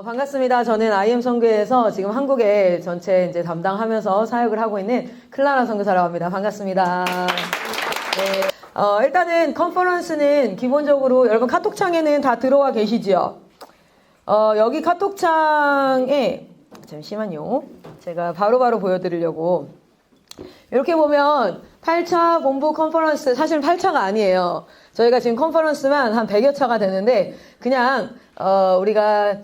반갑습니다. 저는 IM 선교회에서 지금 한국에 전체 이제 담당하면서 사역을 하고 있는 클라라 선교사라고 합니다. 반갑습니다. 네. 일단은 컨퍼런스는 기본적으로 여러분 카톡창에는 다 들어와 계시죠? 여기 카톡창에 잠시만요. 제가 바로바로 보여드리려고. 이렇게 보면 8차 본부 컨퍼런스, 사실 8차가 아니에요. 저희가 지금 컨퍼런스만 한 100여 차가 되는데, 그냥, 우리가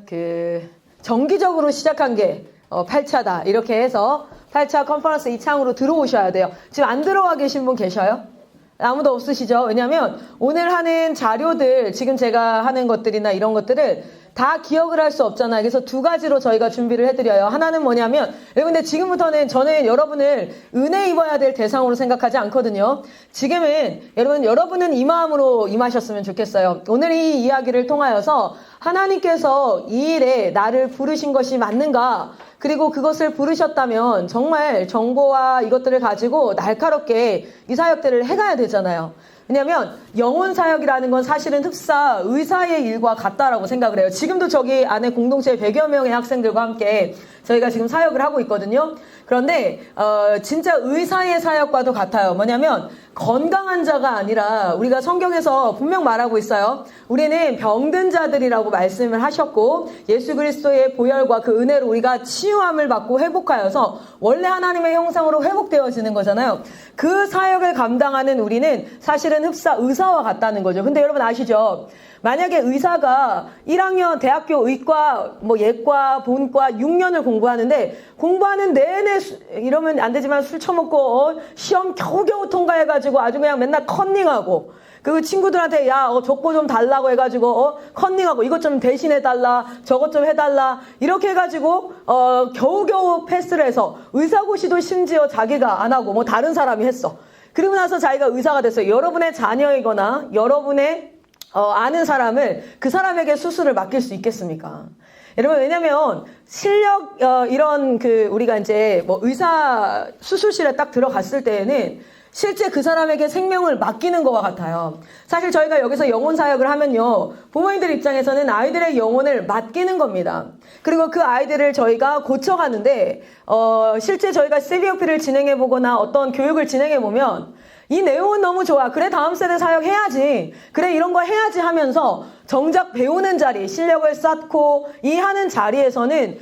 정기적으로 시작한 게 8차다. 이렇게 해서 8차 컨퍼런스 이 창으로 들어오셔야 돼요. 지금 안 들어와 계신 분 계셔요? 아무도 없으시죠? 왜냐면 오늘 하는 자료들, 지금 제가 하는 것들이나 이런 것들을 다 기억을 할 수 없잖아요. 그래서 두 가지로 저희가 준비를 해드려요. 하나는 뭐냐면, 여러분들 지금부터는 저는 여러분을 은혜 입어야 될 대상으로 생각하지 않거든요. 지금은 여러분은 이 마음으로 임하셨으면 좋겠어요. 오늘 이 이야기를 통하여서 하나님께서 이 일에 나를 부르신 것이 맞는가? 그리고 그것을 부르셨다면 정말 정보와 이것들을 가지고 날카롭게 이 사역들을 해가야 되잖아요. 왜냐하면 영혼 사역이라는 건 사실은 흡사 의사의 일과 같다라고 생각을 해요. 지금도 저기 안에 공동체 100여 명의 학생들과 함께 저희가 지금 사역을 하고 있거든요. 그런데 진짜 의사의 사역과도 같아요. 뭐냐면 건강한 자가 아니라 우리가 성경에서 분명 말하고 있어요. 우리는 병든 자들이라고 말씀을 하셨고 예수 그리스도의 보혈과 그 은혜로 우리가 치유함을 받고 회복하여서 원래 하나님의 형상으로 회복되어지는 거잖아요. 그 사역을 감당하는 우리는 사실은 흡사 의사와 같다는 거죠. 근데 여러분 아시죠? 만약에 의사가 1학년 대학교 의과, 예과, 본과 6년을 공부하는데 공부하는 내내 이러면 안 되지만 술 처먹고 시험 겨우겨우 통과해가지고 아주 그냥 맨날 컨닝하고 그 친구들한테 족보 좀 달라고 해가지고 컨닝하고 이것 좀 대신해달라 저것 좀 해달라 이렇게 해가지고 겨우겨우 패스를 해서 의사고시도 심지어 자기가 안 하고 다른 사람이 했어. 그리고 나서 자기가 의사가 됐어요. 여러분의 자녀이거나 여러분의 아는 사람을 그 사람에게 수술을 맡길 수 있겠습니까? 여러분, 왜냐면, 실력, 이런 우리가 이제 의사 수술실에 딱 들어갔을 때에는 실제 그 사람에게 생명을 맡기는 것과 같아요. 사실 저희가 여기서 영혼 사역을 하면요, 부모님들 입장에서는 아이들의 영혼을 맡기는 겁니다. 그리고 그 아이들을 저희가 고쳐가는데, 실제 저희가 CVOP를 진행해보거나 어떤 교육을 진행해보면, 이 내용은 너무 좋아. 그래, 다음 세대 사역해야지. 그래, 이런 거 해야지 하면서 정작 배우는 자리, 실력을 쌓고 이 하는 자리에서는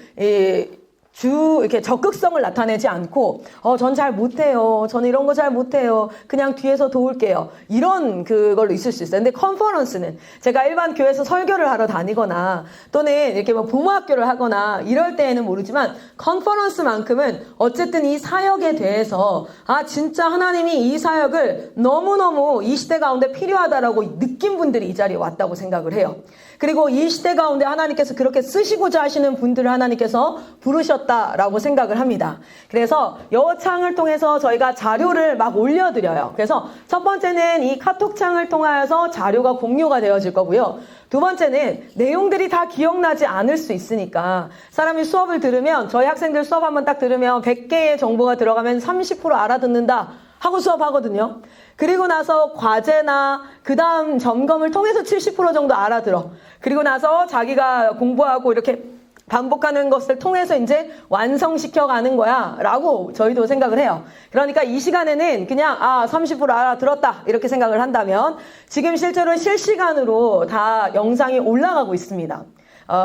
이렇게 적극성을 나타내지 않고, 전 잘 못해요. 저는 이런 거 잘 못해요. 그냥 뒤에서 도울게요. 이런 그걸로 있을 수 있어요. 근데 컨퍼런스는 제가 일반 교회에서 설교를 하러 다니거나 또는 이렇게 부모학교를 하거나 이럴 때에는 모르지만 컨퍼런스만큼은 어쨌든 이 사역에 대해서 진짜 하나님이 이 사역을 너무너무 이 시대 가운데 필요하다라고 느낀 분들이 이 자리에 왔다고 생각을 해요. 그리고 이 시대 가운데 하나님께서 그렇게 쓰시고자 하시는 분들을 하나님께서 부르셨다라고 생각을 합니다. 그래서 이 창을 통해서 저희가 자료를 막 올려드려요. 그래서 첫 번째는 이 카톡창을 통하여서 자료가 공유가 되어질 거고요. 두 번째는 내용들이 다 기억나지 않을 수 있으니까 사람이 수업을 들으면 저희 학생들 수업 한번 딱 들으면 100개의 정보가 들어가면 30% 알아듣는다 하고 수업하거든요. 그리고 나서 과제나 그 다음 점검을 통해서 70% 정도 알아들어. 그리고 나서 자기가 공부하고 이렇게 반복하는 것을 통해서 이제 완성시켜가는 거야 라고 저희도 생각을 해요. 그러니까 이 시간에는 그냥 30% 알아들었다 이렇게 생각을 한다면 지금 실제로 실시간으로 다 영상이 올라가고 있습니다.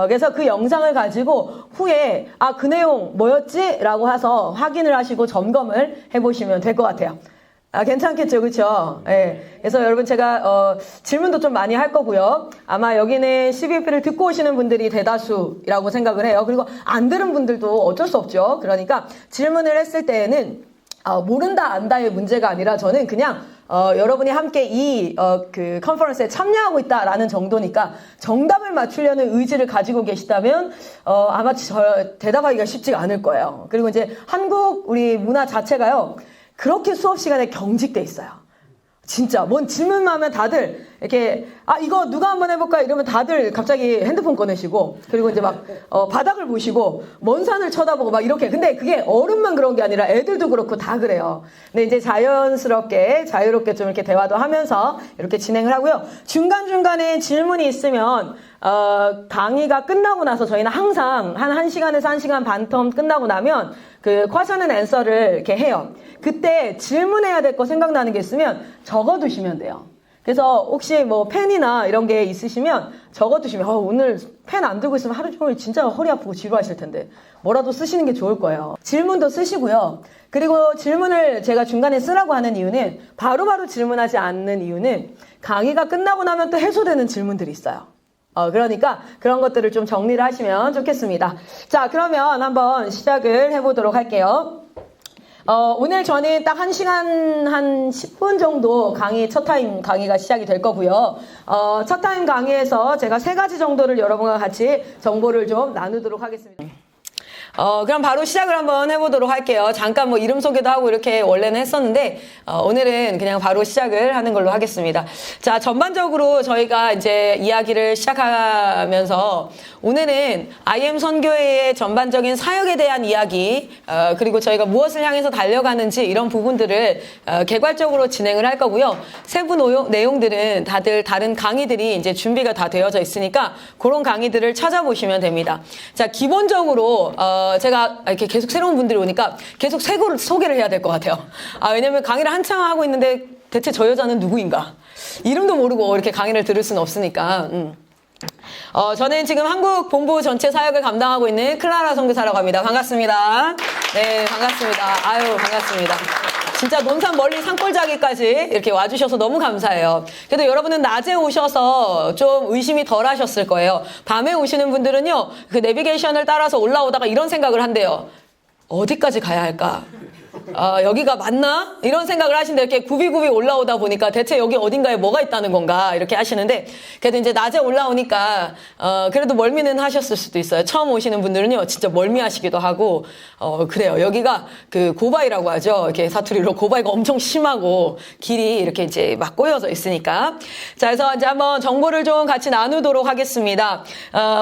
그래서 그 영상을 가지고 후에 그 내용 뭐였지? 라고 해서 확인을 하시고 점검을 해보시면 될 것 같아요. 괜찮겠죠, 그렇죠? 예. 그래서 여러분 제가 질문도 좀 많이 할 거고요. 아마 여기는 CVF를 듣고 오시는 분들이 대다수라고 생각을 해요. 그리고 안 들은 분들도 어쩔 수 없죠. 그러니까 질문을 했을 때에는 모른다 안다의 문제가 아니라 저는 그냥 여러분이 함께 이 컨퍼런스에 참여하고 있다라는 정도니까 정답을 맞추려는 의지를 가지고 계시다면 아마 대답하기가 쉽지가 않을 거예요. 그리고 이제 한국 우리 문화 자체가요. 그렇게 수업 시간에 경직돼 있어요. 진짜 뭔 질문만 하면 다들 이렇게 이거 누가 한번 해볼까 이러면 다들 갑자기 핸드폰 꺼내시고 그리고 이제 막 바닥을 보시고 먼 산을 쳐다보고 막 이렇게. 근데 그게 어른만 그런 게 아니라 애들도 그렇고 다 그래요. 근데 이제 자연스럽게 자유롭게 좀 이렇게 대화도 하면서 이렇게 진행을 하고요. 중간중간에 질문이 있으면 강의가 끝나고 나서 저희는 항상 한 1시간에서 1시간 반 텀 끝나고 나면 그 question and answer를 이렇게 해요. 그때 질문해야 될 거 생각나는 게 있으면 적어두시면 돼요. 그래서 혹시 뭐 펜이나 이런 게 있으시면 적어두시면 오늘 펜 안 들고 있으면 하루 종일 진짜 허리 아프고 지루하실 텐데 뭐라도 쓰시는 게 좋을 거예요. 질문도 쓰시고요. 그리고 질문을 제가 중간에 쓰라고 하는 이유는 바로바로 질문하지 않는 이유는 강의가 끝나고 나면 또 해소되는 질문들이 있어요. 그러니까 그런 것들을 좀 정리를 하시면 좋겠습니다. 자, 그러면 한번 시작을 해보도록 할게요. 오늘 저는 딱 1시간 한 10분 정도 첫 타임 강의가 시작이 될 거고요. 첫 타임 강의에서 제가 3가지 정도를 여러분과 같이 정보를 좀 나누도록 하겠습니다. 그럼 바로 시작을 한번 해보도록 할게요. 잠깐 뭐 이름 소개도 하고 이렇게 원래는 했었는데, 오늘은 그냥 바로 시작을 하는 걸로 하겠습니다. 자, 전반적으로 저희가 이제 이야기를 시작하면서, 오늘은 IM 선교회의 전반적인 사역에 대한 이야기, 그리고 저희가 무엇을 향해서 달려가는지 이런 부분들을 개괄적으로 진행을 할 거고요. 세부 내용들은 다들 다른 강의들이 이제 준비가 다 되어져 있으니까 그런 강의들을 찾아보시면 됩니다. 자, 기본적으로, 제가 이렇게 계속 새로운 분들이 오니까 계속 소개를 해야 될 것 같아요. 왜냐면 강의를 한창 하고 있는데 대체 저 여자는 누구인가? 이름도 모르고 이렇게 강의를 들을 수는 없으니까. 저는 지금 한국 본부 전체 사역을 감당하고 있는 클라라 선교사라고 합니다. 반갑습니다. 네, 반갑습니다. 아유, 반갑습니다. 진짜 논산 멀리 산골짜기까지 이렇게 와주셔서 너무 감사해요. 그래도 여러분은 낮에 오셔서 좀 의심이 덜 하셨을 거예요. 밤에 오시는 분들은요, 그 내비게이션을 따라서 올라오다가 이런 생각을 한대요. 어디까지 가야 할까? 여기가 맞나? 이런 생각을 하시는데 이렇게 굽이굽이 올라오다 보니까 대체 여기 어딘가에 뭐가 있다는 건가? 이렇게 하시는데 그래도 이제 낮에 올라오니까 그래도 멀미는 하셨을 수도 있어요. 처음 오시는 분들은요 진짜 멀미하시기도 하고 그래요. 여기가 그 고바위라고 하죠. 이렇게 사투리로 고바위가 엄청 심하고 길이 이렇게 이제 막 꼬여져 있으니까. 자, 그래서 이제 한번 정보를 좀 같이 나누도록 하겠습니다.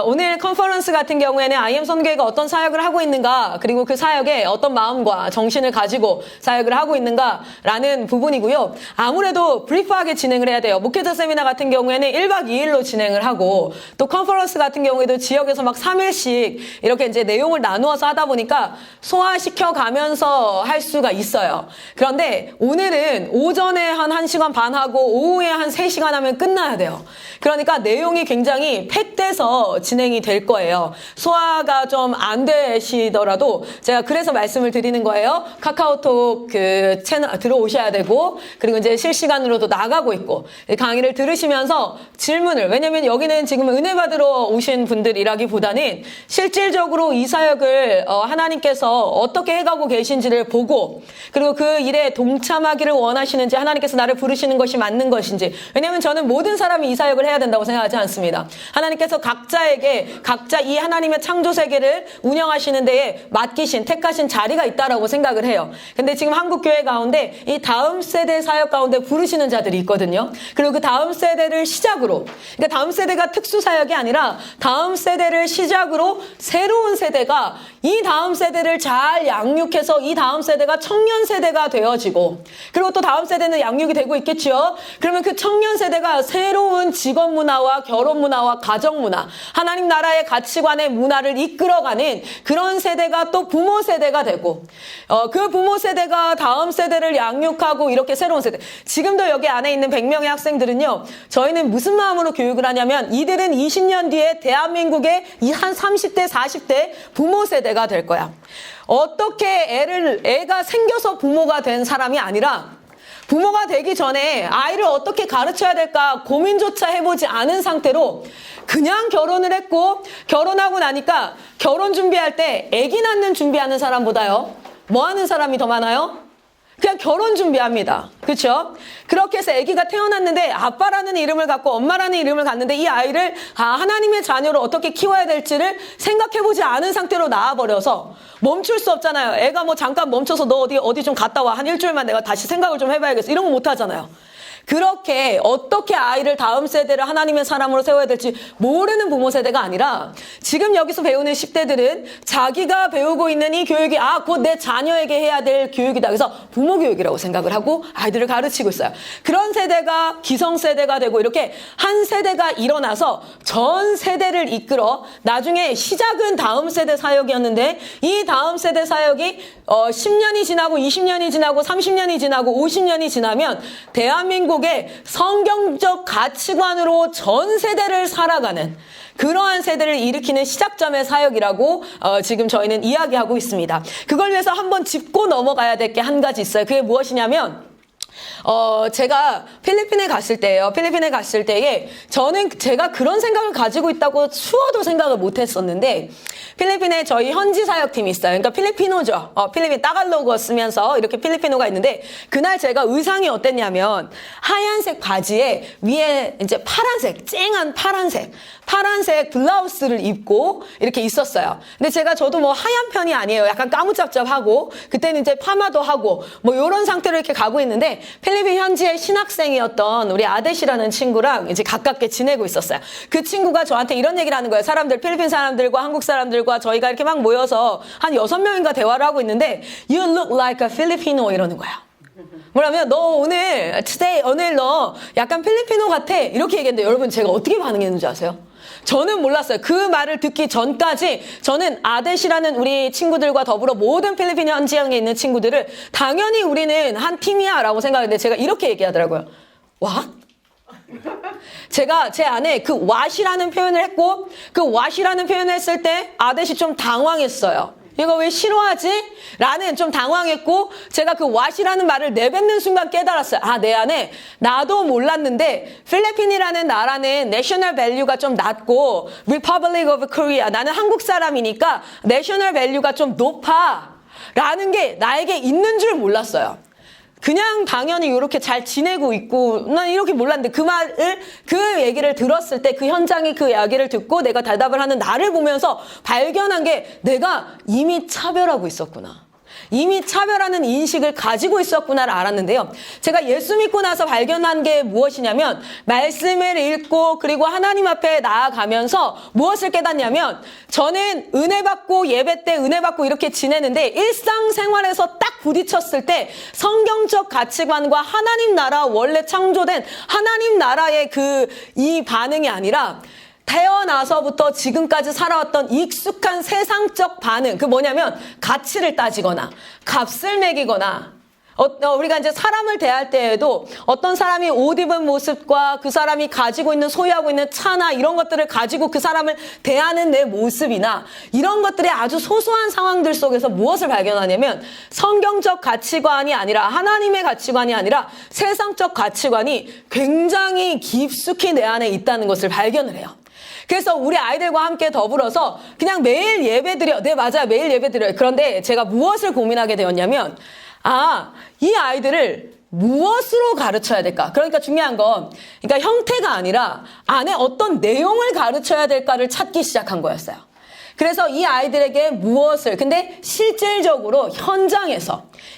오늘 컨퍼런스 같은 경우에는 IM 선교회가 어떤 사역을 하고 있는가, 그리고 그 사역에 어떤 마음과 정신을 가지고 사역을 하고 있는가라는 부분이고요. 아무래도 브리프하게 진행을 해야 돼요. 목회자 세미나 같은 경우에는 1박 2일로 진행을 하고, 또 컨퍼런스 같은 경우에도 지역에서 막 3일씩 이렇게 이제 내용을 나누어서 하다 보니까 소화시켜 가면서 할 수가 있어요. 그런데 오늘은 오전에 한 1시간 반 하고 오후에 한 3시간 하면 끝나야 돼요. 그러니까 내용이 굉장히 팩돼서 진행이 될 거예요. 소화가 좀 안 되시더라도 제가 그래서 말씀을 드리는 거예요. 카카오톡 그 채널 들어오셔야 되고, 그리고 이제 실시간으로도 나가고 있고, 강의를 들으시면서 질문을, 왜냐면 여기는 지금 은혜 받으러 오신 분들이라기보다는 실질적으로 이 사역을 하나님께서 어떻게 해가고 계신지를 보고, 그리고 그 일에 동참하기를 원하시는지, 하나님께서 나를 부르시는 것이 맞는 것인지. 왜냐면 저는 모든 사람이 이 사역을 해야 된다고 생각하지 않습니다. 하나님께서 각자에게 각자 이 하나님의 창조 세계를 운영하시는 데에 맡기신, 택하신 자리가 있다라고 생각을 해요. 근데 지금 한국 교회 가운데 이 다음 세대 사역 가운데 부르시는 자들이 있거든요. 그리고 그 다음 세대를 시작으로, 그러니까 다음 세대가 특수 사역이 아니라 다음 세대를 시작으로 새로운 세대가 이 다음 세대를 잘 양육해서 이 다음 세대가 청년 세대가 되어지고, 그리고 또 다음 세대는 양육이 되고 있겠죠. 그러면 그 청년 세대가 새로운 직업 문화와 결혼 문화와 가정 문화, 하나님 나라의 가치관의 문화를 이끌어가는 그런 세대가 또 부모 세대가 되고, 그 부모 세대가 다음 세대를 양육하고, 이렇게 새로운 세대. 지금도 여기 안에 있는 100명의 학생들은요, 저희는 무슨 마음으로 교육을 하냐면, 이들은 20년 뒤에 대한민국의 한 30대, 40대 부모 세대가 될 거야. 어떻게 애가 생겨서 부모가 된 사람이 아니라, 부모가 되기 전에 아이를 어떻게 가르쳐야 될까 고민조차 해보지 않은 상태로 그냥 결혼을 했고, 결혼하고 나니까 결혼 준비할 때 아기 낳는 준비하는 사람보다요, 뭐 하는 사람이 더 많아요? 그냥 결혼 준비합니다. 그렇죠? 그렇게 해서 아기가 태어났는데 아빠라는 이름을 갖고 엄마라는 이름을 갖는데 이 아이를 하나님의 자녀로 어떻게 키워야 될지를 생각해보지 않은 상태로 낳아버려서 멈출 수 없잖아요. 애가 뭐 잠깐 멈춰서 너 어디 좀 갔다 와. 한 일주일만 내가 다시 생각을 좀 해봐야겠어. 이런 거 못 하잖아요. 그렇게 어떻게 아이를 다음 세대를 하나님의 사람으로 세워야 될지 모르는 부모 세대가 아니라 지금 여기서 배우는 10대들은 자기가 배우고 있는 이 교육이 곧 내 자녀에게 해야 될 교육이다. 그래서 부모 교육이라고 생각을 하고 아이들을 가르치고 있어요. 그런 세대가 기성세대가 되고 이렇게 한 세대가 일어나서 전 세대를 이끌어 나중에 시작은 다음 세대 사역이었는데 이 다음 세대 사역이 10년이 지나고 20년이 지나고 30년이 지나고 50년이 지나면 대한민국의 성경적 가치관으로 전 세대를 살아가는 그러한 세대를 일으키는 시작점의 사역이라고 지금 저희는 이야기하고 있습니다. 그걸 위해서 한번 짚고 넘어가야 될 게 한 가지 있어요. 그게 무엇이냐면 제가 필리핀에 갔을 때예요. 필리핀에 갔을 때에 제가 그런 생각을 가지고 있다고 추워도 생각을 못 했었는데 필리핀에 저희 현지 사역팀이 있어요. 그러니까 필리피노죠. 필리핀 따갈로그 쓰면서 이렇게 필리피노가 있는데 그날 제가 의상이 어땠냐면 하얀색 바지에 위에 이제 쨍한 파란색 블라우스를 입고 이렇게 있었어요. 근데 저도 뭐 하얀 편이 아니에요. 약간 까무잡잡하고 그때는 이제 파마도 하고 뭐 이런 상태로 이렇게 가고 있는데 필리핀 현지의 신학생이었던 우리 아데시라는 친구랑 이제 가깝게 지내고 있었어요. 그 친구가 저한테 이런 얘기를 하는 거예요. 필리핀 사람들과 한국 사람들과 저희가 이렇게 막 모여서 한 6명인가 대화를 하고 있는데 You look like a Filipino 이러는 거야. 뭐라면 너 오늘 너 약간 필리피노 같아 이렇게 얘기했는데 여러분 제가 어떻게 반응했는지 아세요? 저는 몰랐어요. 그 말을 듣기 전까지 저는 아데시라는 우리 친구들과 더불어 모든 필리핀 현지에 있는 친구들을 당연히 우리는 한 팀이야 라고 생각했는데 제가 이렇게 얘기하더라고요. What? 제가 제 안에 그 what이라는 표현을 했고 그 what이라는 표현을 했을 때 아데시 좀 당황했어요. 이거 왜 싫어하지? 라는 좀 당황했고 제가 그 what이라는 말을 내뱉는 순간 깨달았어요. 내 안에 나도 몰랐는데 필리핀이라는 나라는 내셔널 밸류가 좀 낮고 Republic of Korea 나는 한국 사람이니까 내셔널 밸류가 좀 높아 라는 게 나에게 있는 줄 몰랐어요. 그냥 당연히 이렇게 잘 지내고 있고 난 이렇게 몰랐는데 그 얘기를 들었을 때 그 현장이 그 이야기를 듣고 내가 대답을 하는 나를 보면서 발견한 게 내가 이미 차별하고 있었구나. 이미 차별하는 인식을 가지고 있었구나를 알았는데요. 제가 예수 믿고 나서 발견한 게 무엇이냐면 말씀을 읽고 그리고 하나님 앞에 나아가면서 무엇을 깨닫냐면 저는 은혜 받고 예배 때 은혜 받고 이렇게 지내는데 일상생활에서 딱 부딪혔을 때 성경적 가치관과 하나님 나라 원래 창조된 하나님 나라의 이 반응이 아니라 태어나서부터 지금까지 살아왔던 익숙한 세상적 반응, 그 뭐냐면 가치를 따지거나 값을 매기거나 우리가 이제 사람을 대할 때에도 어떤 사람이 옷 입은 모습과 그 사람이 가지고 있는 소유하고 있는 차나 이런 것들을 가지고 그 사람을 대하는 내 모습이나 이런 것들의 아주 소소한 상황들 속에서 무엇을 발견하냐면 성경적 가치관이 아니라 하나님의 가치관이 아니라 세상적 가치관이 굉장히 깊숙이 내 안에 있다는 것을 발견을 해요. 그래서 우리 아이들과 함께 더불어서 그냥 매일 예배드려. 네, 맞아요. 매일 예배드려요. 그런데 제가 무엇을 고민하게 되었냐면 이 아이들을 무엇으로 가르쳐야 될까? 그러니까 중요한 건 그러니까 형태가 아니라 안에 어떤 내용을 가르쳐야 될까를 찾기 시작한 거였어요. 그래서 이 아이들에게 무엇을 근데 실질적으로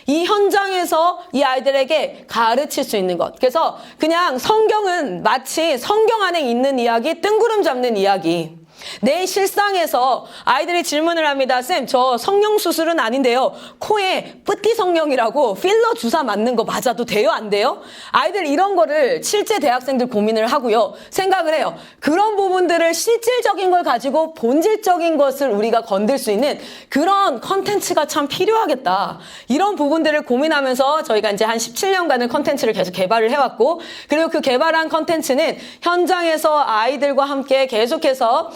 이 현장에서 이 아이들에게 가르칠 수 있는 것. 그래서 그냥 성경은 마치 성경 안에 있는 이야기, 뜬구름 잡는 이야기. 내 실상에서 아이들이 질문을 합니다. 쌤, 저 성령 수술은 아닌데요. 코에 뿌띠 성령이라고 필러 주사 맞는 거 맞아도 돼요? 안 돼요? 아이들 이런 거를 실제 대학생들 고민을 하고요. 생각을 해요. 그런 부분들을 실질적인 걸 가지고 본질적인 것을 우리가 건들 수 있는 그런 컨텐츠가 참 필요하겠다. 이런 부분들을 고민하면서 저희가 이제 한 17년간을 컨텐츠를 계속 개발을 해왔고 그리고 그 개발한 컨텐츠는 현장에서 아이들과 함께 계속해서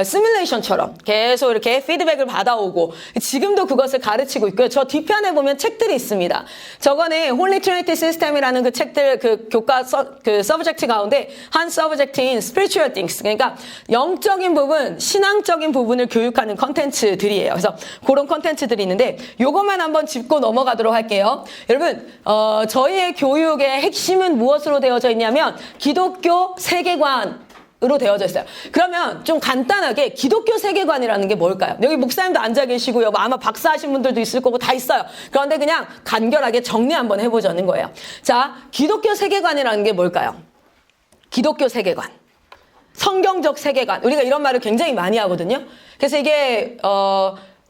시뮬레이션처럼 계속 이렇게 피드백을 받아오고 지금도 그것을 가르치고 있고요. 저 뒤편에 보면 책들이 있습니다. 저거는 홀리 트리니티 시스템이라는 그 책들 그 교과 그 서브젝트 가운데 한 서브젝트인 Spiritual Things 그러니까 영적인 부분, 신앙적인 부분을 교육하는 컨텐츠들이에요. 그래서 그런 컨텐츠들이 있는데 요것만 한번 짚고 넘어가도록 할게요. 여러분 저희의 교육의 핵심은 무엇으로 되어져 있냐면 기독교 세계관 으로 되어져 있어요. 그러면 좀 간단하게 기독교 세계관이라는 게 뭘까요? 여기 목사님도 앉아 계시고요. 아마 박사하신 분들도 있을 거고 다 있어요. 그런데 그냥 간결하게 정리 한번 해보자는 거예요. 자, 기독교 세계관이라는 게 뭘까요? 기독교 세계관. 성경적 세계관. 우리가 이런 말을 굉장히 많이 하거든요. 그래서 이게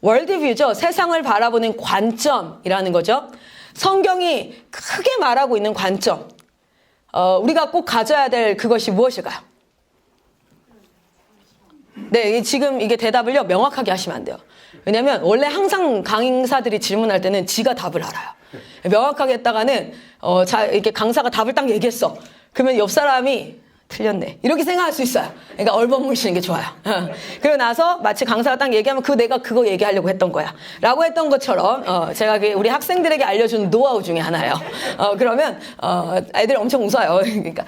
월드뷰죠. 세상을 바라보는 관점이라는 거죠. 성경이 크게 말하고 있는 관점. 우리가 꼭 가져야 될 그것이 무엇일까요? 네, 지금 이게 대답을요, 명확하게 하시면 안 돼요. 왜냐면, 원래 항상 강사들이 질문할 때는 지가 답을 알아요. 명확하게 했다가는, 이렇게 강사가 답을 딱 얘기했어. 그러면 옆 사람이 틀렸네. 이렇게 생각할 수 있어요. 그러니까 얼버무리시는 게 좋아요. 그러고 나서 마치 강사가 딱 얘기하면 내가 그거 얘기하려고 했던 거야. 라고 했던 것처럼, 제가 우리 학생들에게 알려주는 노하우 중에 하나예요. 그러면, 애들이 엄청 웃어요. 그러니까,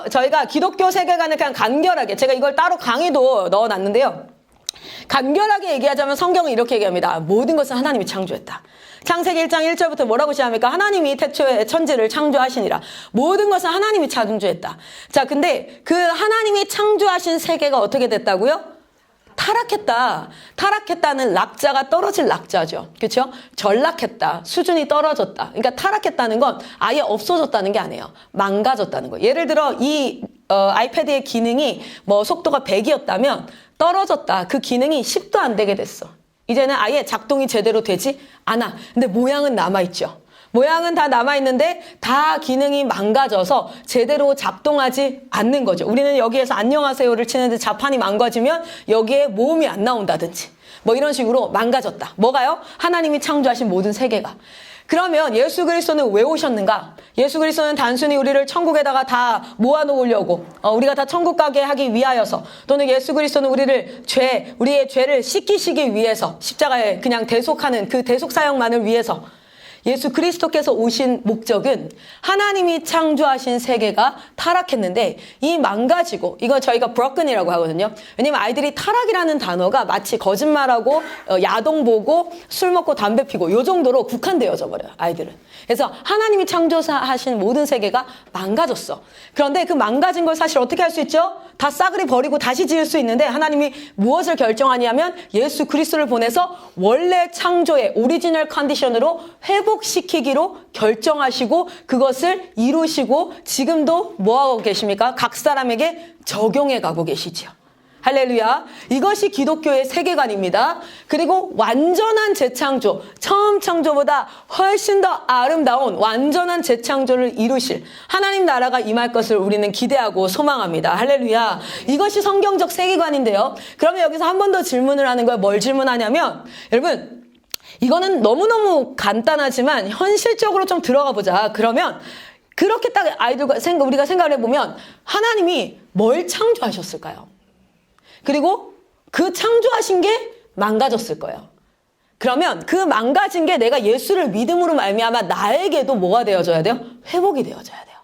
저희가 기독교 세계관을 그냥 간결하게, 제가 이걸 따로 강의도 넣어놨는데요. 간결하게 얘기하자면 성경은 이렇게 얘기합니다. 모든 것은 하나님이 창조했다. 창세기 1장 1절부터 뭐라고 시작합니까? 하나님이 태초에 천지를 창조하시니라. 모든 것은 하나님이 창조했다. 자, 근데 그 하나님이 창조하신 세계가 어떻게 됐다고요? 타락했다. 타락했다는 낙자가 떨어질 낙자죠. 그렇죠? 전락했다. 수준이 떨어졌다. 그러니까 타락했다는 건 아예 없어졌다는 게 아니에요. 망가졌다는 거예요. 예를 들어 이 아이패드의 기능이 뭐 속도가 100이었다면 떨어졌다. 그 기능이 10도 안 되게 됐어. 이제는 아예 작동이 제대로 되지 않아. 근데 모양은 남아있죠. 모양은 다 남아있는데 다 기능이 망가져서 제대로 작동하지 않는 거죠. 우리는 여기에서 안녕하세요를 치는데 자판이 망가지면 여기에 모음이 안 나온다든지 뭐 이런 식으로 망가졌다. 뭐가요? 하나님이 창조하신 모든 세계가. 그러면 예수 그리스도는 왜 오셨는가? 예수 그리스도는 단순히 우리를 천국에다가 다 모아놓으려고 우리가 다 천국 가게 하기 위하여서 또는 예수 그리스도는 우리의 죄를 씻기시기 위해서 십자가에 그냥 대속하는 그 대속 사역만을 위해서 예수 그리스도께서 오신 목적은 하나님이 창조하신 세계가 타락했는데 이 망가지고 이거 저희가 broken이라고 하거든요. 왜냐면 아이들이 타락이라는 단어가 마치 거짓말하고 야동 보고 술 먹고 담배 피고 요 정도로 국한되어져 버려요. 아이들은. 그래서 하나님이 창조하신 모든 세계가 망가졌어. 그런데 그 망가진 걸 사실 어떻게 할 수 있죠? 다 싸그리 버리고 다시 지을 수 있는데 하나님이 무엇을 결정하냐면 예수 그리스도를 보내서 원래 창조의 오리지널 컨디션으로 회복시키기로 결정하시고 그것을 이루시고 지금도 뭐하고 계십니까? 각 사람에게 적용해 가고 계시지요. 할렐루야. 이것이 기독교의 세계관입니다. 그리고 완전한 재창조, 처음 창조보다 훨씬 더 아름다운 완전한 재창조를 이루실 하나님 나라가 임할 것을 우리는 기대하고 소망합니다. 할렐루야. 이것이 성경적 세계관인데요. 그러면 여기서 한 번 더 질문을 하는 거예요. 뭘 질문하냐면 여러분 이거는 너무너무 간단하지만 현실적으로 좀 들어가 보자. 그러면 그렇게 딱 아이들과 우리가 생각을 해보면 하나님이 뭘 창조하셨을까요? 그리고 그 창조하신 게 망가졌을 거예요. 그러면 그 망가진 게 내가 예수를 믿음으로 말미암아 나에게도 뭐가 되어져야 돼요? 회복이 되어져야 돼요.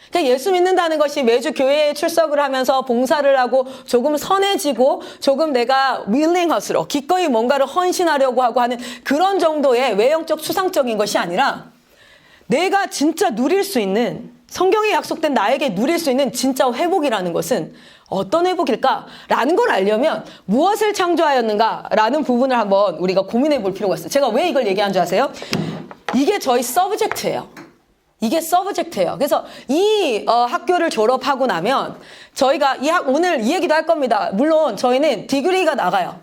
그러니까 예수 믿는다는 것이 매주 교회에 출석을 하면서 봉사를 하고 조금 선해지고 조금 내가 윌링헛으로 기꺼이 뭔가를 헌신하려고 하고 하는 그런 정도의 외형적 추상적인 것이 아니라 내가 진짜 누릴 수 있는 성경에 약속된 나에게 누릴 수 있는 진짜 회복이라는 것은 어떤 회복일까라는 걸 알려면 무엇을 창조하였는가라는 부분을 한번 우리가 고민해 볼 필요가 있어요. 제가 왜 이걸 얘기한 줄 아세요? 이게 저희 서브젝트예요. 이게 서브젝트예요. 그래서 이 학교를 졸업하고 나면 저희가 오늘 이 얘기도 할 겁니다. 물론 저희는 디그리가 나가요.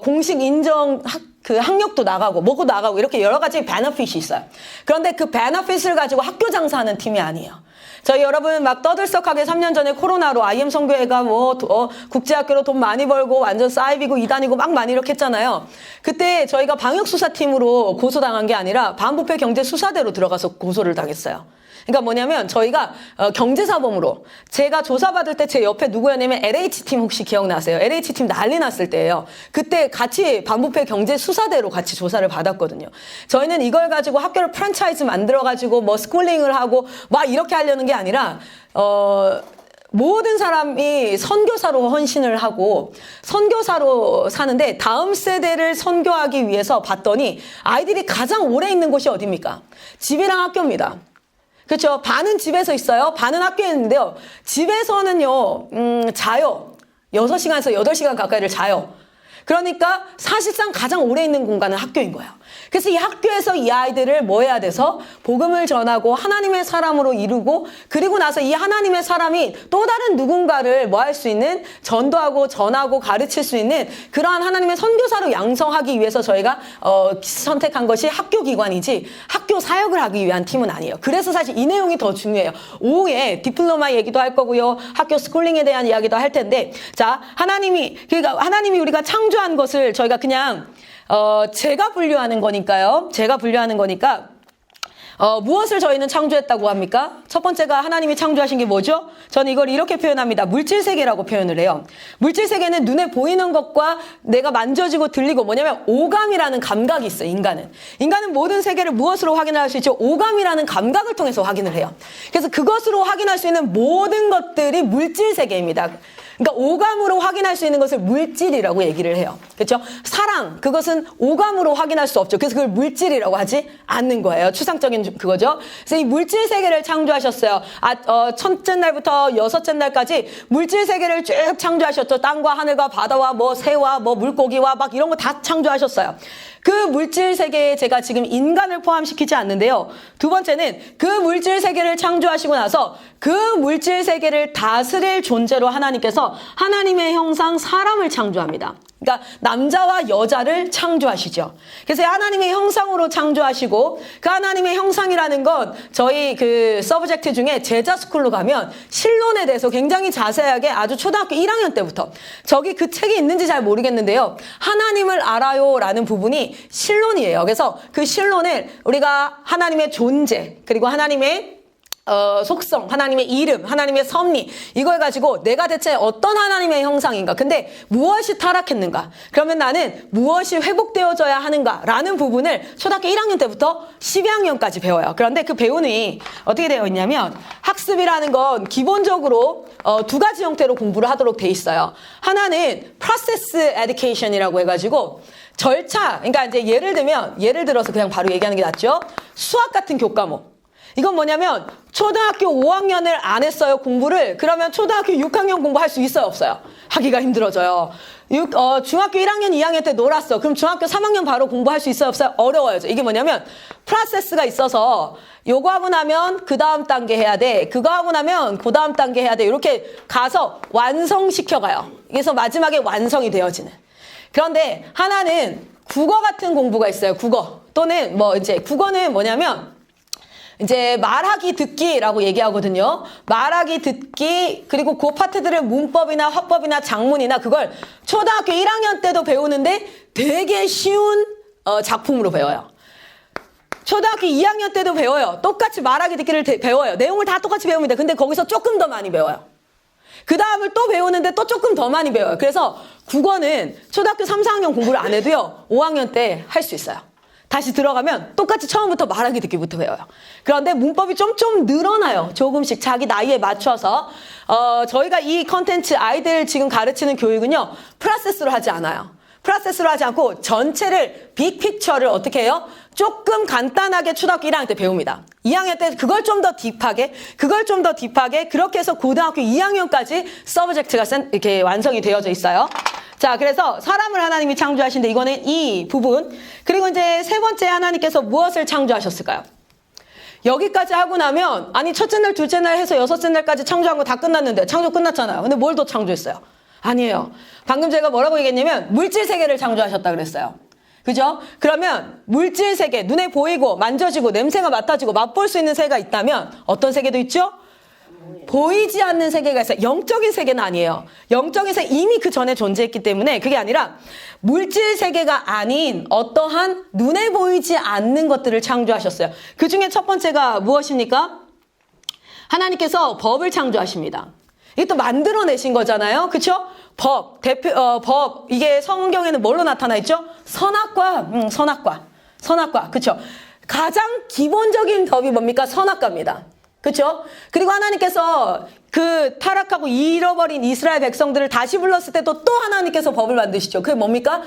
공식 인정 학력도 나가고 뭐고 나가고 이렇게 여러 가지 베너핏이 있어요. 그런데 그 베너핏을 가지고 학교 장사하는 팀이 아니에요. 저희 여러분 막 떠들썩하게 3년 전에 코로나로 IM 선교회가 국제학교로 돈 많이 벌고 완전 사이비고 이단이고 막 많이 이렇게 했잖아요. 그때 저희가 방역수사팀으로 고소당한 게 아니라 반부패 경제수사대로 들어가서 고소를 당했어요. 그러니까 뭐냐면 저희가 경제사범으로 제가 조사받을 때 제 옆에 누구였냐면 LH팀 혹시 기억나세요? LH팀 난리 났을 때예요. 그때 같이 반부패 경제수사대로 같이 조사를 받았거든요. 저희는 이걸 가지고 학교를 프랜차이즈 만들어가지고 뭐 스쿨링을 하고 막 이렇게 하려는 게 아니라 모든 사람이 선교사로 헌신을 하고 선교사로 사는데 다음 세대를 선교하기 위해서 봤더니 아이들이 가장 오래 있는 곳이 어디입니까? 집이랑 학교입니다. 그렇죠? 반은 집에서 있어요. 반은 학교에 있는데요. 집에서는요, 자요. 6시간에서 8시간 가까이를 자요. 그러니까 사실상 가장 오래 있는 공간은 학교인 거예요. 그래서 이 학교에서 이 아이들을 뭐 해야 돼서 복음을 전하고 하나님의 사람으로 이루고 그리고 나서 이 하나님의 사람이 또 다른 누군가를 뭐 할 수 있는 전도하고 전하고 가르칠 수 있는 그러한 하나님의 선교사로 양성하기 위해서 저희가 선택한 것이 학교 기관이지 학교 사역을 하기 위한 팀은 아니에요. 그래서 사실 이 내용이 더 중요해요. 오후에 디플로마 얘기도 할 거고요. 학교 스쿨링에 대한 이야기도 할 텐데 자 그러니까 하나님이 우리가 창조한 것을 저희가 그냥 제가 분류하는 거니까요. 제가 분류하는 거니까 무엇을 저희는 창조했다고 합니까? 첫 번째가 하나님이 창조하신 게 뭐죠? 저는 이걸 이렇게 표현합니다. 물질세계라고 표현을 해요. 물질세계는 눈에 보이는 것과 내가 만져지고 들리고 뭐냐면 오감이라는 감각이 있어요. 인간은 모든 세계를 무엇으로 확인할 수 있죠? 오감이라는 감각을 통해서 확인을 해요. 그래서 그것으로 확인할 수 있는 모든 것들이 물질세계입니다. 그러니까 오감으로 확인할 수 있는 것을 물질이라고 얘기를 해요. 그렇죠? 사랑, 그것은 오감으로 확인할 수 없죠. 그래서 그걸 물질이라고 하지 않는 거예요. 추상적인 그거죠. 그래서 이 물질 세계를 창조하셨어요. 첫째 날부터 여섯째 날까지 물질 세계를 쭉 창조하셨죠. 땅과 하늘과 바다와 뭐 새와 뭐 물고기와 막 이런 거 다 창조하셨어요. 그 물질 세계에 제가 지금 인간을 포함시키지 않는데요. 두 번째는 그 물질 세계를 창조하시고 나서 그 물질 세계를 다스릴 존재로 하나님께서 하나님의 형상 사람을 창조합니다. 그러니까 남자와 여자를 창조하시죠. 그래서 하나님의 형상으로 창조하시고 그 하나님의 형상이라는 건 저희 그 서브젝트 중에 제자 스쿨로 가면 신론에 대해서 굉장히 자세하게 아주 초등학교 1학년 때부터 저기 그 책이 있는지 잘 모르겠는데요. 하나님을 알아요라는 부분이 신론이에요. 그래서 그 신론을 우리가 하나님의 존재 그리고 하나님의 속성, 하나님의 이름, 하나님의 섭리 이걸 가지고 내가 대체 어떤 하나님의 형상인가 근데 무엇이 타락했는가 그러면 나는 무엇이 회복되어져야 하는가 라는 부분을 초등학교 1학년 때부터 12학년까지 배워요. 그런데 그 배우는 어떻게 되어 있냐면 학습이라는 건 기본적으로 두 가지 형태로 공부를 하도록 돼 있어요. 하나는 process education이라고 해가지고 절차, 그러니까 이제 예를 들어서 그냥 바로 얘기하는 게 낫죠. 수학 같은 교과목 이건 뭐냐면 초등학교 5학년을 안 했어요 공부를 그러면 초등학교 6학년 공부할 수 있어요 없어요? 하기가 힘들어져요. 중학교 1학년 2학년 때 놀았어 그럼 중학교 3학년 바로 공부할 수 있어요 없어요? 어려워요. 이게 뭐냐면 프로세스가 있어서 요거 하고 나면 그 다음 단계 해야 돼 그거 하고 나면 그 다음 단계 해야 돼 이렇게 가서 완성시켜가요. 그래서 마지막에 완성이 되어지는. 그런데 하나는 국어 같은 공부가 있어요. 국어 또는 뭐 이제 국어는 뭐냐면 이제 말하기 듣기라고 얘기하거든요. 말하기 듣기 그리고 그 파트들을 문법이나 화법이나 작문이나 그걸 초등학교 1학년 때도 배우는데 되게 쉬운 작품으로 배워요. 초등학교 2학년 때도 배워요. 똑같이 말하기 듣기를 배워요. 내용을 다 똑같이 배웁니다. 근데 거기서 조금 더 많이 배워요. 그 다음을 또 배우는데 또 조금 더 많이 배워요. 그래서 국어는 초등학교 3, 4학년 공부를 안 해도요. 5학년 때 할 수 있어요. 다시 들어가면 똑같이 처음부터 말하기 듣기부터 배워요. 그런데 문법이 좀 늘어나요. 조금씩 자기 나이에 맞춰서. 저희가 이 컨텐츠 아이들 지금 가르치는 교육은요. 프로세스로 하지 않아요. 프로세스로 하지 않고 전체를 빅픽처를 어떻게 해요? 조금 간단하게 초등학교 1학년 때 배웁니다. 2학년 때 그걸 좀 더 딥하게 그렇게 해서 고등학교 2학년까지 서브젝트가 이렇게 완성이 되어져 있어요. 자, 그래서 사람을 하나님이 창조하신데 이거는 이 부분. 그리고 이제 세 번째 하나님께서 무엇을 창조하셨을까요? 여기까지 하고 나면 아니 첫째 날, 둘째 날 해서 여섯째 날까지 창조한 거 다 끝났는데 창조 끝났잖아요. 근데 뭘 더 창조했어요? 아니에요. 방금 제가 뭐라고 얘기했냐면 물질 세계를 창조하셨다 그랬어요. 그죠? 그러면 물질 세계, 눈에 보이고 만져지고 냄새가 맡아지고 맛볼 수 있는 세계가 있다면 어떤 세계도 있죠? 보이지 않는 세계가 있어요. 영적인 세계는 아니에요. 영적인 세계 이미 그 전에 존재했기 때문에 그게 아니라 물질 세계가 아닌 어떠한 눈에 보이지 않는 것들을 창조하셨어요. 그 중에 첫 번째가 무엇입니까? 하나님께서 법을 창조하십니다. 이게 또 만들어내신 거잖아요. 그렇죠? 법, 이게 성경에는 뭘로 나타나 있죠? 선악과. 그렇죠? 가장 기본적인 법이 뭡니까? 선악과입니다. 그렇죠? 그리고 하나님께서 그 타락하고 잃어버린 이스라엘 백성들을 다시 불렀을 때도 또 하나님께서 법을 만드시죠. 그게 뭡니까?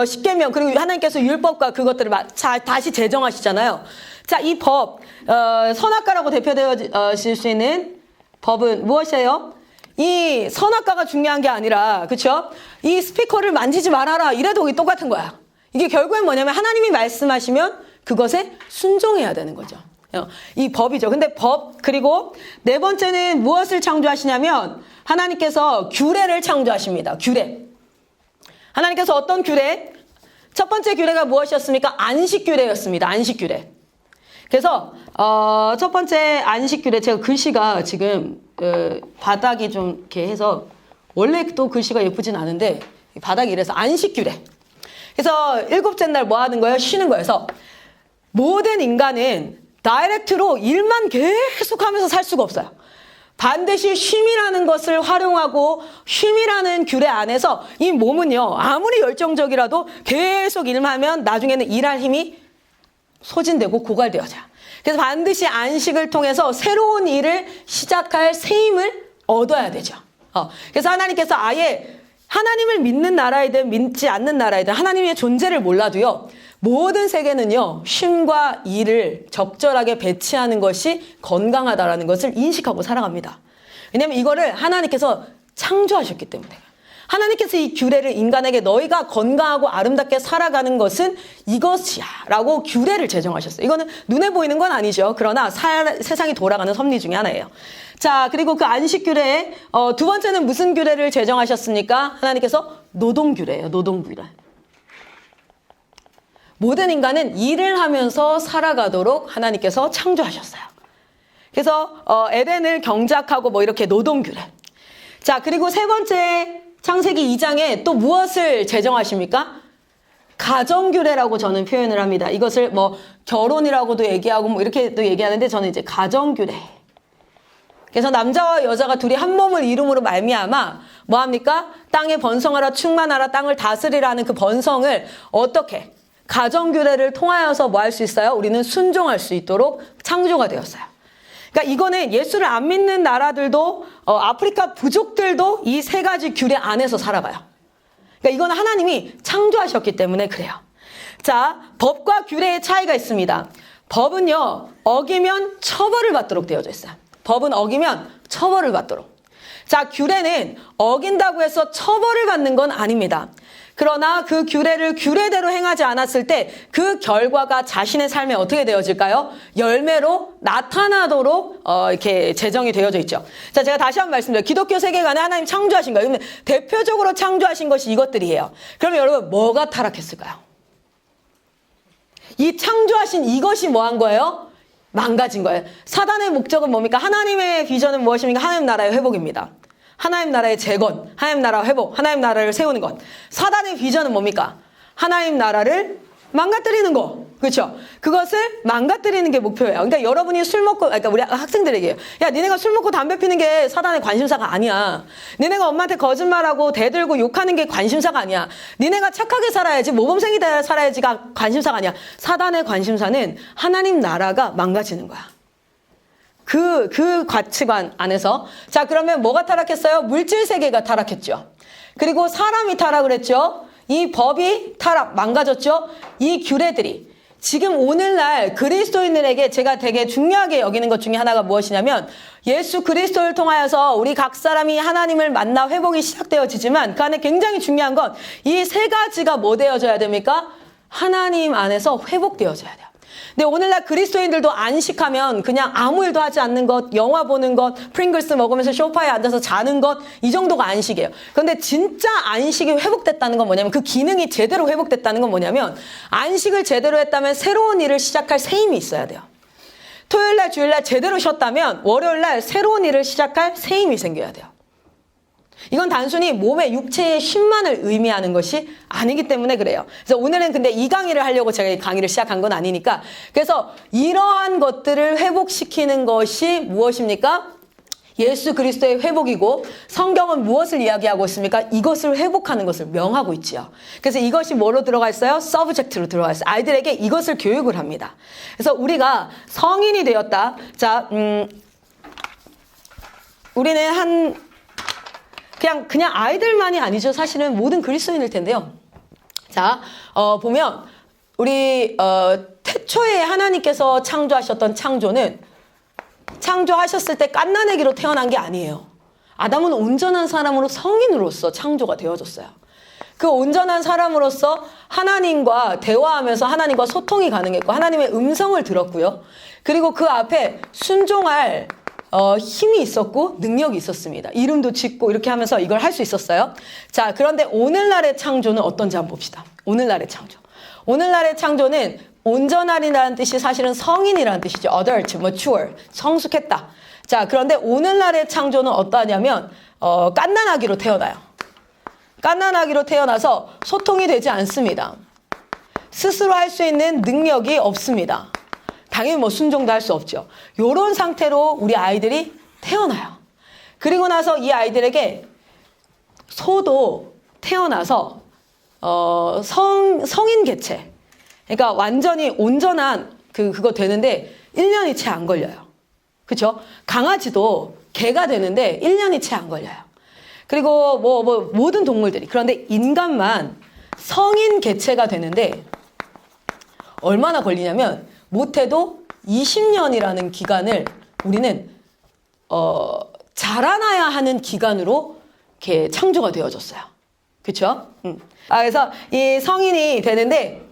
십계명 그리고 하나님께서 율법과 그것들을 다시 제정하시잖아요. 자, 이 법, 선악과라고 대표되어질 수 있는 법은 무엇이에요? 이 선악과가 중요한 게 아니라, 그쵸? 이 스피커를 만지지 말아라. 이래도 똑같은 거야. 이게 결국엔 뭐냐면 하나님이 말씀하시면 그것에 순종해야 되는 거죠. 이 법이죠. 근데 법, 그리고 네 번째는 무엇을 창조하시냐면 하나님께서 규례를 창조하십니다. 규례. 하나님께서 어떤 규례? 첫 번째 규례가 무엇이었습니까? 안식규례였습니다. 안식규례. 그래서 첫 번째 안식규례, 제가 글씨가 지금 바닥이 좀 이렇게 해서 원래 또 글씨가 예쁘진 않은데 바닥이 이래서 안식규례. 그래서 일곱째 날 뭐 하는 거예요? 쉬는 거예요. 그래서 모든 인간은 다이렉트로 일만 계속하면서 살 수가 없어요. 반드시 쉼이라는 것을 활용하고 쉼이라는 규례 안에서 이 몸은요, 아무리 열정적이라도 계속 일만 하면 나중에는 일할 힘이 소진되고 고갈되어져요. 그래서 반드시 안식을 통해서 새로운 일을 시작할 새 힘을 얻어야 되죠. 그래서 하나님께서 아예 하나님을 믿는 나라이든 믿지 않는 나라이든 하나님의 존재를 몰라도요, 모든 세계는요, 쉼과 일을 적절하게 배치하는 것이 건강하다라는 것을 인식하고 살아갑니다. 왜냐하면 이거를 하나님께서 창조하셨기 때문에. 하나님께서 이 규례를 인간에게 너희가 건강하고 아름답게 살아가는 것은 이것이야 라고 규례를 제정하셨어요. 이거는 눈에 보이는 건 아니죠. 그러나 세상이 돌아가는 섭리 중에 하나예요. 자, 그리고 그 안식규례에 두 번째는 무슨 규례를 제정하셨습니까? 하나님께서 노동규례예요. 노동규례. 모든 인간은 일을 하면서 살아가도록 하나님께서 창조하셨어요. 그래서 에덴을 경작하고 뭐 이렇게 노동규례. 자, 그리고 세 번째 창세기 2장에 또 무엇을 제정하십니까? 가정규례라고 저는 표현을 합니다. 이것을 뭐 결혼이라고도 얘기하고 뭐 이렇게도 얘기하는데 저는 이제 가정규례. 그래서 남자와 여자가 둘이 한 몸을 이룸으로 말미암아 뭐합니까? 땅에 번성하라 충만하라 땅을 다스리라는 그 번성을 어떻게? 가정규례를 통하여서 뭐 할 수 있어요? 우리는 순종할 수 있도록 창조가 되었어요. 그러니까 이거는 예수를 안 믿는 나라들도 아프리카 부족들도 이 세 가지 규례 안에서 살아가요. 그러니까 이거는 하나님이 창조하셨기 때문에 그래요. 자, 법과 규례의 차이가 있습니다. 법은요, 어기면 처벌을 받도록 되어져 있어요. 법은 어기면 처벌을 받도록. 자, 규례는 어긴다고 해서 처벌을 받는 건 아닙니다. 그러나 그 규례를 규례대로 행하지 않았을 때 그 결과가 자신의 삶에 어떻게 되어질까요? 열매로 나타나도록 이렇게 제정이 되어져 있죠. 자, 제가 다시 한번 말씀드려요. 기독교 세계관에 하나님 창조하신 거예요. 그러면 대표적으로 창조하신 것이 이것들이에요. 그러면 여러분 뭐가 타락했을까요? 이 창조하신 이것이 뭐 한 거예요? 망가진 거예요. 사단의 목적은 뭡니까? 하나님의 비전은 무엇입니까? 하나님 나라의 회복입니다. 하나님 나라의 재건, 하나님 나라 회복, 하나님 나라를 세우는 것. 사단의 비전은 뭡니까? 하나님 나라를 망가뜨리는 거. 그렇죠? 그것을 망가뜨리는 게 목표예요. 그러니까 여러분이 술 먹고, 그러니까 우리 학생들에게요. 야, 니네가 술 먹고 담배 피는 게 사단의 관심사가 아니야. 니네가 엄마한테 거짓말하고 대들고 욕하는 게 관심사가 아니야. 니네가 착하게 살아야지, 모범생이 살아야지가 관심사가 아니야. 사단의 관심사는 하나님 나라가 망가지는 거야. 그 가치관 안에서. 자, 그러면 뭐가 타락했어요? 물질 세계가 타락했죠. 그리고 사람이 타락을 했죠. 이 법이 망가졌죠. 이 규례들이. 지금 오늘날 그리스도인들에게 제가 되게 중요하게 여기는 것 중에 하나가 무엇이냐면 예수 그리스도를 통하여서 우리 각 사람이 하나님을 만나 회복이 시작되어지지만 그 안에 굉장히 중요한 건 이 세 가지가 뭐 되어져야 됩니까? 하나님 안에서 회복되어져야 돼요. 근데 오늘날 그리스도인들도 안식하면 그냥 아무 일도 하지 않는 것, 영화 보는 것, 프링글스 먹으면서 소파에 앉아서 자는 것, 이 정도가 안식이에요. 그런데 진짜 안식이 회복됐다는 건 뭐냐면 그 기능이 제대로 회복됐다는 건 뭐냐면 안식을 제대로 했다면 새로운 일을 시작할 새 힘이 있어야 돼요. 토요일날, 주일날 제대로 쉬었다면 월요일날 새로운 일을 시작할 새 힘이 생겨야 돼요. 이건 단순히 몸의 육체의 쉼만을 의미하는 것이 아니기 때문에 그래요. 그래서 오늘은 근데 이 강의를 하려고 제가 이 강의를 시작한 건 아니니까. 그래서 이러한 것들을 회복시키는 것이 무엇입니까? 예수 그리스도의 회복이고 성경은 무엇을 이야기하고 있습니까? 이것을 회복하는 것을 명하고 있지요. 그래서 이것이 뭐로 들어가 있어요? 서브젝트로 들어가 있어요. 아이들에게 이것을 교육을 합니다. 그래서 우리가 성인이 되었다. 자, 우리는 그냥 아이들만이 아니죠. 사실은 모든 그리스도인일 텐데요. 자, 보면 우리 태초에 하나님께서 창조하셨던 창조하셨을 때 갓난아기로 태어난 게 아니에요. 아담은 온전한 사람으로 성인으로서 창조가 되어졌어요. 그 온전한 사람으로서 하나님과 대화하면서 하나님과 소통이 가능했고 하나님의 음성을 들었고요. 그리고 그 앞에 순종할 힘이 있었고 능력이 있었습니다. 이름도 짓고 이렇게 하면서 이걸 할 수 있었어요. 자, 그런데 오늘날의 창조는 어떤지 한번 봅시다. 오늘날의 창조는 온전하리라는 뜻이 사실은 성인이라는 뜻이죠. adult, mature, 성숙했다. 자, 그런데 오늘날의 창조는 어떠하냐면 갓난아기로 태어나요. 갓난아기로 태어나서 소통이 되지 않습니다. 스스로 할 수 있는 능력이 없습니다. 당연히 뭐 순종도 할 수 없죠. 이런 상태로 우리 아이들이 태어나요. 그리고 나서 이 아이들에게 소도 태어나서 성인 개체, 그러니까 완전히 온전한 그거 되는데 1년이 채 안 걸려요. 그렇죠? 강아지도 개가 되는데 1년이 채 안 걸려요. 그리고 모든 동물들이. 그런데 인간만 성인 개체가 되는데 얼마나 걸리냐면 못해도 20년이라는 기간을 우리는 자라나야 하는 기간으로 이렇게 창조가 되어졌어요. 그렇죠? 그래서 이 성인이 되는데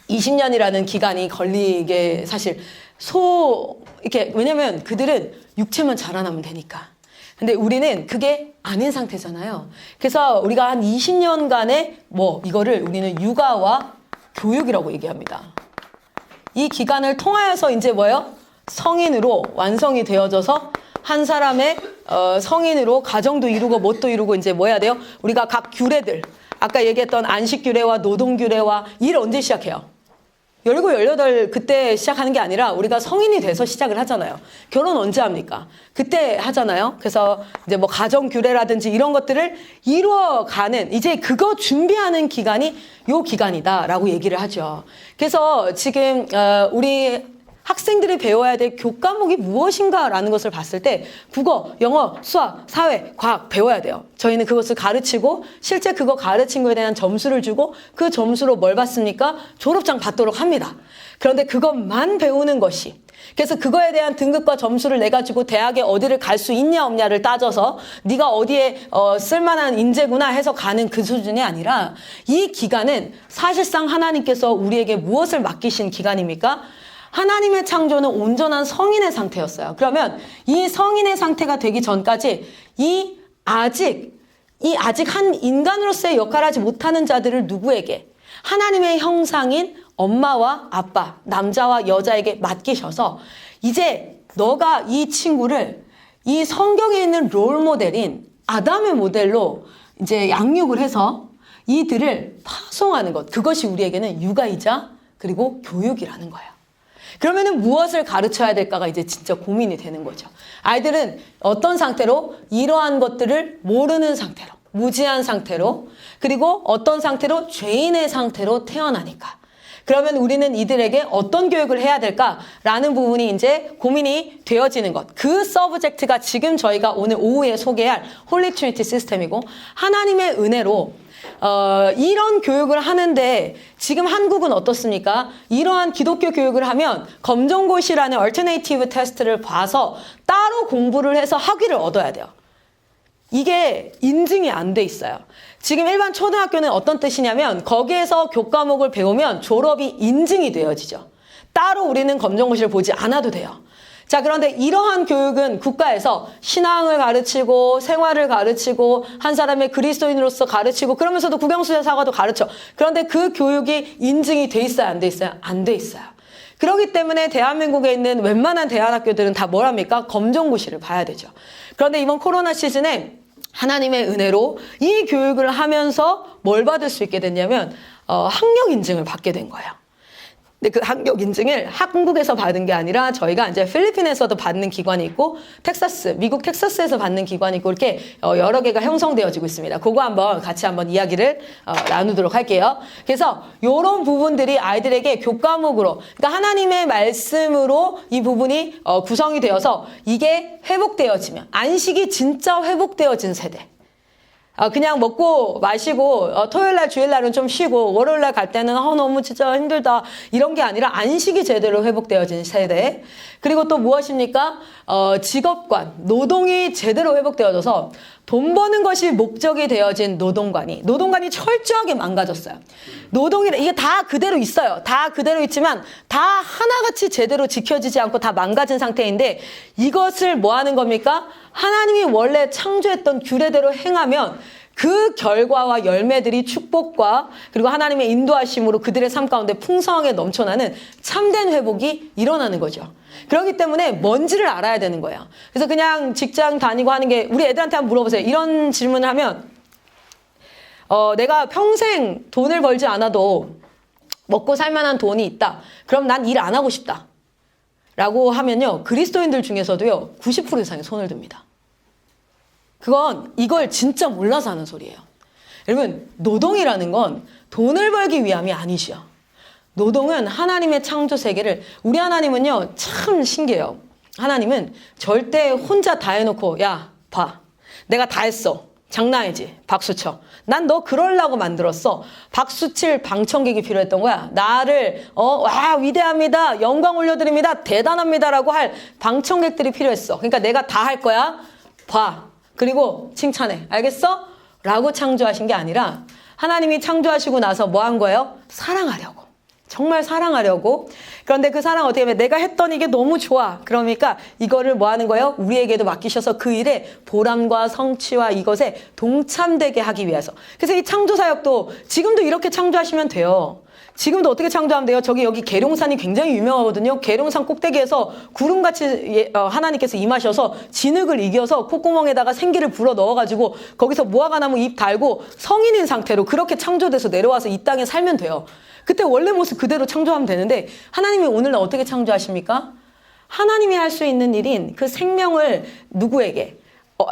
20년이라는 기간이 걸리게 사실 이렇게 왜냐면 그들은 육체만 자라나면 되니까. 근데 우리는 그게 아닌 상태잖아요. 그래서 우리가 한 20년간의 이거를 우리는 육아와 교육이라고 얘기합니다. 이 기간을 통하여서 이제 성인으로 완성이 되어져서 한 사람의 성인으로 가정도 이루고 뭣도 이루고 이제 뭐 해야 돼요? 우리가 각 규례들, 아까 얘기했던 안식 규례와 노동 규례와 일 언제 시작해요? 17, 18 그때 시작하는 게 아니라 우리가 성인이 돼서 시작을 하잖아요. 결혼 언제 합니까? 그때 하잖아요. 그래서 이제 가정 규례라든지 이런 것들을 이루어가는 이제 그거 준비하는 기간이 요 기간이다라고 얘기를 하죠. 그래서 지금 우리 학생들이 배워야 될 교과목이 무엇인가라는 것을 봤을 때 국어, 영어, 수학, 사회, 과학 배워야 돼요. 저희는 그것을 가르치고 실제 그거 가르친 거에 대한 점수를 주고 그 점수로 뭘 받습니까? 졸업장 받도록 합니다. 그런데 그것만 배우는 것이 그래서 그거에 대한 등급과 점수를 내가지고 대학에 어디를 갈 수 있냐 없냐를 따져서 네가 어디에 쓸만한 인재구나 해서 가는 그 수준이 아니라 이 기간은 사실상 하나님께서 우리에게 무엇을 맡기신 기간입니까? 하나님의 창조는 온전한 성인의 상태였어요. 그러면 이 성인의 상태가 되기 전까지 아직 한 인간으로서의 역할을 하지 못하는 자들을 누구에게? 하나님의 형상인 엄마와 아빠, 남자와 여자에게 맡기셔서 이제 너가 이 친구를 이 성경에 있는 롤 모델인 아담의 모델로 이제 양육을 해서 이들을 파송하는 것. 그것이 우리에게는 육아이자 그리고 교육이라는 거예요. 그러면은 무엇을 가르쳐야 될까가 이제 진짜 고민이 되는 거죠. 아이들은 어떤 상태로? 이러한 것들을 모르는 상태로, 무지한 상태로, 그리고 어떤 상태로? 죄인의 상태로 태어나니까. 그러면 우리는 이들에게 어떤 교육을 해야 될까라는 부분이 이제 고민이 되어지는 것. 그 서브젝트가 지금 저희가 오늘 오후에 소개할 홀리 트리니티 시스템이고 하나님의 은혜로 이런 교육을 하는데 지금 한국은 어떻습니까? 이러한 기독교 교육을 하면 검정고시라는 얼터네이티브 테스트를 봐서 따로 공부를 해서 학위를 얻어야 돼요. 이게 인증이 안 돼 있어요. 지금 일반 초등학교는 어떤 뜻이냐면 거기에서 교과목을 배우면 졸업이 인증이 되어지죠. 따로 우리는 검정고시를 보지 않아도 돼요. 자, 그런데 이러한 교육은 국가에서 신앙을 가르치고 생활을 가르치고 한 사람의 그리스도인으로서 가르치고 그러면서도 국영수제 사과도 가르쳐. 그런데 그 교육이 인증이 돼 있어요? 안 돼 있어요? 안 돼 있어요. 그렇기 때문에 대한민국에 있는 웬만한 대안학교들은 다 뭘 합니까? 검정고시를 봐야 되죠. 그런데 이번 코로나 시즌에 하나님의 은혜로 이 교육을 하면서 뭘 받을 수 있게 됐냐면 학력 인증을 받게 된 거예요. 근데 그 학력 인증을 한국에서 받은 게 아니라 저희가 이제 필리핀에서도 받는 기관이 있고 미국 텍사스에서 받는 기관이 있고 이렇게 여러 개가 형성되어지고 있습니다. 그거 같이 한번 이야기를 나누도록 할게요. 그래서 이런 부분들이 아이들에게 교과목으로, 그러니까 하나님의 말씀으로 이 부분이 구성이 되어서 이게 회복되어지면 안식이 진짜 회복되어진 세대. 그냥 먹고 마시고 토요일날 주일날은 좀 쉬고 월요일날 갈 때는 너무 진짜 힘들다 이런 게 아니라 안식이 제대로 회복되어진 세대. 그리고 또 무엇입니까? 직업관, 노동이 제대로 회복되어져서 돈 버는 것이 목적이 되어진 노동관이 철저하게 망가졌어요. 이게 다 그대로 있어요. 다 그대로 있지만 다 하나같이 제대로 지켜지지 않고 다 망가진 상태인데 이것을 뭐 하는 겁니까? 하나님이 원래 창조했던 규례대로 행하면 그 결과와 열매들이 축복과 그리고 하나님의 인도하심으로 그들의 삶 가운데 풍성하게 넘쳐나는 참된 회복이 일어나는 거죠. 그렇기 때문에 뭔지를 알아야 되는 거예요. 그래서 그냥 직장 다니고 하는 게 우리 애들한테 한번 물어보세요. 이런 질문을 하면 내가 평생 돈을 벌지 않아도 먹고 살 만한 돈이 있다. 그럼 난 일 안 하고 싶다. 라고 하면요. 그리스도인들 중에서도요. 90% 이상이 손을 듭니다. 그건 이걸 진짜 몰라서 하는 소리예요. 여러분, 노동이라는 건 돈을 벌기 위함이 아니시요. 노동은 하나님의 창조 세계를, 우리 하나님은요, 참 신기해요. 하나님은 절대 혼자 다 해놓고, 야, 봐. 내가 다 했어. 장난이지. 박수 쳐. 난 너 그러려고 만들었어. 박수 칠 방청객이 필요했던 거야. 나를, 와, 위대합니다. 영광 올려드립니다. 대단합니다라고 할 방청객들이 필요했어. 그러니까 내가 다 할 거야. 봐. 그리고 칭찬해. 알겠어? 라고 창조하신 게 아니라 하나님이 창조하시고 나서 뭐 한 거예요? 사랑하려고. 정말 사랑하려고. 그런데 그 사랑 어떻게 하면 내가 했던 이게 너무 좋아. 그러니까 이거를 뭐 하는 거예요? 우리에게도 맡기셔서 그 일에 보람과 성취와 이것에 동참되게 하기 위해서. 그래서 이 창조사역도 지금도 이렇게 창조하시면 돼요. 지금도 어떻게 창조하면 돼요? 여기 계룡산이 굉장히 유명하거든요. 계룡산 꼭대기에서 구름같이 하나님께서 임하셔서 진흙을 이겨서 콧구멍에다가 생기를 불어 넣어가지고 거기서 무화과나무 잎 달고 성인인 상태로 그렇게 창조돼서 내려와서 이 땅에 살면 돼요. 그때 원래 모습 그대로 창조하면 되는데 하나님이 오늘날 어떻게 창조하십니까? 하나님이 할 수 있는 일인 그 생명을 누구에게?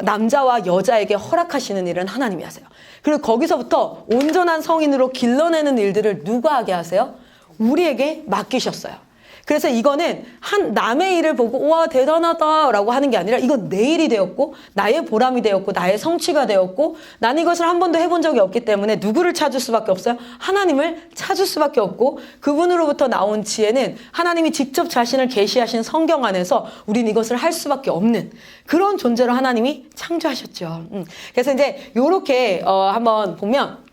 남자와 여자에게 허락하시는 일은 하나님이 하세요. 그리고 거기서부터 온전한 성인으로 길러내는 일들을 누가 하게 하세요? 우리에게 맡기셨어요. 그래서 이거는 남의 일을 보고 우와 대단하다라고 하는 게 아니라 이건 내 일이 되었고 나의 보람이 되었고 나의 성취가 되었고 난 이것을 한 번도 해본 적이 없기 때문에 누구를 찾을 수밖에 없어요? 하나님을 찾을 수밖에 없고 그분으로부터 나온 지혜는 하나님이 직접 자신을 계시하신 성경 안에서 우린 이것을 할 수밖에 없는 그런 존재로 하나님이 창조하셨죠. 그래서 이제 요렇게 한번 보면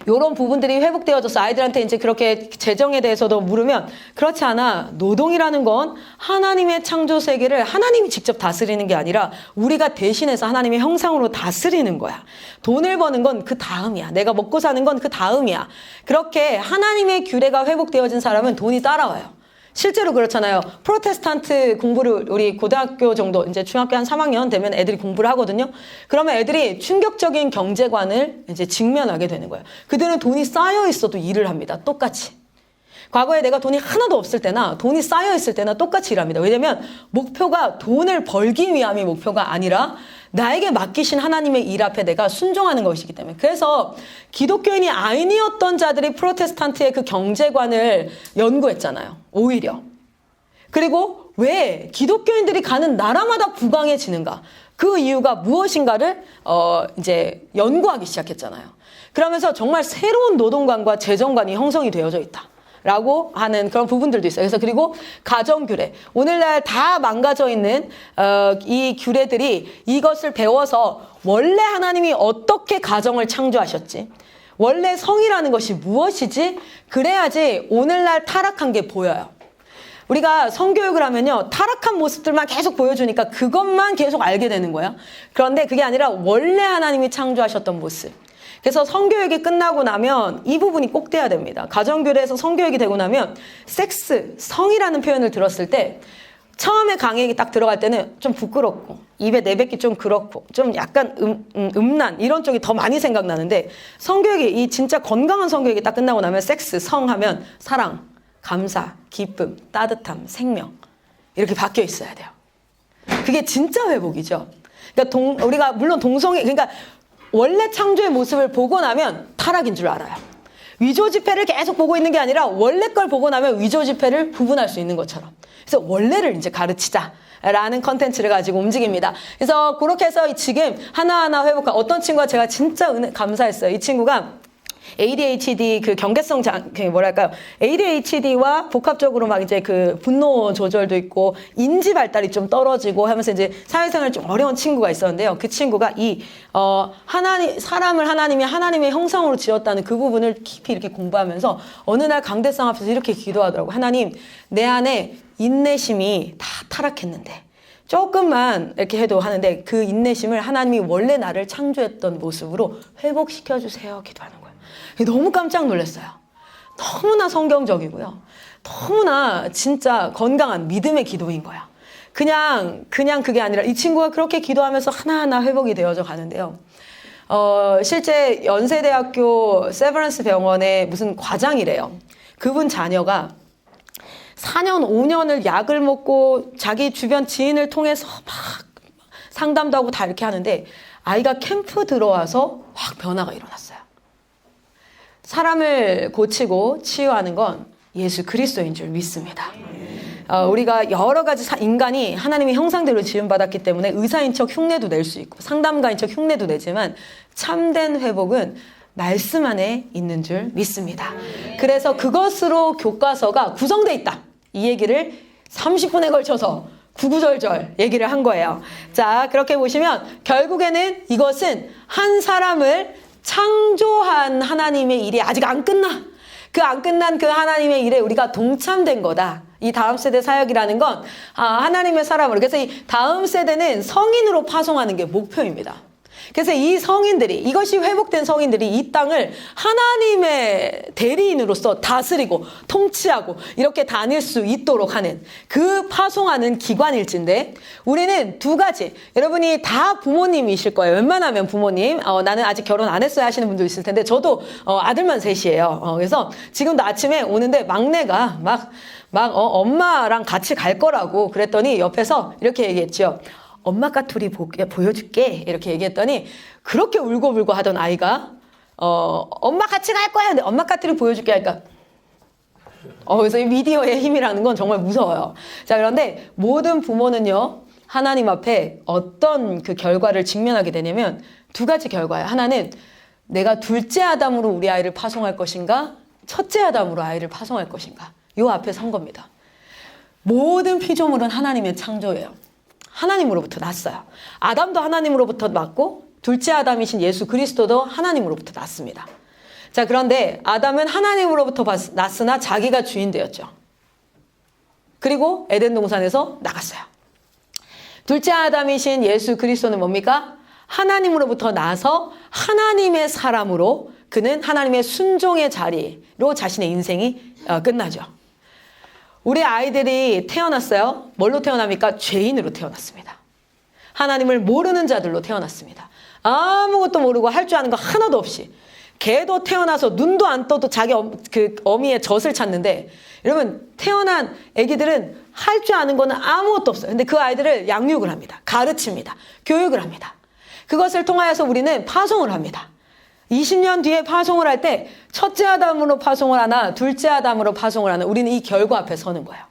이런 부분들이 회복되어져서 아이들한테 이제 그렇게 재정에 대해서도 물으면 그렇지 않아. 노동이라는 건 하나님의 창조 세계를 하나님이 직접 다스리는 게 아니라 우리가 대신해서 하나님의 형상으로 다스리는 거야. 돈을 버는 건 그 다음이야. 내가 먹고 사는 건 그 다음이야. 그렇게 하나님의 규례가 회복되어진 사람은 돈이 따라와요. 실제로 그렇잖아요. 프로테스탄트 공부를 우리 고등학교 정도 이제 중학교 한 3학년 되면 애들이 공부를 하거든요. 그러면 애들이 충격적인 경제관을 이제 직면하게 되는 거예요. 그들은 돈이 쌓여 있어도 일을 합니다. 똑같이. 과거에 내가 돈이 하나도 없을 때나 돈이 쌓여 있을 때나 똑같이 일합니다. 왜냐면 목표가 돈을 벌기 위함이 목표가 아니라 나에게 맡기신 하나님의 일 앞에 내가 순종하는 것이기 때문에. 그래서 기독교인이 아니었던 자들이 프로테스탄트의 그 경제관을 연구했잖아요. 오히려. 그리고 왜 기독교인들이 가는 나라마다 부강해지는가? 그 이유가 무엇인가를 이제 연구하기 시작했잖아요. 그러면서 정말 새로운 노동관과 재정관이 형성이 되어져 있다. 라고 하는 그런 부분들도 있어요. 그래서 그리고 가정규례. 오늘날 다 망가져 있는 이 규례들이 이것을 배워서 원래 하나님이 어떻게 가정을 창조하셨지? 원래 성이라는 것이 무엇이지? 그래야지 오늘날 타락한 게 보여요. 우리가 성교육을 하면요. 타락한 모습들만 계속 보여주니까 그것만 계속 알게 되는 거예요. 그런데 그게 아니라 원래 하나님이 창조하셨던 모습. 그래서 성교육이 끝나고 나면 이 부분이 꼭 돼야 됩니다. 가정교례에서 성교육이 되고 나면 섹스, 성이라는 표현을 들었을 때 처음에 강의에 딱 들어갈 때는 좀 부끄럽고 입에 내뱉기 좀 그렇고 좀 약간 음란 이런 쪽이 더 많이 생각나는데 성교육이 이 진짜 건강한 성교육이 딱 끝나고 나면 섹스, 성 하면 사랑, 감사, 기쁨, 따뜻함, 생명 이렇게 바뀌어 있어야 돼요. 그게 진짜 회복이죠. 그러니까 우리가 물론 동성애 그러니까 원래 창조의 모습을 보고 나면 타락인 줄 알아요. 위조 지폐를 계속 보고 있는 게 아니라 원래 걸 보고 나면 위조 지폐를 구분할 수 있는 것처럼. 그래서 원래를 이제 가르치자라는 컨텐츠를 가지고 움직입니다. 그래서 그렇게 해서 지금 하나하나 회복한 어떤 친구가 제가 진짜 감사했어요. 이 친구가 ADHD 그 경계성 뭐랄까요? ADHD와 복합적으로 막 이제 그 분노 조절도 있고 인지 발달이 좀 떨어지고 하면서 이제 사회생활 좀 어려운 친구가 있었는데요. 그 친구가 사람을 하나님이 하나님의 형상으로 지었다는 그 부분을 깊이 이렇게 공부하면서 어느 날 강대상 앞에서 이렇게 기도하더라고요. 하나님, 내 안에 인내심이 다 타락했는데 조금만 이렇게 해도 하는데 그 인내심을 하나님이 원래 나를 창조했던 모습으로 회복시켜 주세요. 기도하는 거예요. 너무 깜짝 놀랐어요. 너무나 성경적이고요. 너무나 진짜 건강한 믿음의 기도인 거야. 그냥 그게 아니라 이 친구가 그렇게 기도하면서 하나하나 회복이 되어져 가는데요. 실제 연세대학교 세브란스 병원의 무슨 과장이래요. 그분 자녀가 4년, 5년을 약을 먹고 자기 주변 지인을 통해서 막 상담도 하고 다 이렇게 하는데 아이가 캠프 들어와서 확 변화가 일어났어요. 사람을 고치고 치유하는 건 예수 그리스도인 줄 믿습니다. 우리가 여러 가지 인간이 하나님의 형상대로 지음받았기 때문에 의사인 척 흉내도 낼 수 있고 상담가인 척 흉내도 내지만 참된 회복은 말씀 안에 있는 줄 믿습니다. 그래서 그것으로 교과서가 구성되어 있다. 이 얘기를 30분에 걸쳐서 구구절절 얘기를 한 거예요. 자, 그렇게 보시면 결국에는 이것은 한 사람을 창조한 하나님의 일이 아직 안 끝나. 안 끝난 그 하나님의 일에 우리가 동참된 거다. 이 다음 세대 사역이라는 건 하나님의 사람으로. 그래서 이 다음 세대는 성인으로 파송하는 게 목표입니다. 그래서 이 성인들이, 이것이 회복된 성인들이 이 땅을 하나님의 대리인으로서 다스리고 통치하고 이렇게 다닐 수 있도록 하는 그 파송하는 기관일진데 우리는 두 가지, 여러분이 다 부모님이실 거예요. 웬만하면 부모님, 나는 아직 결혼 안 했어야 하시는 분도 있을 텐데 저도 아들만 셋이에요. 그래서 지금도 아침에 오는데 막내가 엄마랑 같이 갈 거라고 그랬더니 옆에서 이렇게 얘기했죠. 엄마 까투리 보여줄게 이렇게 얘기했더니 그렇게 울고불고 하던 아이가 엄마 같이 갈 거야. 근데 엄마 까투리 보여줄게 하니까 그래서 이 미디어의 힘이라는 건 정말 무서워요. 자, 그런데 모든 부모는요 하나님 앞에 어떤 그 결과를 직면하게 되냐면 두 가지 결과예요. 하나는 내가 둘째 아담으로 우리 아이를 파송할 것인가 첫째 아담으로 아이를 파송할 것인가 요 앞에 선 겁니다. 모든 피조물은 하나님의 창조예요. 하나님으로부터 났어요. 아담도 하나님으로부터 났고 둘째 아담이신 예수 그리스도도 하나님으로부터 났습니다. 자, 그런데 아담은 하나님으로부터 났으나 자기가 주인 되었죠. 그리고 에덴 동산에서 나갔어요. 둘째 아담이신 예수 그리스도는 뭡니까? 하나님으로부터 나서 하나님의 사람으로 그는 하나님의 순종의 자리로 자신의 인생이 끝나죠. 우리 아이들이 태어났어요. 뭘로 태어납니까? 죄인으로 태어났습니다. 하나님을 모르는 자들로 태어났습니다. 아무것도 모르고 할 줄 아는 거 하나도 없이. 개도 태어나서 눈도 안 떠도 자기 어미의 젖을 찾는데 여러분 태어난 아기들은 할 줄 아는 거는 아무것도 없어요. 근데 그 아이들을 양육을 합니다. 가르칩니다. 교육을 합니다. 그것을 통하여서 우리는 파송을 합니다. 20년 뒤에 파송을 할 때 첫째 아담으로 파송을 하나 둘째 아담으로 파송을 하나 우리는 이 결과 앞에 서는 거예요.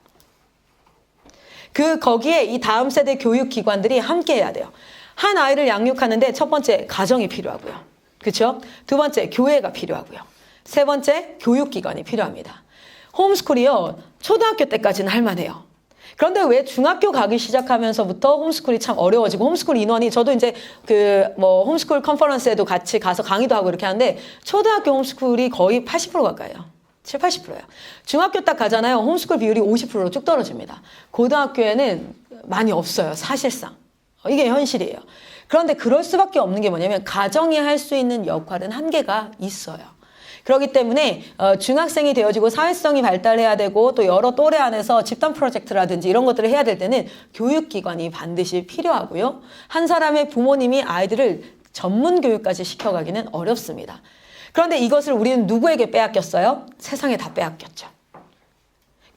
거기에 이 다음 세대 교육기관들이 함께 해야 돼요. 한 아이를 양육하는데 첫 번째 가정이 필요하고요. 그렇죠? 두 번째 교회가 필요하고요. 세 번째 교육기관이 필요합니다. 홈스쿨이요. 초등학교 때까지는 할만해요. 그런데 왜 중학교 가기 시작하면서부터 홈스쿨이 참 어려워지고 홈스쿨 인원이 저도 이제 홈스쿨 컨퍼런스에도 같이 가서 강의도 하고 이렇게 하는데 초등학교 홈스쿨이 거의 80% 가까이요. 7, 80%예요. 중학교 딱 가잖아요. 홈스쿨 비율이 50%로 쭉 떨어집니다. 고등학교에는 많이 없어요. 사실상. 이게 현실이에요. 그런데 그럴 수밖에 없는 게 뭐냐면 가정이 할 수 있는 역할은 한계가 있어요. 그렇기 때문에 중학생이 되어지고 사회성이 발달해야 되고 또 여러 또래 안에서 집단 프로젝트라든지 이런 것들을 해야 될 때는 교육기관이 반드시 필요하고요. 한 사람의 부모님이 아이들을 전문 교육까지 시켜가기는 어렵습니다. 그런데 이것을 우리는 누구에게 빼앗겼어요? 세상에 다 빼앗겼죠.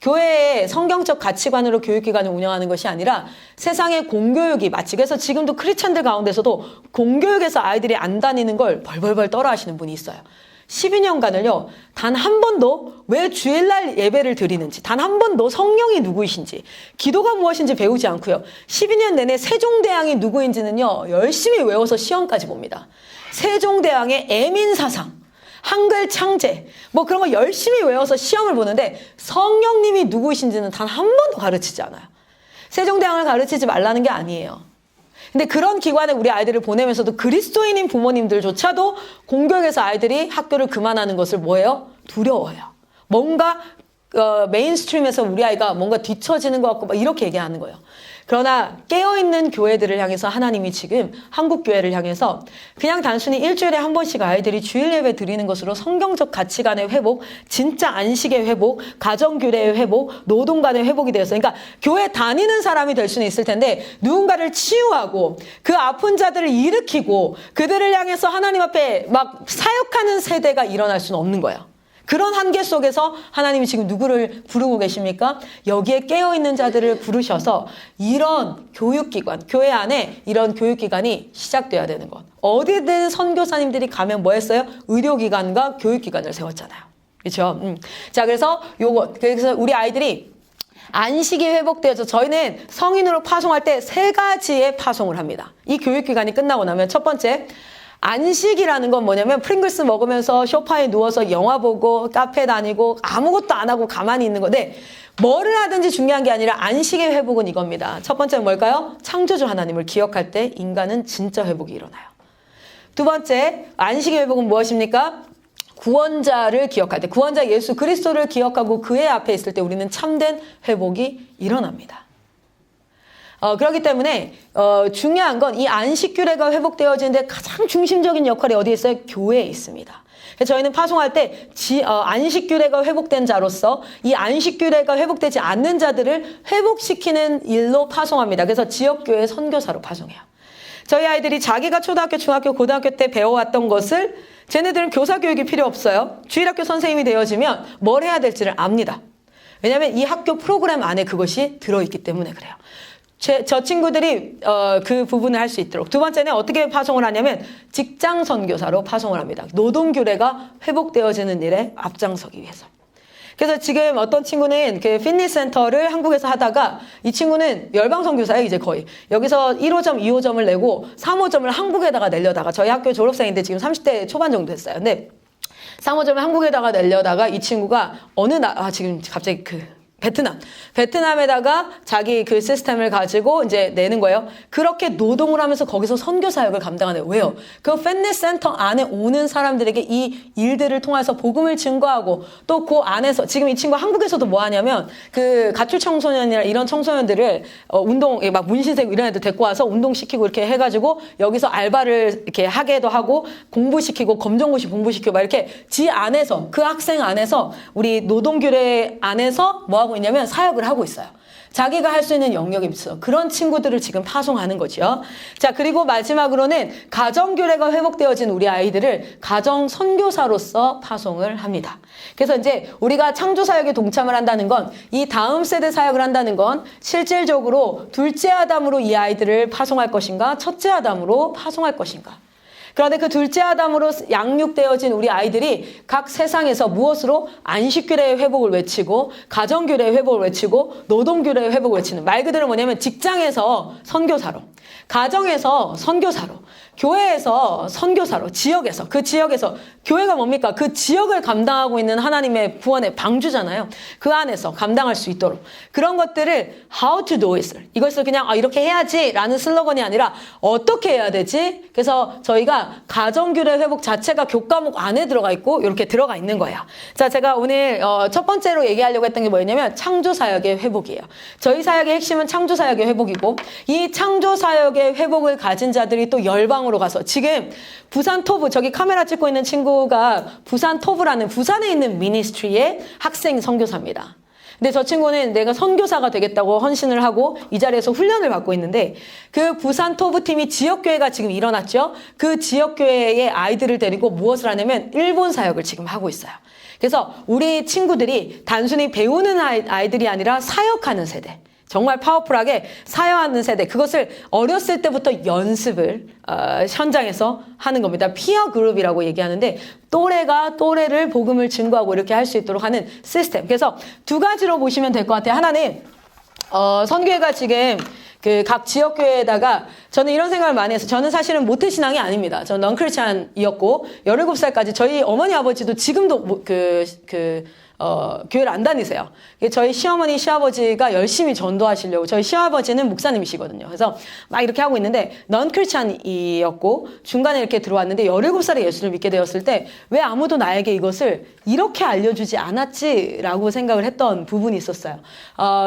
교회의 성경적 가치관으로 교육기관을 운영하는 것이 아니라 세상의 공교육이 마치 그래서 지금도 크리스찬들 가운데서도 공교육에서 아이들이 안 다니는 걸 벌벌벌 떨어 하시는 분이 있어요. 12년간을요, 단 한 번도 왜 주일날 예배를 드리는지, 단 한 번도 성령이 누구이신지, 기도가 무엇인지 배우지 않고요. 12년 내내 세종대왕이 누구인지는요, 열심히 외워서 시험까지 봅니다. 세종대왕의 애민사상, 한글 창제, 뭐 그런 거 열심히 외워서 시험을 보는데 성령님이 누구이신지는 단 한 번도 가르치지 않아요. 세종대왕을 가르치지 말라는 게 아니에요. 근데 그런 기관에 우리 아이들을 보내면서도 그리스도인인 부모님들조차도 공교육에서 아이들이 학교를 그만하는 것을 뭐예요? 두려워해요. 뭔가 메인스트림에서 우리 아이가 뭔가 뒤처지는 것 같고 막 이렇게 얘기하는 거예요. 그러나 깨어있는 교회들을 향해서 하나님이 지금 한국교회를 향해서 그냥 단순히 일주일에 한 번씩 아이들이 주일 예배 드리는 것으로 성경적 가치관의 회복, 진짜 안식의 회복, 가정교회의 회복, 노동간의 회복이 되었어요. 그러니까 교회 다니는 사람이 될 수는 있을 텐데 누군가를 치유하고 그 아픈 자들을 일으키고 그들을 향해서 하나님 앞에 막 사역하는 세대가 일어날 수는 없는 거예요. 그런 한계 속에서 하나님이 지금 누구를 부르고 계십니까? 여기에 깨어있는 자들을 부르셔서 이런 교육기관, 교회 안에 이런 교육기관이 시작돼야 되는 것. 어디든 선교사님들이 가면 뭐 했어요? 의료기관과 교육기관을 세웠잖아요. 그렇죠? 자, 그래서 그래서 우리 아이들이 안식이 회복되어서 저희는 성인으로 파송할 때 3가지의 파송을 합니다. 이 교육기간이 끝나고 나면 첫 번째, 안식이라는 건 뭐냐면 프링글스 먹으면서 소파에 누워서 영화 보고 카페 다니고 아무것도 안 하고 가만히 있는 건데 뭐를 하든지 중요한 게 아니라 안식의 회복은 이겁니다. 첫 번째는 뭘까요? 창조주 하나님을 기억할 때 인간은 진짜 회복이 일어나요. 두 번째, 안식의 회복은 무엇입니까? 구원자를 기억할 때, 구원자 예수 그리스도를 기억하고 그의 앞에 있을 때 우리는 참된 회복이 일어납니다. 그렇기 때문에 중요한 건 이 안식규례가 회복되어지는데 가장 중심적인 역할이 어디에 있어요? 교회에 있습니다. 그래서 저희는 파송할 때 안식규례가 회복된 자로서 이 안식규례가 회복되지 않는 자들을 회복시키는 일로 파송합니다. 그래서 지역교회 선교사로 파송해요. 저희 아이들이 자기가 초등학교, 중학교, 고등학교 때 배워왔던 것을 쟤네들은 교사 교육이 필요 없어요. 주일학교 선생님이 되어지면 뭘 해야 될지를 압니다. 왜냐하면 이 학교 프로그램 안에 그것이 들어있기 때문에 그래요. 저 친구들이 그 부분을 할 수 있도록. 두 번째는 어떻게 파송을 하냐면 직장 선교사로 파송을 합니다. 노동규례가 회복되어지는 일에 앞장서기 위해서. 그래서 지금 어떤 친구는 그 피트니스 센터를 한국에서 하다가 이 친구는 열방 선교사예요, 이제 거의. 여기서 1호점, 2호점을 내고 3호점을 한국에다가 내려다가 저희 학교 졸업생인데 지금 30대 초반 정도 됐어요. 근데 3호점을 한국에다가 내려다가 이 친구가 지금 갑자기 베트남에다가 자기 그 시스템을 가지고 이제 내는 거예요. 그렇게 노동을 하면서 거기서 선교 사역을 감당하네요. 왜요? 그 피트니스 센터 안에 오는 사람들에게 이 일들을 통해서 복음을 증거하고 또 그 안에서 지금 이 친구가 한국에서도 뭐 하냐면 그 가출 청소년이나 이런 청소년들을 운동 막 문신색 이런 애들 데리고 와서 운동시키고 이렇게 해가지고 여기서 알바를 이렇게 하게도 하고 공부시키고 검정고시 공부시키고 막 이렇게 지 안에서 그 학생 안에서 우리 노동규례 안에서 뭐 하고 있냐면 사역을 하고 있어요. 자기가 할 수 있는 영역이 있어. 그런 친구들을 지금 파송하는 거죠. 자, 그리고 마지막으로는 가정교례가 회복되어진 우리 아이들을 가정 선교사로서 파송을 합니다. 그래서 이제 우리가 창조 사역에 동참을 한다는 건 이 다음 세대 사역을 한다는 건 실질적으로 둘째 아담으로 이 아이들을 파송할 것인가, 첫째 아담으로 파송할 것인가. 그런데 그 둘째 아담으로 양육되어진 우리 아이들이 각 세상에서 무엇으로 안식규례의 회복을 외치고 가정규례의 회복을 외치고 노동규례의 회복을 외치는 말 그대로 뭐냐면 직장에서 선교사로 가정에서 선교사로 교회에서 선교사로 지역에서 그 지역에서 교회가 뭡니까? 그 지역을 감당하고 있는 하나님의 구원의 방주잖아요. 그 안에서 감당할 수 있도록 그런 것들을 how to do it 이것을 그냥 이렇게 해야지 라는 슬로건이 아니라 어떻게 해야 되지? 그래서 저희가 가정규례 회복 자체가 교과목 안에 들어가 있고 이렇게 들어가 있는 거예요. 자, 제가 오늘 첫 번째로 얘기하려고 했던 게 뭐였냐면 창조사역의 회복이에요. 저희 사역의 핵심은 창조사역의 회복이고 이 창조사역의 회복을 가진 자들이 또 열방으로 가서 지금 부산 토부 저기 카메라 찍고 있는 친구가 부산 토부라는 부산에 있는 미니스트리의 학생 선교사입니다. 근데 저 친구는 내가 선교사가 되겠다고 헌신을 하고 이 자리에서 훈련을 받고 있는데 그 부산 토부팀이 지역교회가 지금 일어났죠. 그 지역교회의 아이들을 데리고 무엇을 하냐면 일본 사역을 지금 하고 있어요. 그래서 우리 친구들이 단순히 배우는 아이들이 아니라 사역하는 세대. 정말 파워풀하게 사용하는 세대. 그것을 어렸을 때부터 연습을 현장에서 하는 겁니다. 피어 그룹이라고 얘기하는데 또래가 또래를 복음을 증거하고 이렇게 할 수 있도록 하는 시스템. 그래서 두 가지로 보시면 될 것 같아요. 하나는 선교회가 지금 그 각 지역교회에다가 저는 이런 생각을 많이 했어요. 저는 사실은 모태신앙이 아닙니다. 저는 넌크리스찬이었고 17살까지 저희 어머니 아버지도 지금도 교회를 안 다니세요. 저희 시어머니 시아버지가 열심히 전도하시려고 저희 시아버지는 목사님이시거든요. 그래서 막 이렇게 하고 있는데 넌크리스찬이었고 중간에 이렇게 들어왔는데 17살에 예수를 믿게 되었을 때 왜 아무도 나에게 이것을 이렇게 알려주지 않았지라고 생각을 했던 부분이 있었어요.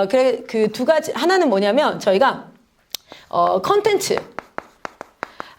그래 그 두 가지 하나는 뭐냐면 저희가 컨텐츠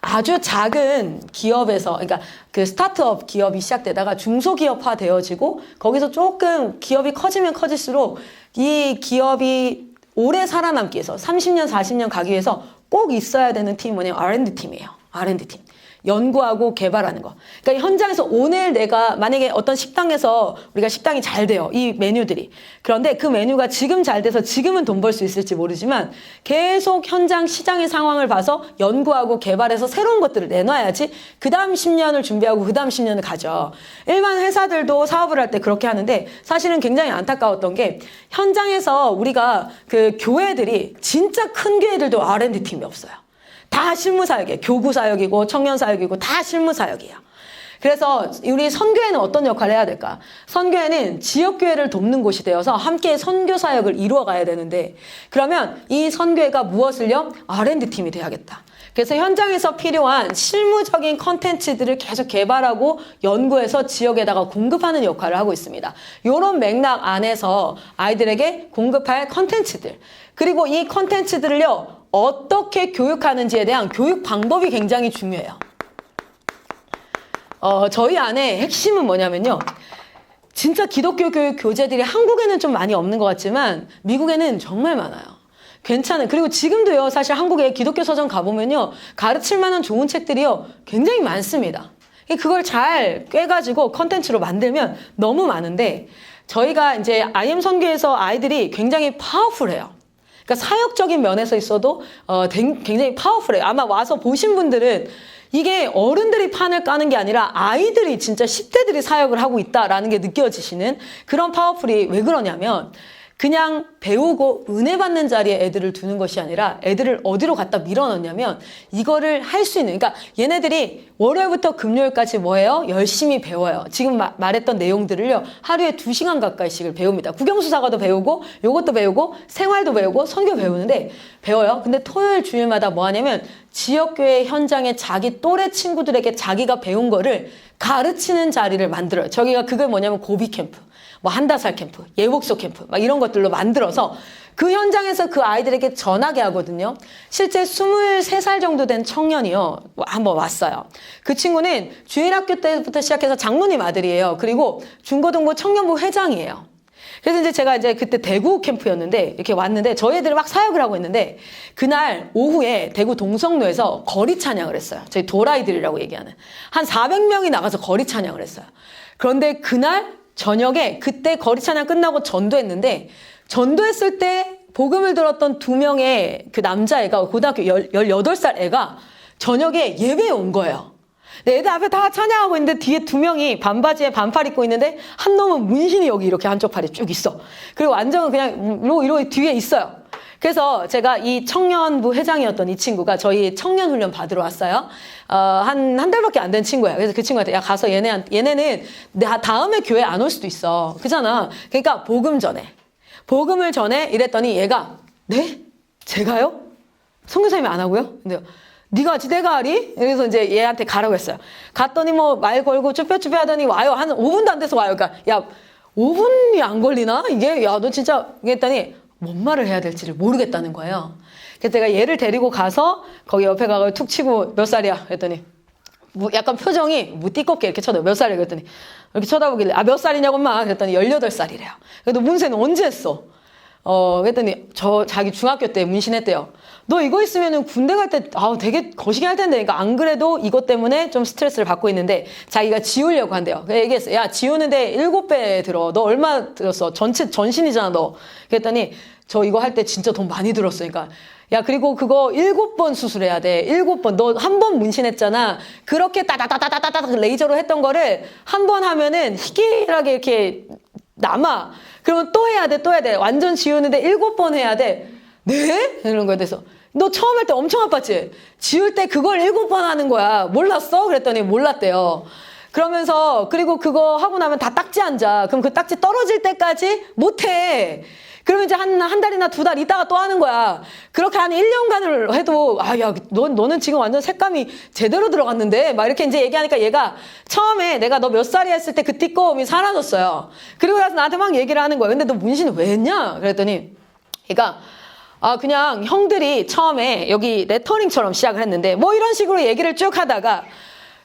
아주 작은 기업에서, 그러니까 그 스타트업 기업이 시작되다가 중소기업화 되어지고 거기서 조금 기업이 커지면 커질수록 이 기업이 오래 살아남기 위해서 30년, 40년 가기 위해서 꼭 있어야 되는 팀이 뭐냐면 R&D 팀이에요. R&D 팀. 연구하고 개발하는 거. 그러니까 현장에서 오늘 내가 만약에 어떤 식당에서 우리가 식당이 잘 돼요. 이 메뉴들이. 그런데 그 메뉴가 지금 잘 돼서 지금은 돈 벌 수 있을지 모르지만 계속 현장 시장의 상황을 봐서 연구하고 개발해서 새로운 것들을 내놔야지 그 다음 10년을 준비하고 그 다음 10년을 가죠. 일반 회사들도 사업을 할 때 그렇게 하는데 사실은 굉장히 안타까웠던 게 현장에서 우리가 그 교회들이 진짜 큰 교회들도 R&D 팀이 없어요. 다 실무사역이에요. 교구사역이고 청년사역이고 다 실무사역이에요. 그래서 우리 선교회는 어떤 역할을 해야 될까? 선교회는 지역교회를 돕는 곳이 되어서 함께 선교사역을 이루어가야 되는데 그러면 이 선교회가 무엇을요? R&D 팀이 돼야겠다. 그래서 현장에서 필요한 실무적인 컨텐츠들을 계속 개발하고 연구해서 지역에다가 공급하는 역할을 하고 있습니다. 이런 맥락 안에서 아이들에게 공급할 컨텐츠들 그리고 이 컨텐츠들을요 어떻게 교육하는지에 대한 교육 방법이 굉장히 중요해요. 저희 안에 핵심은 뭐냐면요. 진짜 기독교 교육 교재들이 한국에는 좀 많이 없는 것 같지만 미국에는 정말 많아요. 괜찮은. 그리고 지금도요. 사실 한국에 기독교 서점 가보면요. 가르칠 만한 좋은 책들이요. 굉장히 많습니다. 그걸 잘 꿰가지고 컨텐츠로 만들면 너무 많은데 저희가 이제 IM 선교에서 아이들이 굉장히 파워풀해요. 그러니까 사역적인 면에서 있어도 굉장히 파워풀해요. 아마 와서 보신 분들은 이게 어른들이 판을 까는 게 아니라 아이들이 진짜 10대들이 사역을 하고 있다라는 게 느껴지시는 그런 파워풀이 왜 그러냐면 그냥 배우고 은혜 받는 자리에 애들을 두는 것이 아니라 애들을 어디로 갖다 밀어넣냐면 이거를 할 수 있는 그러니까 얘네들이 월요일부터 금요일까지 뭐예요? 열심히 배워요. 지금 말했던 내용들을요. 하루에 2시간 가까이씩을 배웁니다. 국영수사과도 배우고 요것도 배우고 생활도 배우고 선교 배우는데 배워요. 근데 토요일 주일마다 뭐 하냐면 지역교회 현장에 자기 또래 친구들에게 자기가 배운 거를 가르치는 자리를 만들어요. 저기가 그게 뭐냐면 고비 캠프. 뭐 한다살 캠프, 예복소 캠프 막 이런 것들로 만들어서 그 현장에서 그 아이들에게 전하게 하거든요. 실제 23살 정도 된 청년이요. 한번 왔어요. 그 친구는 주일학교 때부터 시작해서 장로님 아들이에요. 그리고 중고등부 청년부 회장이에요. 그래서 이제 제가 이제 그때 대구 캠프였는데 이렇게 왔는데 저희 애들이 막 사역을 하고 있는데 그날 오후에 대구 동성로에서 거리 찬양을 했어요. 저희 도라이들이라고 얘기하는. 한 400명이 나가서 거리 찬양을 했어요. 그런데 그날 저녁에 그때 거리 찬양 끝나고 전도했는데 전도했을 때 복음을 들었던 2명의 그 남자애가 고등학교 18살 애가 저녁에 예배에 온 거예요. 애들 앞에 다 찬양하고 있는데 뒤에 2명이 반바지에 반팔 입고 있는데 한 놈은 문신이 여기 이렇게 한쪽 팔에 쭉 있어. 그리고 완전은 그냥 이러고 뒤에 있어요. 그래서 제가 이 청년부 회장이었던 이 친구가 저희 청년 훈련 받으러 왔어요. 한 달밖에 안 된 친구예요. 그래서 그 친구한테 야 가서 얘네는 다음에 교회 안 올 수도 있어. 그잖아. 그러니까 복음을 전해 이랬더니 얘가 네? 제가요? 선교사님이 안 하고요? 근데 네가 하지 내가 하리? 그래서 이제 얘한테 가라고 했어요. 갔더니 뭐 말 걸고 쭈뼛쭈뼛 하더니 와요. 한 5분도 안 돼서 와요. 그러니까 야 5분이 안 걸리나? 이게 야 너 진짜 했더니 뭔 말을 해야 될지를 모르겠다는 거예요. 그래서 제가 얘를 데리고 가서 거기 옆에 가서 툭 치고 몇 살이야? 그랬더니 뭐 약간 표정이 뭐 띠껍게 이렇게 쳐다보고 몇 살이야? 그랬더니 이렇게 쳐다보길래 몇 살이냐고 엄마? 그랬더니 18살이래요. 그래도 문세는 언제 했어? 그랬더니 자기 중학교 때 문신했대요. 너 이거 있으면은 군대 갈 때 되게 거시기 할 텐데. 그러니까 안 그래도 이것 때문에 좀 스트레스를 받고 있는데 자기가 지우려고 한대요. 그래서 얘기했어. 야, 지우는데 7배 들어. 너 얼마 들었어? 전신이잖아, 너. 그랬더니 저 이거 할 때 진짜 돈 많이 들었어. 그러니까 야, 그리고 그거 7번 수술해야 돼. 7번. 너 한 번 문신했잖아. 그렇게 따다다다다다다 레이저로 했던 거를 한 번 하면은 희귀하게 이렇게 남아. 그러면 또 해야 돼, 또 해야 돼. 완전 지우는데 7번 해야 돼. 네? 이런 거에 대해서. 너 처음 할 때 엄청 아팠지? 지울 때 그걸 7번 하는 거야. 몰랐어? 그랬더니 몰랐대요. 그러면서, 그리고 그거 하고 나면 다 딱지 앉아. 그럼 그 딱지 떨어질 때까지 못 해. 그러면 이제 한 달이나 2달 있다가 또 하는 거야. 그렇게 한 1년간을 해도, 야, 너는 지금 완전 색감이 제대로 들어갔는데? 막 이렇게 이제 얘기하니까 얘가 처음에 내가 너 몇 살이야 했을 때 그 띠꺼움이 사라졌어요. 그리고 나서 나한테 막 얘기를 하는 거야. 근데 너 문신을 왜 했냐? 그랬더니 얘가 그냥 형들이 처음에 여기 레터링처럼 시작을 했는데 뭐 이런 식으로 얘기를 쭉 하다가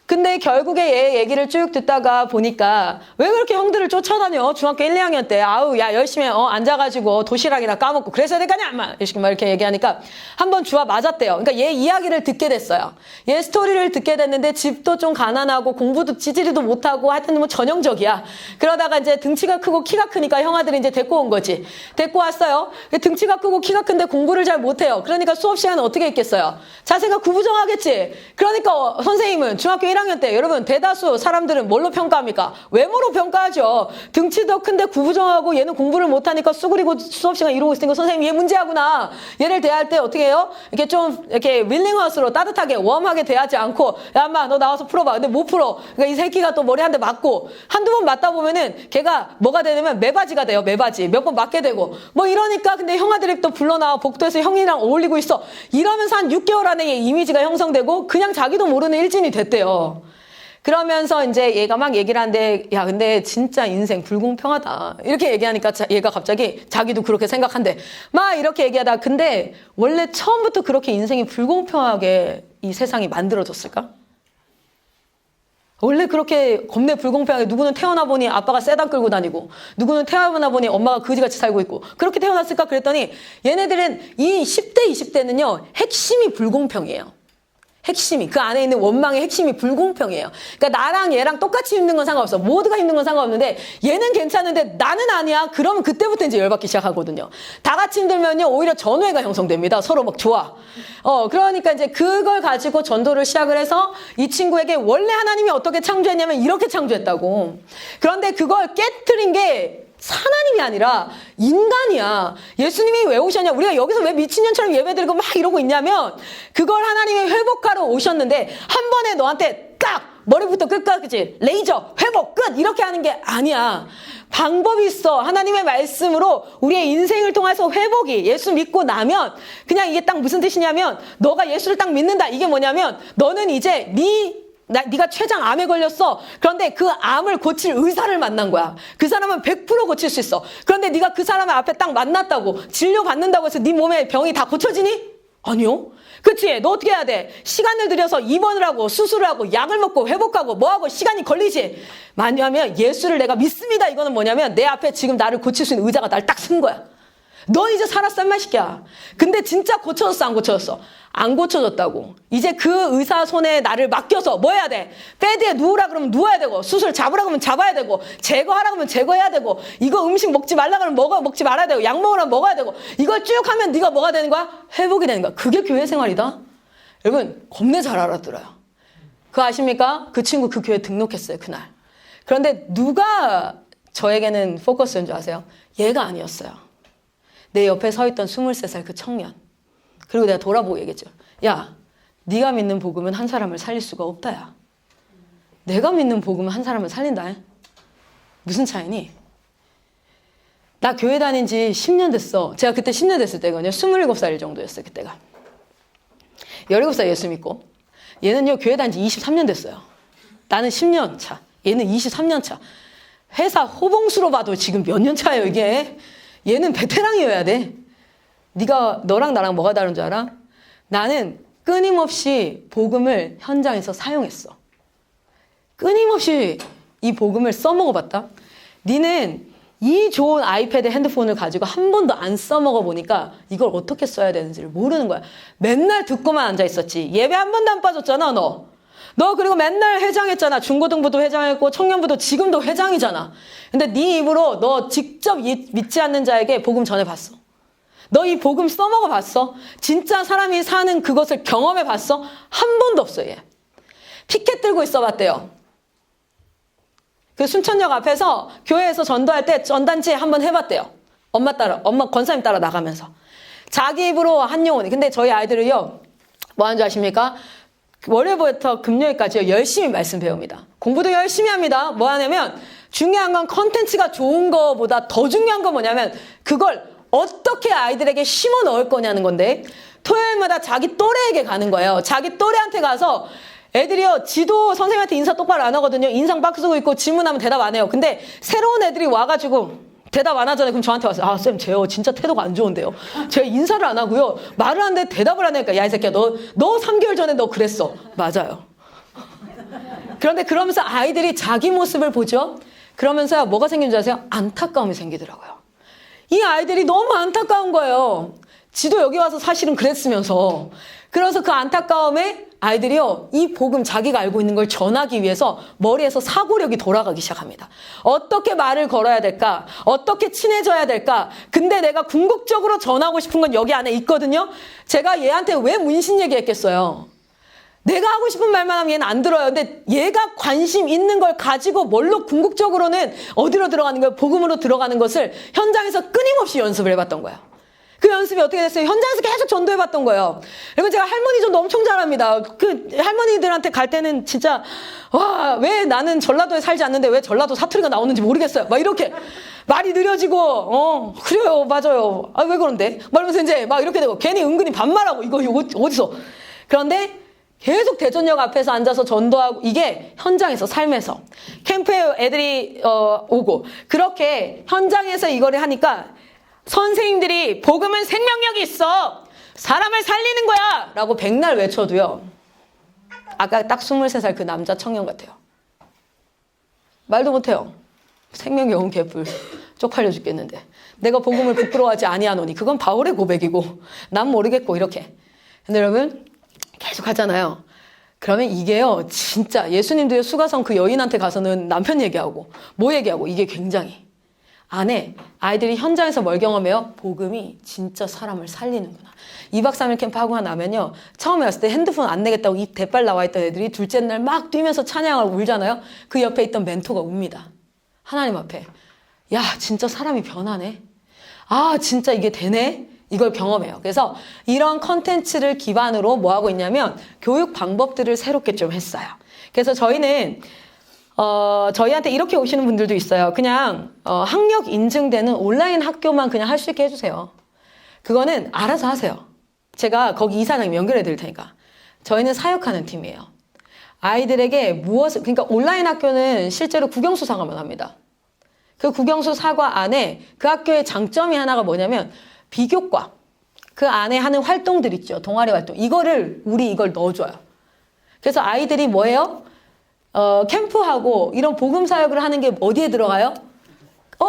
근데 결국에 얘 얘기를 쭉 듣다가 보니까 왜 그렇게 형들을 쫓아다녀? 중학교 1, 2학년 때 야 열심히 앉아가지고 도시락이나 까먹고 그랬어야 될 거 아니야? 막 이렇게 얘기하니까 한번 주워 맞았대요. 그러니까 얘 이야기를 듣게 됐어요. 얘 스토리를 듣게 됐는데 집도 좀 가난하고 공부도 지지리도 못하고 하여튼 뭐 전형적이야. 그러다가 이제 등치가 크고 키가 크니까 형아들이 이제 데리고 온 거지. 데리고 왔어요. 등치가 크고 키가 큰데 공부를 잘 못해요. 그러니까 수업 시간은 어떻게 했겠어요? 자세가 구부정하겠지. 그러니까 선생님은 중학교 1학년 때 여러분 대다수 사람들은 뭘로 평가합니까? 외모로 평가하죠. 등치도 큰데 구부정하고 얘는 공부를 못하니까 쑥그리고 수업 시간 이러고 있으니까 선생님 얘 문제하구나. 얘를 대할 때 어떻게 해요? 이렇게 좀 이렇게 윌링하우스로 따뜻하게 웜하게 대하지 않고 야 인마 너 나와서 풀어봐. 근데 못 풀어. 그러니까 이 새끼가 또 머리 한 대 맞고 한두 번 맞다 보면은 걔가 뭐가 되냐면 매바지가 돼요. 매바지. 몇 번 맞게 되고 뭐 이러니까 근데 형아들이 또 불러나와 복도에서 형이랑 어울리고 있어. 이러면서 한 6개월 안에 얘 이미지가 형성되고 그냥 자기도 모르는 일진이 됐대요. 그러면서 이제 얘가 막 얘기를 하는데 야 근데 진짜 인생 불공평하다 이렇게 얘기하니까 얘가 갑자기 자기도 그렇게 생각한대. 막 이렇게 얘기하다 근데 원래 처음부터 그렇게 인생이 불공평하게 이 세상이 만들어졌을까? 원래 그렇게 겁내 불공평하게 누구는 태어나 보니 아빠가 세단 끌고 다니고 누구는 태어나 보니 엄마가 거지같이 살고 있고 그렇게 태어났을까? 그랬더니 얘네들은 이 10대 20대는요 핵심이 불공평이에요. 핵심이 그 안에 있는 원망의 핵심이 불공평이에요. 그러니까 나랑 얘랑 똑같이 힘든 건 상관없어. 모두가 힘든 건 상관없는데 얘는 괜찮은데 나는 아니야. 그러면 그때부터 이제 열받기 시작하거든요. 다 같이 힘들면요 오히려 전우애가 형성됩니다. 서로 막 좋아. 그러니까 이제 그걸 가지고 전도를 시작을 해서 이 친구에게 원래 하나님이 어떻게 창조했냐면 이렇게 창조했다고. 그런데 그걸 깨트린 게 하나님이 아니라 인간이야. 예수님이 왜 오셨냐? 우리가 여기서 왜 미친년처럼 예배드리고 막 이러고 있냐면 그걸 하나님이 회복하러 오셨는데 한 번에 너한테 딱 머리부터 끝까지 레이저 회복 끝 이렇게 하는 게 아니야. 방법이 있어. 하나님의 말씀으로 우리의 인생을 통해서 회복이 예수 믿고 나면 그냥 이게 딱 무슨 뜻이냐면 너가 예수를 딱 믿는다. 이게 뭐냐면 너는 이제 네가 췌장암에 걸렸어. 그런데 그 암을 고칠 의사를 만난 거야. 그 사람은 100% 고칠 수 있어. 그런데 네가 그 사람 앞에 딱 만났다고 진료받는다고 해서 네 몸에 병이 다 고쳐지니? 아니요. 그치? 너 어떻게 해야 돼? 시간을 들여서 입원을 하고 수술을 하고 약을 먹고 회복하고 뭐하고 시간이 걸리지. 왜냐하면 예수를 내가 믿습니다. 이거는 뭐냐면 내 앞에 지금 나를 고칠 수 있는 의자가 날 딱 쓴 거야. 너 이제 살았어 인마 새끼야. 근데 진짜 고쳐졌어 안 고쳐졌어? 안 고쳐졌다고. 이제 그 의사 손에 나를 맡겨서 뭐 해야 돼? 베드에 누우라 그러면 누워야 되고 수술 잡으라 그러면 잡아야 되고 제거하라 그러면 제거해야 되고 이거 음식 먹지 말라 그러면 먹지 말아야 되고 약 먹으라면 먹어야 되고 이걸 쭉 하면 네가 뭐가 되는 거야? 회복이 되는 거야. 그게 교회 생활이다. 여러분 겁내 잘 알아들어요. 그거 아십니까? 그 친구 그 교회 등록했어요 그날. 그런데 누가 저에게는 포커스인 줄 아세요? 얘가 아니었어요. 내 옆에 서 있던 23살 그 청년. 그리고 내가 돌아보고 얘기했죠. 야, 네가 믿는 복음은 한 사람을 살릴 수가 없다. 야. 내가 믿는 복음은 한 사람을 살린다. 무슨 차이니? 나 교회 다닌 지 10년 됐어. 제가 그때 10년 됐을 때거든요. 27살 정도였어요. 그때가. 17살 예수 믿고. 얘는요. 교회 다닌 지 23년 됐어요. 나는 10년 차. 얘는 23년 차. 회사 호봉수로 봐도 지금 몇 년 차예요 이게. 얘는 베테랑이어야 돼. 너랑 나랑 뭐가 다른 줄 알아? 나는 끊임없이 복음을 현장에서 사용했어. 끊임없이 이 복음을 써먹어봤다. 니는 이 좋은 아이패드 핸드폰을 가지고 한 번도 안 써먹어 보니까 이걸 어떻게 써야 되는지를 모르는 거야. 맨날 듣고만 앉아 있었지. 예배 한 번도 안 빠졌잖아, 너. 너 그리고 맨날 회장했잖아. 중고등부도 회장했고 청년부도 지금도 회장이잖아. 근데 네 입으로 너 직접 믿지 않는 자에게 복음 전해봤어? 너 이 복음 써먹어 봤어? 진짜 사람이 사는 그것을 경험해 봤어? 한 번도 없어, 얘. 피켓 들고 있어 봤대요. 그 순천역 앞에서 교회에서 전도할 때 전단지 한번 해봤대요. 엄마 권사님 따라 나가면서. 자기 입으로 한 영혼이. 근데 저희 아이들은요, 뭐 하는 줄 아십니까? 월요일부터 금요일까지 열심히 말씀 배웁니다. 공부도 열심히 합니다. 뭐 하냐면, 중요한 건 컨텐츠가 좋은 거보다 더 중요한 건 뭐냐면, 그걸 어떻게 아이들에게 심어 넣을 거냐는 건데, 토요일마다 자기 또래에게 가는 거예요. 자기 또래한테 가서 애들이요, 지도 선생님한테 인사 똑바로 안 하거든요. 인상 빡 쓰고 있고 질문하면 대답 안 해요. 근데 새로운 애들이 와가지고 대답 안 하잖아요. 그럼 저한테 와서, 아, 쌤, 쟤요, 진짜 태도가 안 좋은데요. 제가 인사를 안 하고요. 말을 하는데 대답을 안 하니까, 야, 이 새끼야, 너 3개월 전에 너 그랬어. 맞아요. 그런데 그러면서 아이들이 자기 모습을 보죠. 그러면서 뭐가 생긴 줄 아세요? 안타까움이 생기더라고요. 이 아이들이 너무 안타까운 거예요. 지도 여기 와서 사실은 그랬으면서. 그래서 그 안타까움에 아이들이요, 이 복음 자기가 알고 있는 걸 전하기 위해서 머리에서 사고력이 돌아가기 시작합니다. 어떻게 말을 걸어야 될까? 어떻게 친해져야 될까? 근데 내가 궁극적으로 전하고 싶은 건 여기 안에 있거든요. 제가 얘한테 왜 문신 얘기했겠어요? 내가 하고 싶은 말만 하면 얘는 안 들어요. 근데 얘가 관심 있는 걸 가지고 뭘로 궁극적으로는 어디로 들어가는 거예요? 복음으로 들어가는 것을 현장에서 끊임없이 연습을 해봤던 거예요. 그 연습이 어떻게 됐어요? 현장에서 계속 전도해봤던 거예요. 그리고 제가 할머니 전도 엄청 잘합니다. 그 할머니들한테 갈 때는 진짜, 와, 왜 나는 전라도에 살지 않는데 왜 전라도 사투리가 나오는지 모르겠어요. 막 이렇게 말이 느려지고, 그래요, 맞아요. 아, 왜 그런데? 말하면서 이제 막 이렇게 되고 괜히 은근히 반말하고 이거 어디서. 그런데 계속 대전역 앞에서 앉아서 전도하고, 이게 현장에서, 삶에서 캠프에 애들이 오고 그렇게 현장에서 이거를 하니까 선생님들이 복음은 생명력이 있어, 사람을 살리는 거야 라고 백날 외쳐도요, 아까 딱 23살 그 남자 청년 같아요. 말도 못해요. 생명이 온 개뿔, 쪽팔려 죽겠는데 내가 복음을 부끄러워하지 아니하노니, 그건 바울의 고백이고 난 모르겠고, 이렇게. 근데 여러분 계속 하잖아요. 그러면 이게요, 진짜 예수님도 수가성 그 여인한테 가서는 남편 얘기하고 뭐 얘기하고, 이게 굉장히 안에 아이들이 현장에서 뭘 경험해요? 복음이 진짜 사람을 살리는구나. 2박 3일 캠프 하고 나면요, 처음에 왔을 때 핸드폰 안 내겠다고 입 대빨 나와 있던 애들이 둘째 날 막 뛰면서 찬양을 울잖아요. 그 옆에 있던 멘토가 웁니다. 하나님 앞에. 야, 진짜 사람이 변하네. 아, 진짜 이게 되네. 이걸 경험해요. 그래서 이런 컨텐츠를 기반으로 뭐 하고 있냐면 교육 방법들을 새롭게 좀 했어요. 그래서 저희는 저희한테 이렇게 오시는 분들도 있어요. 그냥 학력 인증되는 온라인 학교만 그냥 할 수 있게 해주세요. 그거는 알아서 하세요. 제가 거기 이사장님 연결해 드릴 테니까. 저희는 사역하는 팀이에요. 아이들에게 그러니까 온라인 학교는 실제로 국영수 사과만 합니다. 그 국영수 사과 안에 그 학교의 장점이 하나가 뭐냐면 비교과, 그 안에 하는 활동들 있죠. 동아리 활동. 이걸 넣어줘요. 그래서 아이들이 뭐예요? 캠프하고 이런 복음 사역을 하는 게 어디에 들어가요?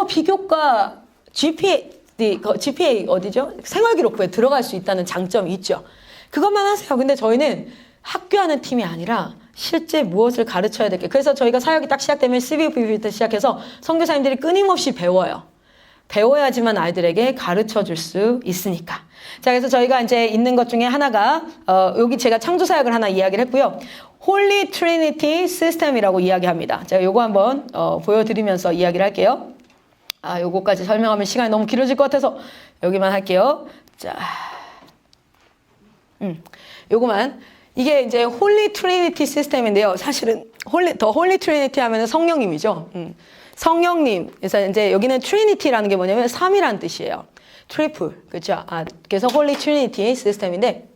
비교과 GPA 어디죠? 생활기록부에 들어갈 수 있다는 장점이 있죠. 그것만 하세요. 근데 저희는 학교하는 팀이 아니라 실제 무엇을 가르쳐야 될게. 그래서 저희가 사역이 딱 시작되면 CVP부터 시작해서 선교사님들이 끊임없이 배워요. 배워야지만 아이들에게 가르쳐 줄 수 있으니까. 자, 그래서 저희가 이제 있는 것 중에 하나가, 여기 제가 창조 사역을 하나 이야기를 했고요. 홀리 트리니티 시스템이라고 이야기합니다. 제가 요거 한번, 보여드리면서 이야기를 할게요. 요거까지 설명하면 시간이 너무 길어질 것 같아서 여기만 할게요. 자, 요거만. 이게 이제 홀리 트리니티 시스템인데요. 사실은 더 홀리 트리니티 하면은 성령님이죠. 성령님. 그래서 이제 여기는 트리니티라는 게 뭐냐면 3이라는 뜻이에요. 트리플. 그렇죠? 그래서 홀리 트리니티 시스템인데,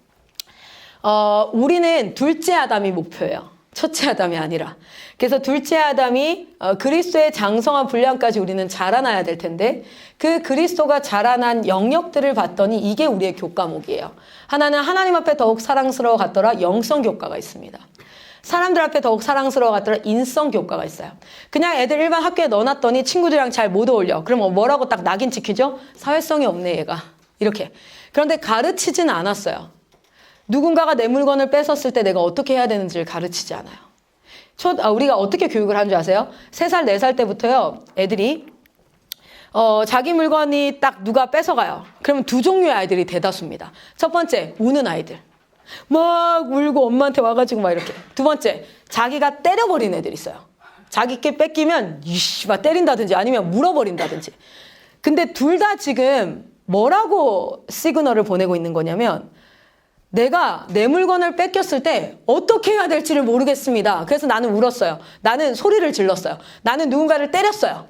우리는 둘째 아담이 목표예요. 첫째 아담이 아니라. 그래서 둘째 아담이 그리스도의 장성한 분량까지 우리는 자라나야 될 텐데, 그 그리스도가 자라난 영역들을 봤더니 이게 우리의 교과목이에요. 하나는 하나님 앞에 더욱 사랑스러워 갔더라 영성 교과가 있습니다. 사람들 앞에 더욱 사랑스러워 같더라. 인성 교과가 있어요. 그냥 애들 일반 학교에 넣어놨더니 친구들이랑 잘 못 어울려. 그럼 뭐라고 딱 낙인 찍히죠? 사회성이 없네 얘가. 이렇게. 그런데 가르치지는 않았어요. 누군가가 내 물건을 뺏었을 때 내가 어떻게 해야 되는지를 가르치지 않아요. 우리가 어떻게 교육을 하는 줄 아세요? 3살, 4살 때부터요. 애들이 자기 물건이 딱 누가 뺏어가요. 그러면 2종류의 아이들이 대다수입니다. 첫 번째, 우는 아이들. 막 울고 엄마한테 와가지고 막 이렇게. 두 번째, 자기가 때려버린 애들 있어요. 자기께 뺏기면 이씨 막 때린다든지 아니면 물어버린다든지. 근데 둘 다 지금 뭐라고 시그널을 보내고 있는 거냐면 내가 내 물건을 뺏겼을 때 어떻게 해야 될지를 모르겠습니다. 그래서 나는 울었어요. 나는 소리를 질렀어요. 나는 누군가를 때렸어요.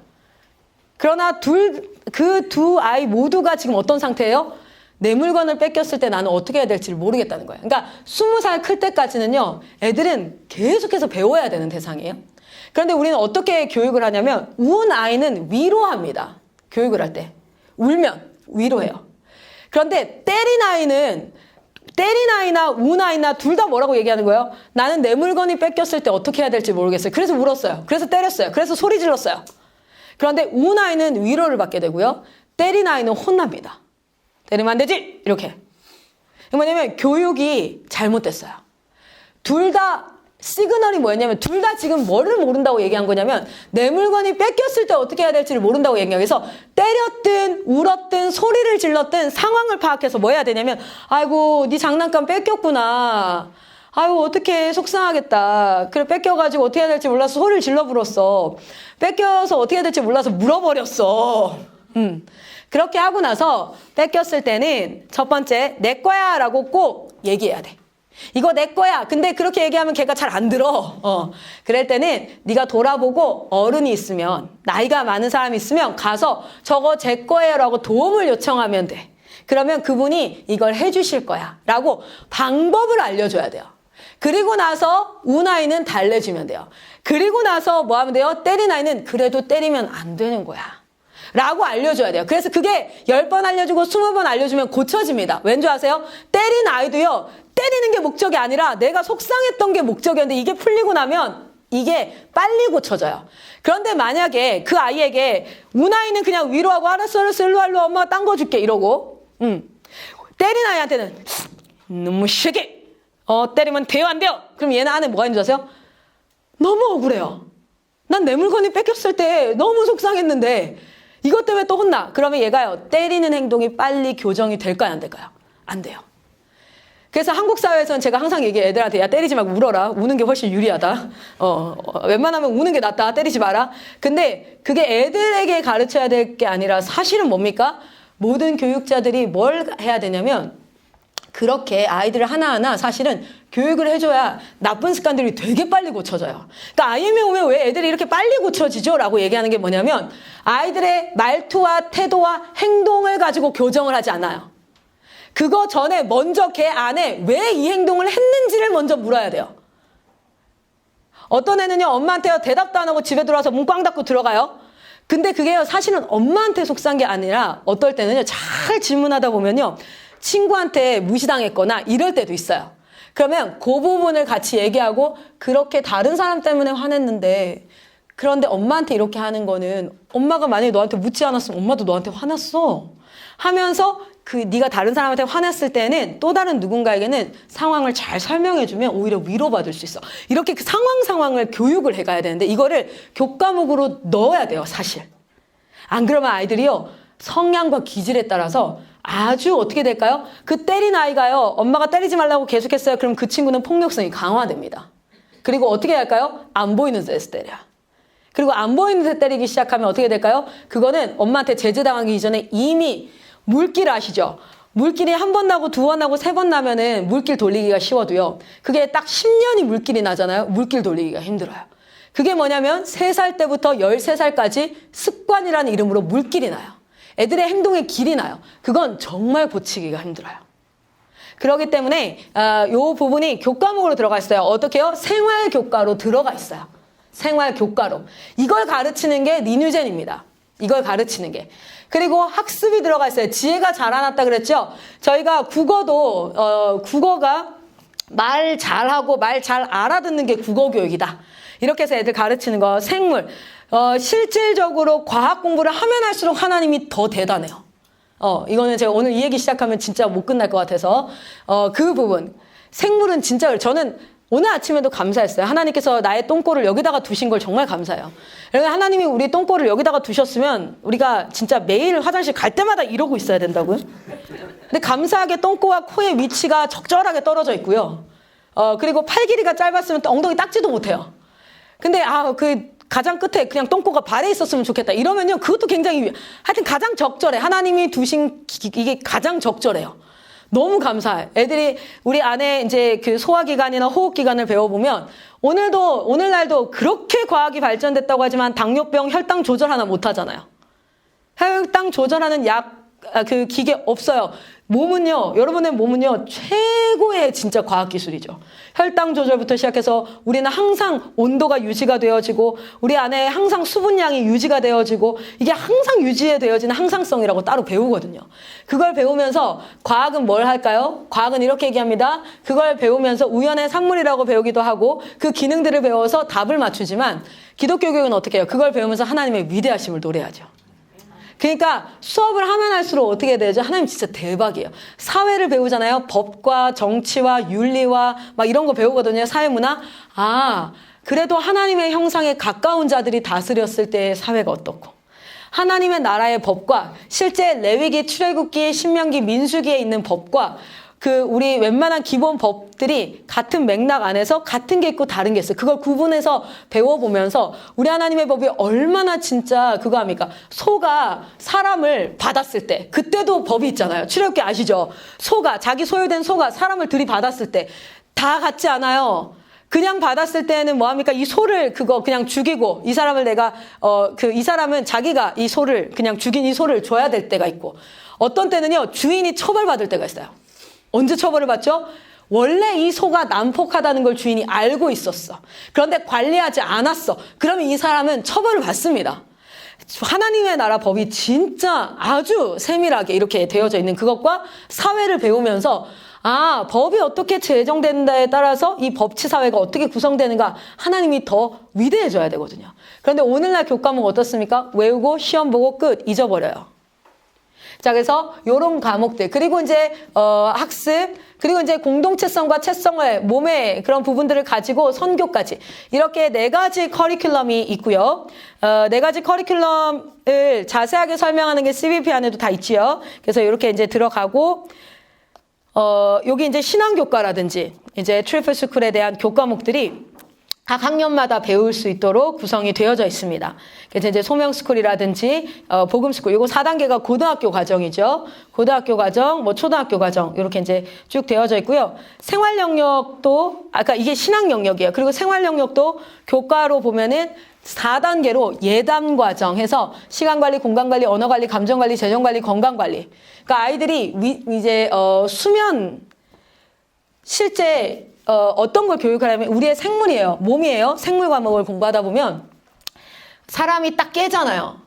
그러나 그 두 아이 모두가 지금 어떤 상태예요? 내 물건을 뺏겼을 때 나는 어떻게 해야 될지를 모르겠다는 거예요. 그러니까 20살 클 때까지는요. 애들은 계속해서 배워야 되는 대상이에요. 그런데 우리는 어떻게 교육을 하냐면 운 아이는 위로합니다. 교육을 할 때. 울면 위로해요. 그런데 때린 아이나 운 아이나 둘 다 뭐라고 얘기하는 거예요? 나는 내 물건이 뺏겼을 때 어떻게 해야 될지 모르겠어요. 그래서 울었어요. 그래서 때렸어요. 그래서 소리 질렀어요. 그런데 운 아이는 위로를 받게 되고요. 때린 아이는 혼납니다. 때리면 안 되지! 이렇게. 뭐냐면 교육이 잘못됐어요. 둘 다 시그널이 뭐였냐면 둘 다 지금 뭐를 모른다고 얘기한 거냐면 내 물건이 뺏겼을 때 어떻게 해야 될지를 모른다고 얘기하기 위해서 때렸든 울었든 소리를 질렀든 상황을 파악해서 뭐 해야 되냐면 아이고 네 장난감 뺏겼구나. 아이고 어떡해 속상하겠다. 그래 뺏겨가지고 어떻게 해야 될지 몰라서 소리를 질러 불었어. 뺏겨서 어떻게 해야 될지 몰라서 물어버렸어. 그렇게 하고 나서 뺏겼을 때는 첫 번째 내 거야 라고 꼭 얘기해야 돼. 이거 내 거야. 근데 그렇게 얘기하면 걔가 잘 안 들어. 그럴 때는 네가 돌아보고 어른이 있으면 나이가 많은 사람이 있으면 가서 저거 제 거예요 라고 도움을 요청하면 돼. 그러면 그분이 이걸 해주실 거야 라고 방법을 알려줘야 돼요. 그리고 나서 운 아이는 달래주면 돼요. 그리고 나서 뭐 하면 돼요? 때린 아이는 그래도 때리면 안 되는 거야 라고 알려줘야 돼요. 그래서 그게 10번 알려주고 20번 알려주면 고쳐집니다. 왠지 아세요? 때린 아이도요. 때리는 게 목적이 아니라 내가 속상했던 게 목적이었는데 이게 풀리고 나면 이게 빨리 고쳐져요. 그런데 만약에 그 아이에게 운 아이는 그냥 위로하고 알았어 일로 와 엄마가 딴 거 줄게 이러고 때린 아이한테는 너무 세게 때리면 돼요 안 돼요? 그럼 얘는 안에 뭐가 있는 줄 아세요? 너무 억울해요. 난 내 물건이 뺏겼을 때 너무 속상했는데 이것 때문에 또 혼나. 그러면 얘가요. 때리는 행동이 빨리 교정이 될까요? 안 될까요? 안 돼요. 그래서 한국 사회에서는 제가 항상 얘기해 애들한테 야 때리지 말고 울어라. 우는 게 훨씬 유리하다. 웬만하면 우는 게 낫다. 때리지 마라. 근데 그게 애들에게 가르쳐야 될 게 아니라 사실은 뭡니까? 모든 교육자들이 뭘 해야 되냐면 그렇게 아이들을 하나하나 사실은 교육을 해줘야 나쁜 습관들이 되게 빨리 고쳐져요. 그러니까 IM에 오면 왜 애들이 이렇게 빨리 고쳐지죠? 라고 얘기하는 게 뭐냐면 아이들의 말투와 태도와 행동을 가지고 교정을 하지 않아요. 그거 전에 먼저 걔 안에 왜 이 행동을 했는지를 먼저 물어야 돼요. 어떤 애는요 엄마한테 대답도 안 하고 집에 들어와서 문 꽝 닫고 들어가요. 근데 그게요 사실은 엄마한테 속상한 게 아니라 어떨 때는요 잘 질문하다 보면요 친구한테 무시당했거나 이럴 때도 있어요. 그러면 그 부분을 같이 얘기하고 그렇게 다른 사람 때문에 화냈는데 그런데 엄마한테 이렇게 하는 거는 엄마가 만약에 너한테 묻지 않았으면 엄마도 너한테 화났어 하면서 네가 다른 사람한테 화냈을 때는 또 다른 누군가에게는 상황을 잘 설명해주면 오히려 위로받을 수 있어. 이렇게 그 상황을 교육을 해가야 되는데 이거를 교과목으로 넣어야 돼요 사실. 안 그러면 아이들이요 성향과 기질에 따라서 아주 어떻게 될까요? 그 때린 아이가요 엄마가 때리지 말라고 계속했어요. 그럼 그 친구는 폭력성이 강화됩니다. 그리고 어떻게 할까요? 안 보이는 데서 때려. 그리고 안 보이는 데 때리기 시작하면 어떻게 될까요? 그거는 엄마한테 제재당하기 이전에 이미 물길 아시죠? 물길이 한 번 나고 두 번 나고 세 번 나면은 물길 돌리기가 쉬워도요. 그게 딱 10년이 물길이 나잖아요. 물길 돌리기가 힘들어요. 그게 뭐냐면 3살 때부터 13살까지 습관이라는 이름으로 물길이 나요. 애들의 행동의 길이 나요. 그건 정말 고치기가 힘들어요. 그렇기 때문에 이 부분이 교과목으로 들어가 있어요. 어떻게요? 생활교과로 들어가 있어요. 생활교과로. 이걸 가르치는 게 리뉴젠입니다. 이걸 가르치는 게. 그리고 학습이 들어가 있어요. 지혜가 자라났다 그랬죠? 저희가 국어도 국어가 말 잘하고 말 잘 알아듣는 게 국어 교육이다. 이렇게 해서 애들 가르치는 거. 생물. 실질적으로 과학 공부를 하면 할수록 하나님이 더 대단해요. 이거는 제가 오늘 이 얘기 시작하면 진짜 못 끝날 것 같아서, 그 부분. 생물은 진짜, 저는 오늘 아침에도 감사했어요. 하나님께서 나의 똥꼬를 여기다가 두신 걸 정말 감사해요. 그러니까 하나님이 우리 똥꼬를 여기다가 두셨으면 우리가 진짜 매일 화장실 갈 때마다 이러고 있어야 된다고요? 근데 감사하게 똥꼬와 코의 위치가 적절하게 떨어져 있고요. 그리고 팔 길이가 짧았으면 또 엉덩이 닦지도 못해요. 근데 가장 끝에 그냥 똥꼬가 발에 있었으면 좋겠다. 이러면요, 그것도 굉장히, 하여튼 가장 적절해. 하나님이 두신 이게 가장 적절해요. 너무 감사해. 우리 안에 이제 그 소화기관이나 호흡기관을 배워보면, 오늘날도 그렇게 과학이 발전됐다고 하지만 당뇨병 혈당 조절 하나 못 하잖아요. 혈당 조절하는 그 기계 없어요. 여러분의 몸은요, 최고의 진짜 과학기술이죠. 혈당 조절부터 시작해서 우리는 항상 온도가 유지가 되어지고, 우리 안에 항상 수분량이 유지가 되어지고, 이게 항상 유지되어지는 항상성이라고 따로 배우거든요. 그걸 배우면서 과학은 뭘 할까요? 과학은 이렇게 얘기합니다. 그걸 배우면서 우연의 산물이라고 배우기도 하고, 그 기능들을 배워서 답을 맞추지만, 기독교 교육은 어떻게 해요? 그걸 배우면서 하나님의 위대하심을 노래하죠. 그러니까 수업을 하면 할수록 어떻게 되죠? 하나님 진짜 대박이에요. 사회를 배우잖아요. 법과 정치와 윤리와 막 이런 거 배우거든요. 사회문화. 그래도 하나님의 형상에 가까운 자들이 다스렸을 때의 사회가 어떻고, 하나님의 나라의 법과 실제 레위기, 출애굽기, 신명기, 민수기에 있는 법과 우리 웬만한 기본 법들이 같은 맥락 안에서 같은 게 있고 다른 게 있어요. 그걸 구분해서 배워보면서 우리 하나님의 법이 얼마나 진짜 그거 합니까? 소가 사람을 받았을 때, 그때도 법이 있잖아요. 출애굽기 아시죠? 자기 소유된 소가 사람을 들이받았을 때 다 같지 않아요. 그냥 받았을 때는 뭐 합니까? 이 소를 그냥 죽이고, 이 사람을 이 사람은 자기가 이 소를 그냥 죽인 이 소를 줘야 될 때가 있고, 어떤 때는요, 주인이 처벌받을 때가 있어요. 언제 처벌을 받죠? 원래 이 소가 난폭하다는 걸 주인이 알고 있었어. 그런데 관리하지 않았어. 그러면 이 사람은 처벌을 받습니다. 하나님의 나라 법이 진짜 아주 세밀하게 이렇게 되어져 있는 그것과 사회를 배우면서, 법이 어떻게 제정된다에 따라서 이 법치사회가 어떻게 구성되는가, 하나님이 더 위대해져야 되거든요. 그런데 오늘날 교과목 어떻습니까? 외우고 시험 보고 끝, 잊어버려요. 자, 그래서 요런 과목들, 그리고 이제 학습, 그리고 이제 공동체성과 채성을, 몸의 그런 부분들을 가지고 선교까지, 이렇게 4가지 커리큘럼이 있고요. 4가지 커리큘럼을 자세하게 설명하는 게 CBP 안에도 다 있지요. 그래서 이렇게 이제 들어가고, 여기 이제 신앙교과라든지 이제 트리플 스쿨에 대한 교과목들이 각 학년마다 배울 수 있도록 구성이 되어져 있습니다. 그래서 이제 소명스쿨이라든지 복음스쿨, 이거 4단계가 고등학교 과정이죠. 고등학교 과정, 초등학교 과정 이렇게 이제 쭉 되어져 있고요. 생활 영역도 아까 이게 신앙 영역이에요. 그리고 생활 영역도 교과로 보면은 4단계로 예담 과정 해서 시간 관리, 공간 관리, 언어 관리, 감정 관리, 재정 관리, 건강 관리. 그러니까 아이들이 이제 수면 실제 어떤 걸 교육하려면 우리의 생물이에요. 몸이에요. 생물 과목을 공부하다 보면 사람이 딱 깨잖아요.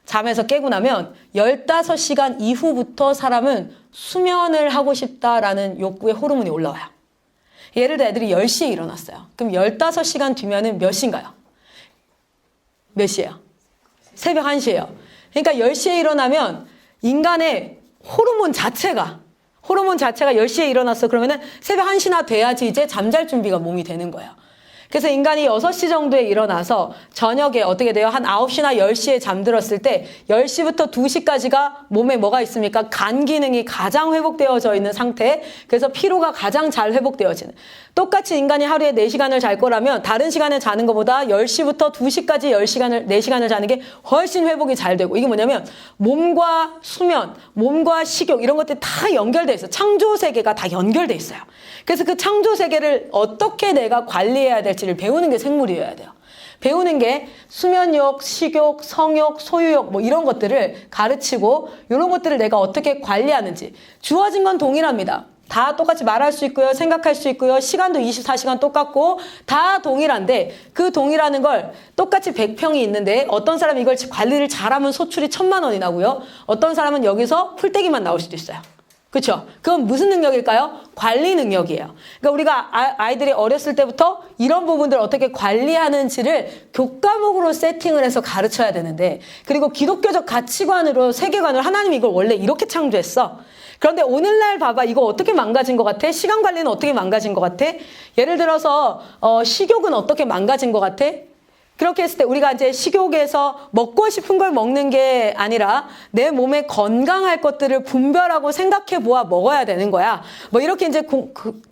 잠에서 깨고 나면 15시간 이후부터 사람은 수면을 하고 싶다라는 욕구의 호르몬이 올라와요. 예를 들어 애들이 10시에 일어났어요. 그럼 15시간 뒤면은 몇 시인가요? 몇 시예요? 새벽 1시예요. 그러니까 10시에 일어나면 인간의 호르몬 자체가 10시에 일어났어. 그러면은 새벽 1시나 돼야지 이제 잠잘 준비가 몸이 되는 거예요. 그래서 인간이 6시 정도에 일어나서 저녁에 어떻게 돼요? 한 9시나 10시에 잠들었을 때 10시부터 2시까지가 몸에 뭐가 있습니까? 간 기능이 가장 회복되어져 있는 상태. 그래서 피로가 가장 잘 회복되어지는. 똑같이 인간이 하루에 4시간을 잘 거라면 다른 시간에 자는 것보다 10시부터 2시까지 4시간을 자는 게 훨씬 회복이 잘 되고, 이게 뭐냐면 몸과 수면, 몸과 식욕 이런 것들이 다 연결돼 있어요. 창조 세계가 다 연결돼 있어요. 그래서 그 창조 세계를 어떻게 내가 관리해야 될지를 배우는 게 생물이어야 돼요. 배우는 게 수면욕, 식욕, 성욕, 소유욕 이런 것들을 가르치고, 이런 것들을 내가 어떻게 관리하는지. 주어진 건 동일합니다. 다 똑같이 말할 수 있고요. 생각할 수 있고요. 시간도 24시간 똑같고 다 동일한데, 그 동일하는 걸 똑같이 100평이 있는데 어떤 사람이 이걸 관리를 잘하면 소출이 1000만 원이 나고요. 어떤 사람은 여기서 풀떼기만 나올 수도 있어요. 그렇죠? 그건 무슨 능력일까요? 관리 능력이에요. 그러니까 우리가 아이들이 어렸을 때부터 이런 부분들을 어떻게 관리하는지를 교과목으로 세팅을 해서 가르쳐야 되는데, 그리고 기독교적 가치관으로, 세계관으로 하나님이 이걸 원래 이렇게 창조했어. 그런데 오늘날 봐봐, 이거 어떻게 망가진 것 같아? 시간 관리는 어떻게 망가진 것 같아? 예를 들어서 식욕은 어떻게 망가진 것 같아? 그렇게 했을 때 우리가 이제 식욕에서 먹고 싶은 걸 먹는 게 아니라 내 몸에 건강할 것들을 분별하고 생각해 보아 먹어야 되는 거야. 뭐 이렇게 이제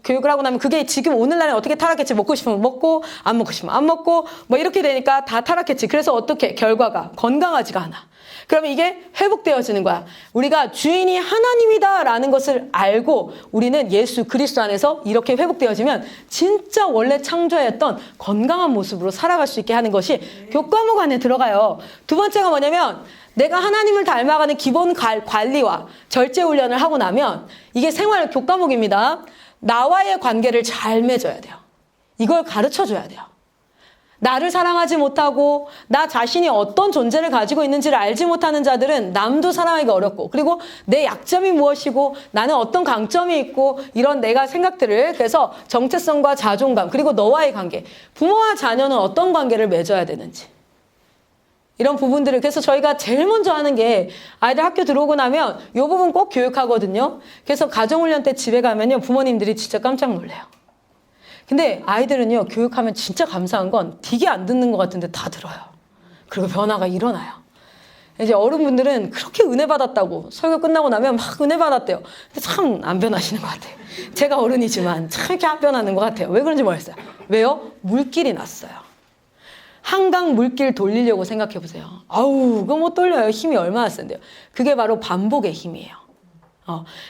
교육을 하고 나면 그게 지금 오늘날에 어떻게 타락했지? 먹고 싶으면 먹고, 안 먹고 싶으면 안 먹고, 뭐 이렇게 되니까 다 타락했지. 그래서 어떻게? 결과가 건강하지가 않아. 그러면 이게 회복되어지는 거야. 우리가 주인이 하나님이다라는 것을 알고 우리는 예수 그리스도 안에서 이렇게 회복되어지면 진짜 원래 창조했던 건강한 모습으로 살아갈 수 있게 하는 것이 교과목 안에 들어가요. 두 번째가 뭐냐면, 내가 하나님을 닮아가는 기본 관리와 절제 훈련을 하고 나면 이게 생활 교과목입니다. 나와의 관계를 잘 맺어야 돼요. 이걸 가르쳐 줘야 돼요. 나를 사랑하지 못하고 나 자신이 어떤 존재를 가지고 있는지를 알지 못하는 자들은 남도 사랑하기가 어렵고, 그리고 내 약점이 무엇이고 나는 어떤 강점이 있고, 이런 내가 생각들을, 그래서 정체성과 자존감, 그리고 너와의 관계, 부모와 자녀는 어떤 관계를 맺어야 되는지, 이런 부분들을, 그래서 저희가 제일 먼저 하는 게 아이들 학교 들어오고 나면 이 부분 꼭 교육하거든요. 그래서 가정훈련 때 집에 가면요, 부모님들이 진짜 깜짝 놀래요. 근데 아이들은요, 교육하면 진짜 감사한 건 되게 안 듣는 것 같은데 다 들어요. 그리고 변화가 일어나요. 이제 어른분들은 그렇게 은혜 받았다고 설교 끝나고 나면 막 은혜 받았대요. 근데 참 안 변하시는 것 같아요. 제가 어른이지만 참 이렇게 안 변하는 것 같아요. 왜 그런지 모르겠어요. 왜요? 물길이 났어요. 한강 물길 돌리려고 생각해 보세요. 아우, 그거 못 돌려요. 힘이 얼마나 센데요. 그게 바로 반복의 힘이에요.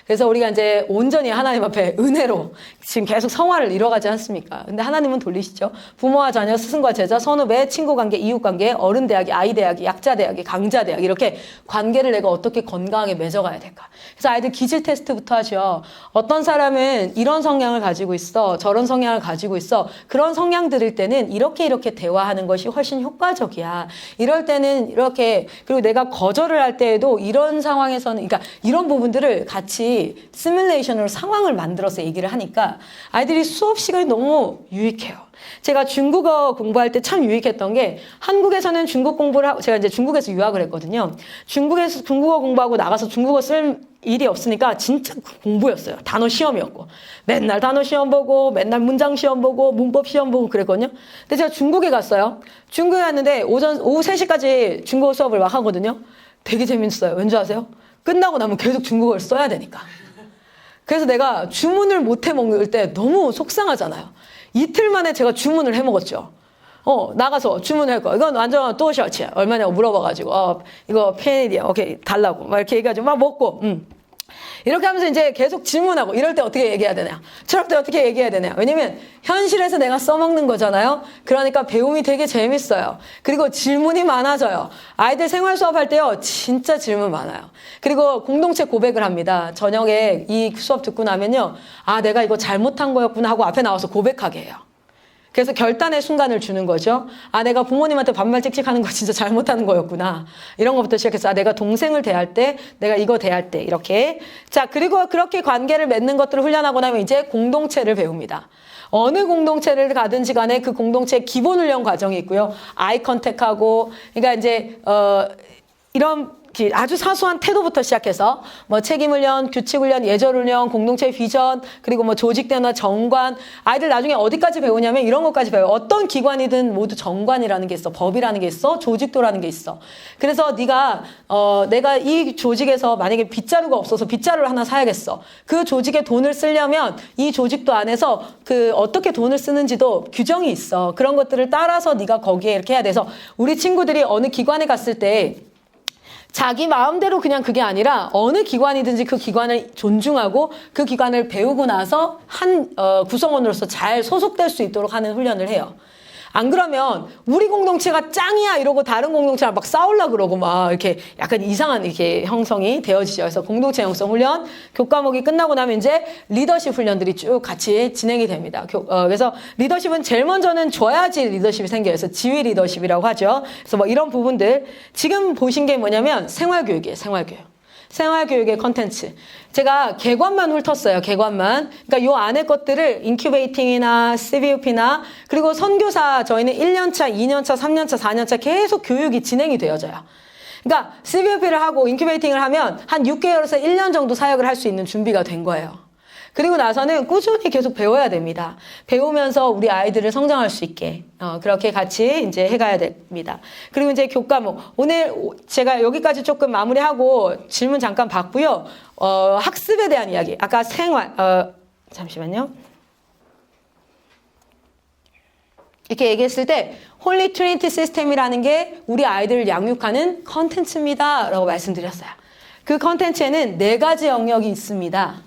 그래서 우리가 이제 온전히 하나님 앞에 은혜로 지금 계속 성화를 이뤄가지 않습니까? 근데 하나님은 돌리시죠. 부모와 자녀, 스승과 제자, 선후배, 친구관계, 이웃관계, 어른대학이, 아이대학이, 약자대학이, 강자대학, 이렇게 관계를 내가 어떻게 건강하게 맺어가야 될까? 그래서 아이들 기질 테스트부터 하죠. 어떤 사람은 이런 성향을 가지고 있어, 저런 성향을 가지고 있어. 그런 성향들일 때는 이렇게 대화하는 것이 훨씬 효과적이야. 이럴 때는 이렇게, 그리고 내가 거절을 할 때에도 이런 상황에서는, 그러니까 이런 부분들을 같이 시뮬레이션으로 상황을 만들어서 얘기를 하니까 아이들이 수업 시간이 너무 유익해요. 제가 중국어 공부할 때 참 유익했던 게, 한국에서는 중국 공부를 하고, 제가 이제 중국에서 유학을 했거든요. 중국에서 중국어 공부하고 나가서 중국어 쓸 일이 없으니까 진짜 공부였어요. 단어 시험이었고. 맨날 단어 시험 보고, 맨날 문장 시험 보고, 문법 시험 보고 그랬거든요. 근데 제가 중국에 갔어요. 중국에 갔는데 오후 3시까지 중국어 수업을 막 하거든요. 되게 재밌어요. 왠지 아세요? 끝나고 나면 계속 중국어를 써야 되니까. 그래서 내가 주문을 못 해 먹을 때 너무 속상하잖아요. 이틀 만에 제가 주문을 해 먹었죠. 나가서 주문할 거. 이건 완전 또셔츠. 얼마냐고 물어봐가지고, 이거 페니디야. 오케이, 달라고. 막 이렇게 얘기하죠. 막 먹고, 이렇게 하면서 이제 계속 질문하고, 이럴 때 어떻게 얘기해야 되냐? 저럴 때 어떻게 얘기해야 되냐? 왜냐면 현실에서 내가 써먹는 거잖아요. 그러니까 배움이 되게 재밌어요. 그리고 질문이 많아져요. 아이들 생활 수업할 때요, 진짜 질문 많아요. 그리고 공동체 고백을 합니다. 저녁에 이 수업 듣고 나면요, 내가 이거 잘못한 거였구나 하고 앞에 나와서 고백하게 해요. 그래서 결단의 순간을 주는 거죠. 내가 부모님한테 반말 찍찍하는 거 진짜 잘못하는 거였구나. 이런 것부터 시작해서 내가 동생을 대할 때, 내가 이거 대할 때 이렇게. 자, 그리고 그렇게 관계를 맺는 것들을 훈련하고 나면 이제 공동체를 배웁니다. 어느 공동체를 가든지 간에 그 공동체의 기본 훈련 과정이 있고요. 아이 컨택하고, 그러니까 이제 이런 아주 사소한 태도부터 시작해서 뭐 책임훈련, 규칙훈련, 예절훈련, 공동체 비전, 그리고 뭐 조직대나 정관, 아이들 나중에 어디까지 배우냐면 이런 것까지 배워요. 어떤 기관이든 모두 정관이라는 게 있어, 법이라는 게 있어, 조직도라는 게 있어. 그래서 네가 내가 이 조직에서 만약에 빗자루가 없어서 빗자루를 하나 사야겠어. 그 조직에 돈을 쓰려면 이 조직도 안에서 그 어떻게 돈을 쓰는지도 규정이 있어. 그런 것들을 따라서 네가 거기에 이렇게 해야 돼서, 우리 친구들이 어느 기관에 갔을 때 자기 마음대로 그냥 그게 아니라 어느 기관이든지 그 기관을 존중하고 그 기관을 배우고 나서 한 구성원으로서 잘 소속될 수 있도록 하는 훈련을 해요. 안 그러면 우리 공동체가 짱이야 이러고 다른 공동체랑 막 싸우려고 그러고 막 이렇게 약간 이상한 이렇게 형성이 되어지죠. 그래서 공동체 형성 훈련, 교과목이 끝나고 나면 이제 리더십 훈련들이 쭉 같이 진행이 됩니다. 그래서 리더십은 제일 먼저는 줘야지 리더십이 생겨요. 그래서 지휘 리더십이라고 하죠. 그래서 뭐 이런 부분들 지금 보신 게 뭐냐면 생활교육이에요. 생활교육. 생활교육의 컨텐츠. 제가 개관만 훑었어요. 개관만. 그러니까 요 안에 것들을 인큐베이팅이나 CVUP나 그리고 선교사 저희는 1년차, 2년차, 3년차, 4년차 계속 교육이 진행이 되어져요. 그러니까 CVUP를 하고 인큐베이팅을 하면 한 6개월에서 1년 정도 사역을 할 수 있는 준비가 된 거예요. 그리고 나서는 꾸준히 계속 배워야 됩니다. 배우면서 우리 아이들을 성장할 수 있게 그렇게 같이 이제 해가야 됩니다. 그리고 이제 교과목 오늘 제가 여기까지 조금 마무리하고 질문 잠깐 받고요. 학습에 대한 이야기. 아까 생활 잠시만요. 이렇게 얘기했을 때 홀리 트리니티 시스템이라는 게 우리 아이들을 양육하는 컨텐츠입니다. 라고 말씀드렸어요. 그 컨텐츠에는 4가지 영역이 있습니다.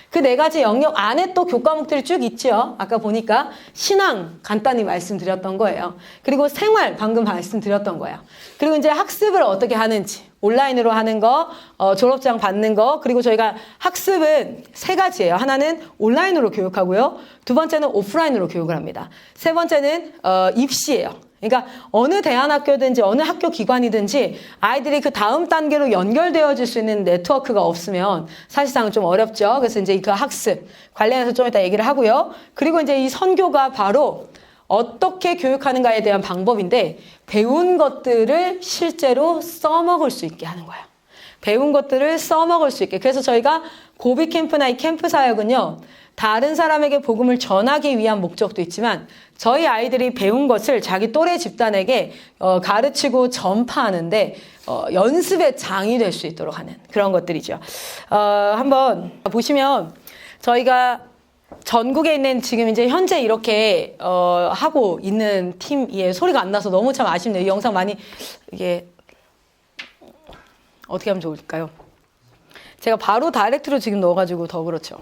그 4가지 영역 안에 또 교과목들이 쭉 있죠. 아까 보니까 신앙 간단히 말씀드렸던 거예요. 그리고 생활 방금 말씀드렸던 거예요. 그리고 이제 학습을 어떻게 하는지 온라인으로 하는 거, 졸업장 받는 거, 그리고 저희가 학습은 3가지예요. 하나는 온라인으로 교육하고요. 2번째는 오프라인으로 교육을 합니다. 3번째는 입시예요. 그러니까 어느 대안학교든지 어느 학교 기관이든지 아이들이 그 다음 단계로 연결되어질 수 있는 네트워크가 없으면 사실상 좀 어렵죠. 그래서 이제 그 학습 관련해서 좀 이따 얘기를 하고요. 그리고 이제 이 선교가 바로 어떻게 교육하는가에 대한 방법인데 배운 것들을 실제로 써먹을 수 있게 하는 거예요. 배운 것들을 써먹을 수 있게. 그래서 저희가 고비 캠프나 이 캠프 사역은요. 다른 사람에게 복음을 전하기 위한 목적도 있지만 저희 아이들이 배운 것을 자기 또래 집단에게 가르치고 전파하는데 연습의 장이 될 수 있도록 하는 그런 것들이죠. 한번 보시면 저희가 전국에 있는 지금 이제 현재 이렇게 하고 있는 팀이에요. 소리가 안 나서 너무 참 아쉽네요. 이 영상 많이 이게 어떻게 하면 좋을까요? 제가 바로 다이렉트로 지금 넣어가지고 더 그렇죠.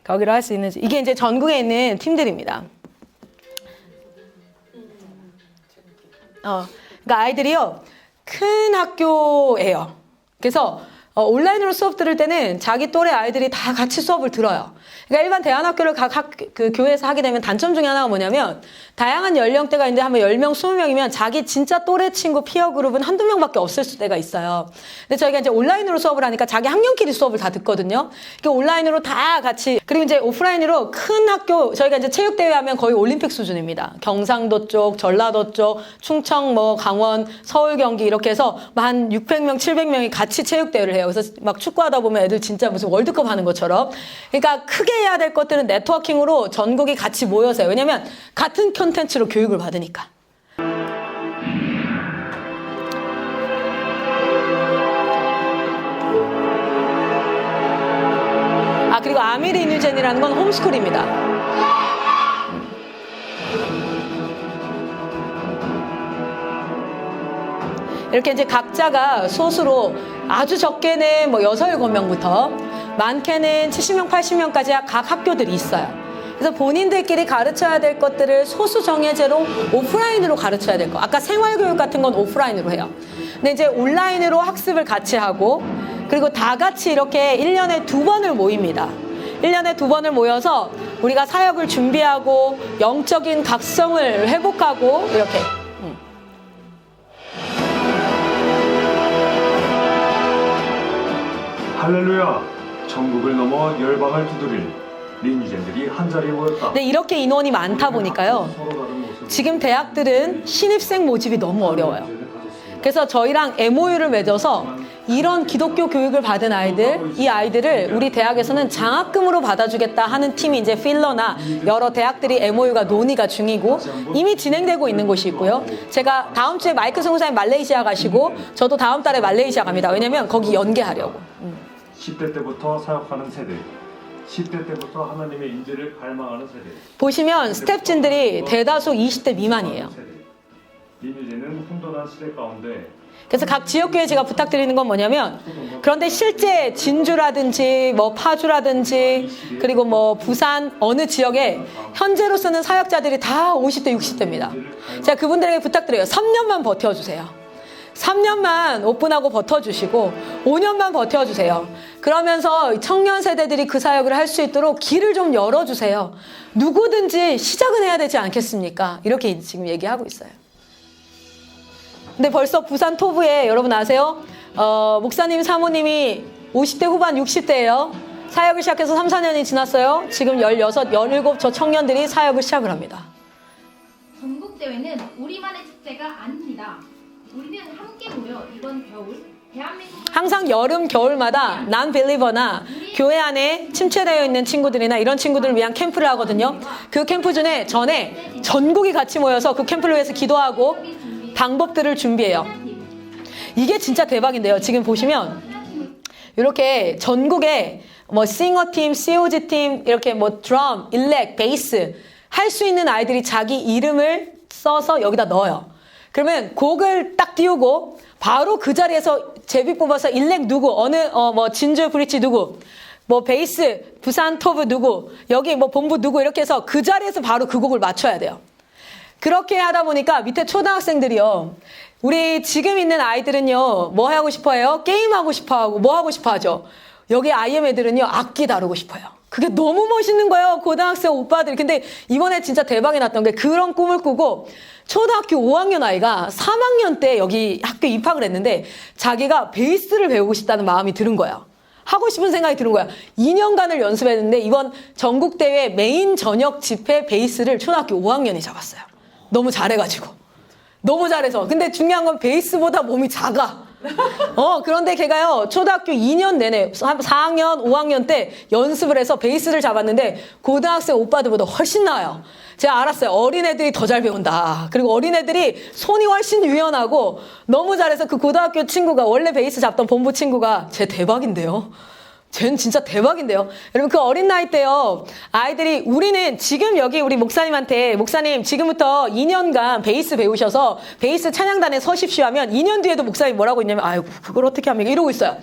거기로 할 수 있는지. 이게 이제 전국에 있는 팀들입니다. 그러니까 아이들이요, 큰 학교예요. 그래서 온라인으로 수업 들을 때는 자기 또래 아이들이 다 같이 수업을 들어요. 그러니까 일반 대안학교를 그 교회에서 하게 되면 단점 중에 하나가 뭐냐면 다양한 연령대가 있는데 한번 10명, 20명이면 자기 진짜 또래 친구 피어 그룹은 한두 명밖에 없을 때가 있어요. 근데 저희가 이제 온라인으로 수업을 하니까 자기 학년끼리 수업을 다 듣거든요. 그러니까 온라인으로 다 같이, 그리고 이제 오프라인으로 큰 학교, 저희가 이제 체육대회 하면 거의 올림픽 수준입니다. 경상도 쪽, 전라도 쪽, 충청, 강원, 서울, 경기 이렇게 해서 한 600명, 700명이 같이 체육대회를 해요. 그래서 막 축구하다 보면 애들 진짜 무슨 월드컵 하는 것처럼. 그러니까 크게 해야 될 것들은 네트워킹으로 전국이 같이 모여서 해요. 왜냐면 같은 콘텐츠로 교육을 받으니까. 그리고 아미리 인유젠이라는 건 홈스쿨입니다. 이렇게 이제 각자가 소수로 아주 적게는 6, 7명부터 많게는 70명, 80명까지 각 학교들이 있어요. 그래서 본인들끼리 가르쳐야 될 것들을 소수 정예제로 오프라인으로 가르쳐야 될 거. 아까 생활교육 같은 건 오프라인으로 해요. 근데 이제 온라인으로 학습을 같이 하고, 그리고 다 같이 이렇게 1년에 2번을 모입니다. 1년에 2번을 모여서 우리가 사역을 준비하고 영적인 각성을 회복하고 이렇게. 할렐루야! 전국을 넘어 열방을 두드릴 린유젠들이 한자리에 모였다. 네, 이렇게 인원이 많다 보니까요. 지금 대학들은 신입생 모집이 너무 어려워요. 그래서 저희랑 MOU를 맺어서 이런 기독교 교육을 받은 아이들, 이 아이들을 우리 대학에서는 장학금으로 받아주겠다 하는 팀이 이제 필러나 여러 대학들이 MOU가 논의가 중이고 이미 진행되고 있는 곳이 있고요. 제가 다음 주에 마이크 성사님 말레이시아 가시고 저도 다음 달에 말레이시아 갑니다. 왜냐면 거기 연계하려고. 10대 때부터 사역하는 세대, 10대 때부터 하나님의 인재를 갈망하는 세대. 보시면 스텝진들이 대다수 20대 미만이에요. 린유젠은 혼돈한 시대 가운데 그래서 각 지역교회 제가 부탁드리는 건 뭐냐면, 그런데 실제 진주라든지 파주라든지 그리고 부산 어느 지역에 현재로서는 사역자들이 다 50대 60대입니다. 제가 그분들에게 부탁드려요. 3년만 버텨주세요. 3년만 오픈하고 버텨주시고 5년만 버텨주세요. 그러면서 청년 세대들이 그 사역을 할 수 있도록 길을 좀 열어주세요. 누구든지 시작은 해야 되지 않겠습니까? 이렇게 지금 얘기하고 있어요. 근데 벌써 부산 토부에 여러분 아세요? 목사님, 사모님이 50대 후반 60대예요. 사역을 시작해서 3, 4년이 지났어요. 지금 16, 17 저 청년들이 사역을 시작을 합니다. 전국대회는 우리만의 축제가 아닙니다. 우리는 함께 모여 이번 겨울 대한민국을 항상 여름, 겨울마다 non-believer나 교회 안에 침체되어 있는 친구들이나 이런 친구들을 위한 캠프를 하거든요. 그 캠프 전에 전국이 같이 모여서 그 캠프를 위해서 기도하고 방법들을 준비해요. 이게 진짜 대박인데요. 지금 보시면 이렇게 전국에 뭐 싱어팀, COG팀, 이렇게 뭐 드럼, 일렉, 베이스 할 수 있는 아이들이 자기 이름을 써서 여기다 넣어요. 그러면 곡을 딱 띄우고 바로 그 자리에서 제비 뽑아서 일렉 누구, 뭐 진주 브릿지 누구, 뭐 베이스, 부산 토브 누구, 여기 뭐 본부 누구 이렇게 해서 그 자리에서 바로 그 곡을 맞춰야 돼요. 그렇게 하다 보니까 밑에 초등학생들이요. 우리 지금 있는 아이들은요. 뭐 하고 싶어 해요? 게임하고 싶어 하고 뭐 하고 싶어 하죠? 여기 IM 애들은요. 악기 다루고 싶어요. 그게 너무 멋있는 거예요. 고등학생 오빠들. 근데 이번에 진짜 대박이 났던 게 그런 꿈을 꾸고 초등학교 5학년 아이가 3학년 때 여기 학교 입학을 했는데 자기가 베이스를 배우고 싶다는 마음이 드는 거야. 하고 싶은 생각이 드는 거야. 2년간을 연습했는데 이번 전국대회 메인 저녁 집회 베이스를 초등학교 5학년이 잡았어요. 너무 잘해가지고. 너무 잘해서. 근데 중요한 건 베이스보다 몸이 작아. 그런데 걔가요, 초등학교 2년 내내, 4학년, 5학년 때 연습을 해서 베이스를 잡았는데, 고등학생 오빠들보다 훨씬 나아요. 제가 알았어요. 어린애들이 더 잘 배운다. 그리고 어린애들이 손이 훨씬 유연하고, 너무 잘해서 그 고등학교 친구가, 원래 베이스 잡던 본부 친구가, 쟤 대박인데요? 쟤는 진짜 대박인데요. 여러분 그 어린 나이 때요. 아이들이 우리는 지금 여기 우리 목사님한테 목사님 지금부터 2년간 베이스 배우셔서 베이스 찬양단에 서십시오 하면 2년 뒤에도 목사님 뭐라고 있냐면 아이고 그걸 어떻게 합니까? 이러고 있어요.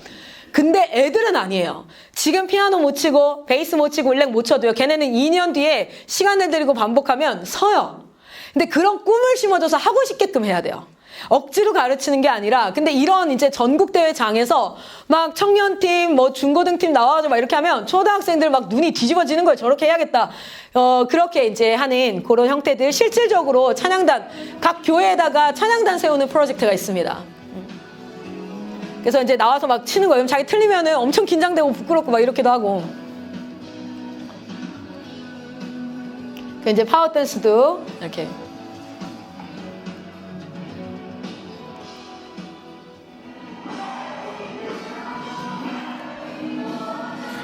근데 애들은 아니에요. 지금 피아노 못 치고 베이스 못 치고 일렉 못 쳐도요. 걔네는 2년 뒤에 시간을 들이고 반복하면 서요. 근데 그런 꿈을 심어줘서 하고 싶게끔 해야 돼요. 억지로 가르치는 게 아니라 근데 이런 이제 전국대회장에서 막 청년팀 뭐 중고등팀 나와가지고 막 이렇게 하면 초등학생들 막 눈이 뒤집어지는 거예요. 저렇게 해야겠다. 그렇게 이제 하는 그런 형태들 실질적으로 찬양단 각 교회에다가 찬양단 세우는 프로젝트가 있습니다. 그래서 이제 나와서 막 치는 거예요. 자기 틀리면은 엄청 긴장되고 부끄럽고 막 이렇게도 하고. 그 이제 파워 댄스도 이렇게.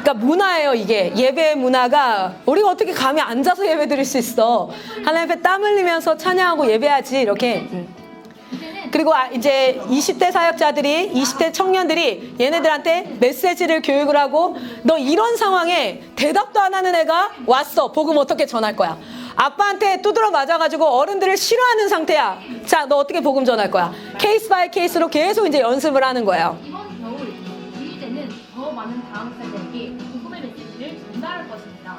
그러니까 문화예요, 이게. 예배 문화가 우리가 어떻게 감히 앉아서 예배 드릴 수 있어. 하나님 앞에 땀 흘리면서 찬양하고 예배하지 이렇게. 그리고 이제 20대 사역자들이 20대 청년들이 얘네들한테 메시지를 교육을 하고 너 이런 상황에 대답도 안 하는 애가 왔어. 복음 어떻게 전할 거야. 아빠한테 두드러 맞아가지고 어른들을 싫어하는 상태야. 자, 너 어떻게 복음 전할 거야. 케이스 바이 케이스로 계속 이제 연습을 하는 거예요. 이번 겨울 우리 때는 더 많은 다음 세대에게 복음의 메시지를 전달할 것입니다.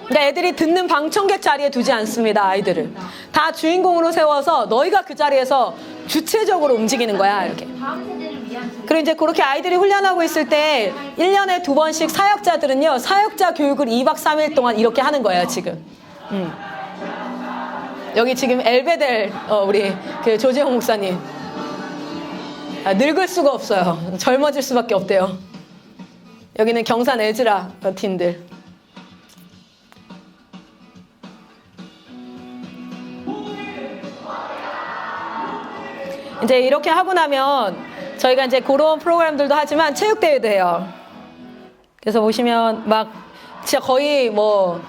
그러니까 애들이 듣는 방청객 자리에 두지 않습니다. 아이들을 다 주인공으로 세워서 너희가 그 자리에서 주체적으로 움직이는 거야. 이렇게. 다음 세대를 위한 그리고 이제 그렇게 아이들이 훈련하고 있을 때 1년에 2번씩 사역자들은요. 사역자 교육을 2박 3일 동안 이렇게 하는 거예요. 지금. 여기 지금 엘베델 우리 그 조재홍 목사님 늙을 수가 없어요. 젊어질 수밖에 없대요. 여기는 경산 에즈라 팀들. 이제 이렇게 하고 나면 저희가 이제 그런 프로그램들도 하지만 체육대회도 해요. 그래서 보시면 막 진짜 거의 뭐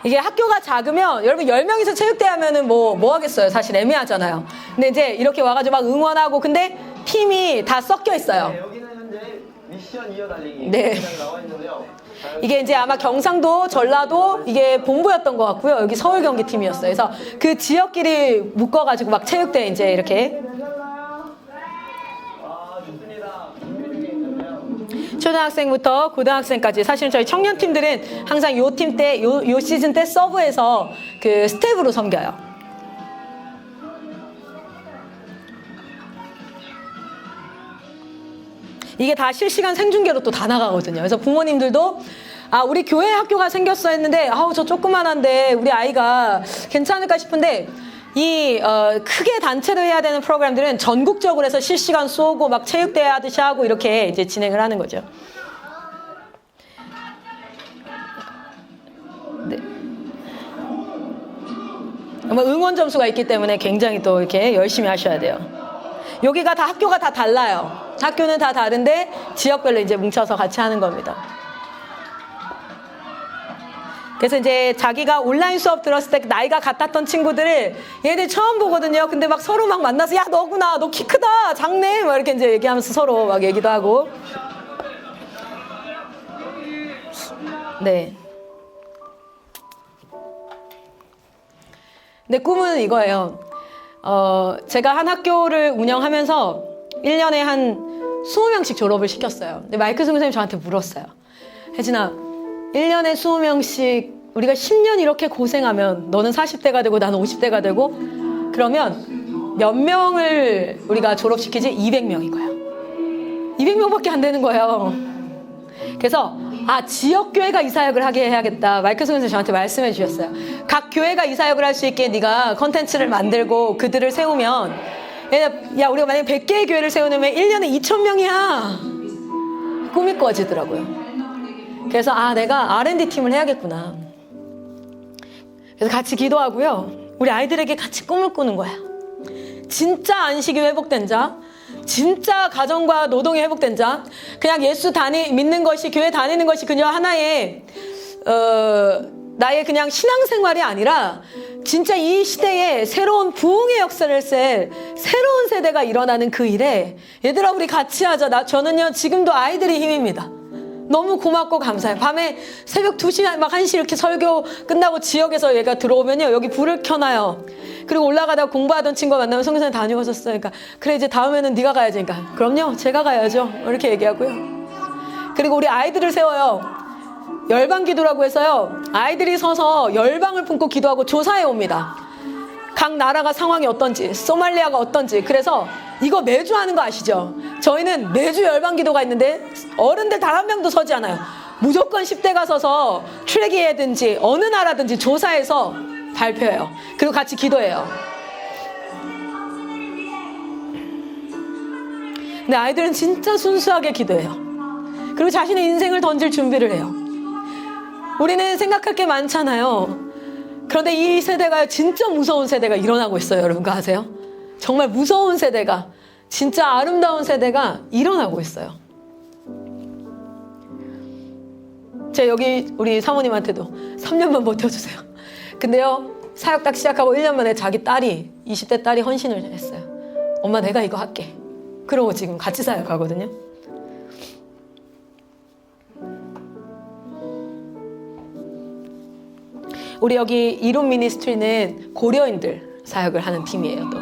이게 학교가 작으면 여러분 10명이서 체육대회 하면은 뭐 하겠어요. 사실 애매하잖아요. 근데 이제 이렇게 와가지고 막 응원하고 근데 팀이 다 섞여 있어요. 네, 여기는 현재 미션 이어달리기 네. 나와 있는데요. 이게 이제 아마 경상도, 전라도 이게 본부였던 것 같고요. 여기 서울 경기 팀이었어요. 그래서 그 지역끼리 묶어가지고 막 체육대회 이제 이렇게. 아, 좋습니다. 준비 중에 있는데요. 초등학생부터 고등학생까지 사실은 저희 청년팀들은 항상 요 팀 때, 요 시즌 때 서브에서 그 스텝으로 섬겨요. 이게 다 실시간 생중계로 또 다 나가거든요. 그래서 부모님들도 우리 교회 학교가 생겼어 했는데 저 조그만한데 우리 아이가 괜찮을까 싶은데 크게 단체로 해야 되는 프로그램들은 전국적으로 해서 실시간 쏘고 막 체육대회 하듯이 하고 이렇게 이제 진행을 하는 거죠. 네. 응원 점수가 있기 때문에 굉장히 또 이렇게 열심히 하셔야 돼요. 여기가 다 학교가 다 달라요. 학교는 다 다른데 지역별로 이제 뭉쳐서 같이 하는 겁니다. 그래서 이제 자기가 온라인 수업 들었을 때 나이가 같았던 친구들을 얘네들 처음 보거든요. 근데 막 서로 막 만나서 야 너구나, 너 키 크다, 작네, 막 이렇게 이제 얘기하면서 서로 막 얘기도 하고. 네. 근데 꿈은 이거예요. 제가 한 학교를 운영하면서 1년에 한 20명씩 졸업을 시켰어요. 근데 마이클 선생님이 저한테 물었어요. 혜진아, 1년에 20명씩 우리가 10년 이렇게 고생하면 너는 40대가 되고 나는 50대가 되고 그러면 몇 명을 우리가 졸업시키지? 200명인 거예요. 200명밖에 안 되는 거예요. 그래서 지역교회가 이 사역을 하게 해야겠다. 마이클 선생님이 저한테 말씀해 주셨어요. 각 교회가 이 사역을 할 수 있게 네가 컨텐츠를 만들고 그들을 세우면 야 우리가 만약에 100개의 교회를 세우면 1년에 2,000명이야. 꿈이 꿔지더라고요. 그래서 내가 R&D 팀을 해야겠구나. 그래서 같이 기도하고요. 우리 아이들에게 같이 꿈을 꾸는 거야. 진짜 안식이 회복된 자, 진짜 가정과 노동이 회복된 자, 그냥 예수 믿는 것이, 교회 다니는 것이 그저 하나의 나의 그냥 신앙생활이 아니라 진짜 이 시대에 새로운 부흥의 역사를 셀 새로운 세대가 일어나는 그 일에 얘들아 우리 같이 하자. 저는요 지금도 아이들이 힘입니다. 너무 고맙고 감사해요. 밤에 새벽 2시 막 1시 이렇게 설교 끝나고 지역에서 얘가 들어오면요 여기 불을 켜놔요. 그리고 올라가다가 공부하던 친구가 만나면 성교사님 다녀오셨어요. 그러니까 그래 이제 다음에는 네가 가야지. 그러니까 그럼요 제가 가야죠. 이렇게 얘기하고요. 그리고 우리 아이들을 세워요. 열방기도라고 해서요 아이들이 서서 열방을 품고 기도하고 조사해 옵니다. 각 나라가 상황이 어떤지, 소말리아가 어떤지. 그래서 이거 매주 하는 거 아시죠? 저희는 매주 열방기도가 있는데 어른들 단 한 명도 서지 않아요. 무조건 10대가 서서 트랙이라든지 어느 나라든지 조사해서 발표해요. 그리고 같이 기도해요. 근데 아이들은 진짜 순수하게 기도해요. 그리고 자신의 인생을 던질 준비를 해요. 우리는 생각할 게 많잖아요. 그런데 이 세대가 진짜 무서운 세대가 일어나고 있어요. 여러분 그거 아세요? 정말 무서운 세대가, 진짜 아름다운 세대가 일어나고 있어요. 제가 여기 우리 사모님한테도 3년만 버텨주세요. 근데요 사역 딱 시작하고 1년 만에 자기 딸이 20대 딸이 헌신을 했어요. 엄마 내가 이거 할게. 그러고 지금 같이 사역하거든요. 우리 여기 이론 미니스트리는 고려인들 사역을 하는 팀이에요. 또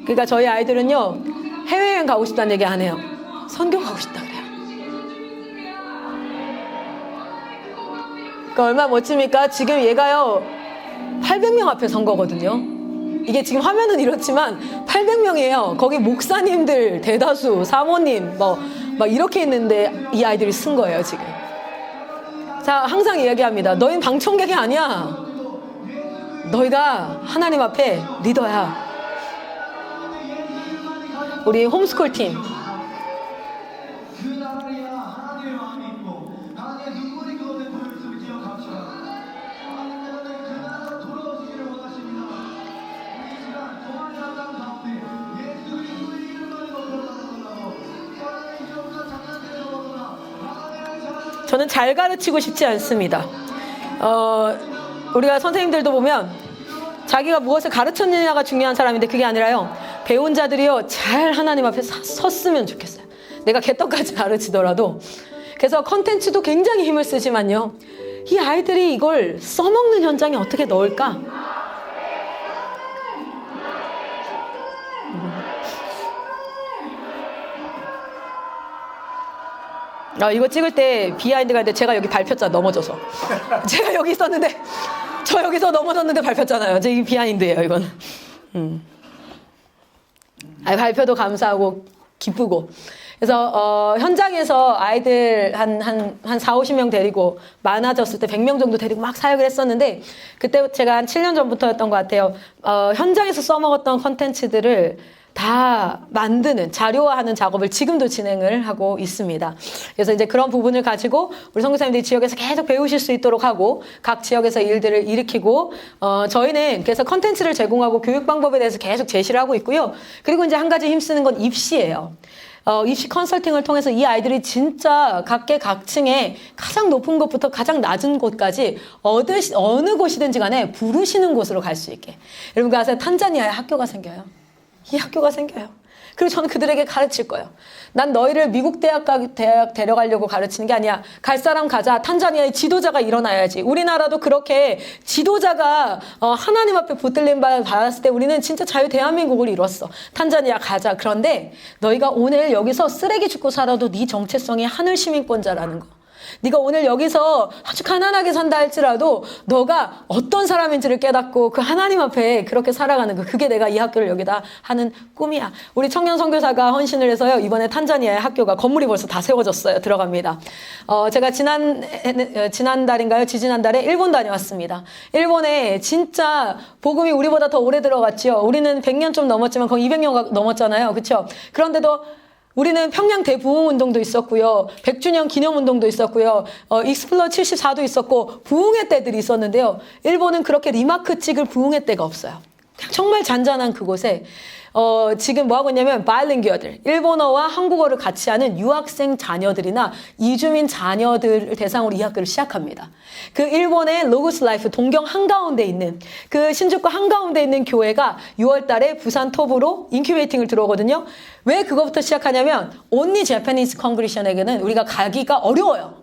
그러니까 저희 아이들은요 해외여행 가고 싶다는 얘기 안 해요. 선교 가고 싶다 그래요. 그러니까 얼마나 멋집니까? 지금 얘가요 800명 앞에 선 거거든요. 이게 지금 화면은 이렇지만 800명이에요. 거기 목사님들 대다수, 사모님 막 이렇게 있는데 이 아이들이 쓴 거예요 지금. 자 항상 이야기합니다. 너희는 방청객이 아니야. 너희가 하나님 앞에 리더야. 우리 홈스쿨 팀. 저는 잘 가르치고 싶지 않습니다. 우리가 선생님들도 보면 자기가 무엇을 가르쳤느냐가 중요한 사람인데 그게 아니라요. 배운 자들이요. 잘 하나님 앞에 섰으면 좋겠어요. 내가 개떡까지 가르치더라도. 그래서 컨텐츠도 굉장히 힘을 쓰지만요. 이 아이들이 이걸 써먹는 현장에 어떻게 넣을까? 이거 찍을 때 비하인드가 있는데 제가 여기 밟혔잖아. 넘어져서. 제가 여기 있었는데 저 여기서 넘어졌는데 밟혔잖아요. 이게 비하인드예요 이건. 발표도 감사하고 기쁘고. 그래서 현장에서 아이들 한 4, 50명 데리고 많아졌을 때 100명 정도 데리고 막 사역을 했었는데 그때 제가 한 7년 전부터였던 것 같아요. 현장에서 써먹었던 컨텐츠들을 다 만드는 자료화하는 작업을 지금도 진행을 하고 있습니다. 그래서 이제 그런 부분을 가지고 우리 선교사님들이 지역에서 계속 배우실 수 있도록 하고 각 지역에서 일들을 일으키고 저희는 그래서 컨텐츠를 제공하고 교육 방법에 대해서 계속 제시를 하고 있고요. 그리고 이제 한 가지 힘쓰는 건 입시예요. 입시 컨설팅을 통해서 이 아이들이 진짜 각계각층에 가장 높은 곳부터 가장 낮은 곳까지 어느 곳이든지 간에 부르시는 곳으로 갈 수 있게. 여러분 아세요? 탄자니아에 학교가 생겨요. 이 학교가 생겨요. 그리고 저는 그들에게 가르칠 거예요. 난 너희를 미국 대학 데려가려고 가르치는 게 아니야. 갈 사람 가자. 탄자니아의 지도자가 일어나야지. 우리나라도 그렇게 지도자가 하나님 앞에 붙들림 받았을 때 우리는 진짜 자유 대한민국을 이뤘어. 탄자니아 가자. 그런데 너희가 오늘 여기서 쓰레기 줍고 살아도 네 정체성이 하늘 시민권자라는 거. 네가 오늘 여기서 아주 가난하게 산다 할지라도 너가 어떤 사람인지를 깨닫고 그 하나님 앞에 그렇게 살아가는 거. 그게 내가 이 학교를 여기다 하는 꿈이야. 우리 청년 선교사가 헌신을 해서요. 이번에 탄자니아의 학교가 건물이 벌써 다 세워졌어요. 들어갑니다. 제가 지난달인가요? 지지난달에 일본 다녀왔습니다. 일본에 진짜 복음이 우리보다 더 오래 들어갔지요. 우리는 100년 좀 넘었지만 거의 200년 넘었잖아요. 그렇죠? 그런데도 우리는 평양 대부흥운동도 있었고요. 100주년 기념운동도 있었고요. 익스플로어 74도 있었고 부흥회 때들이 있었는데요. 일본은 그렇게 리마크 찍을 부흥회 때가 없어요. 그냥 정말 잔잔한 그곳에 지금 뭐 하고 있냐면 바이링구어들, 일본어와 한국어를 같이 하는 유학생 자녀들이나 이주민 자녀들을 대상으로 이 학교를 시작합니다. 그 일본의 로고스 라이프 동경 한가운데 있는 그 신주쿠 한가운데 있는 교회가 6월 달에 부산 톱으로 인큐베이팅을 들어오거든요. 왜 그거부터 시작하냐면 only Japanese congregation에게는 우리가 가기가 어려워요.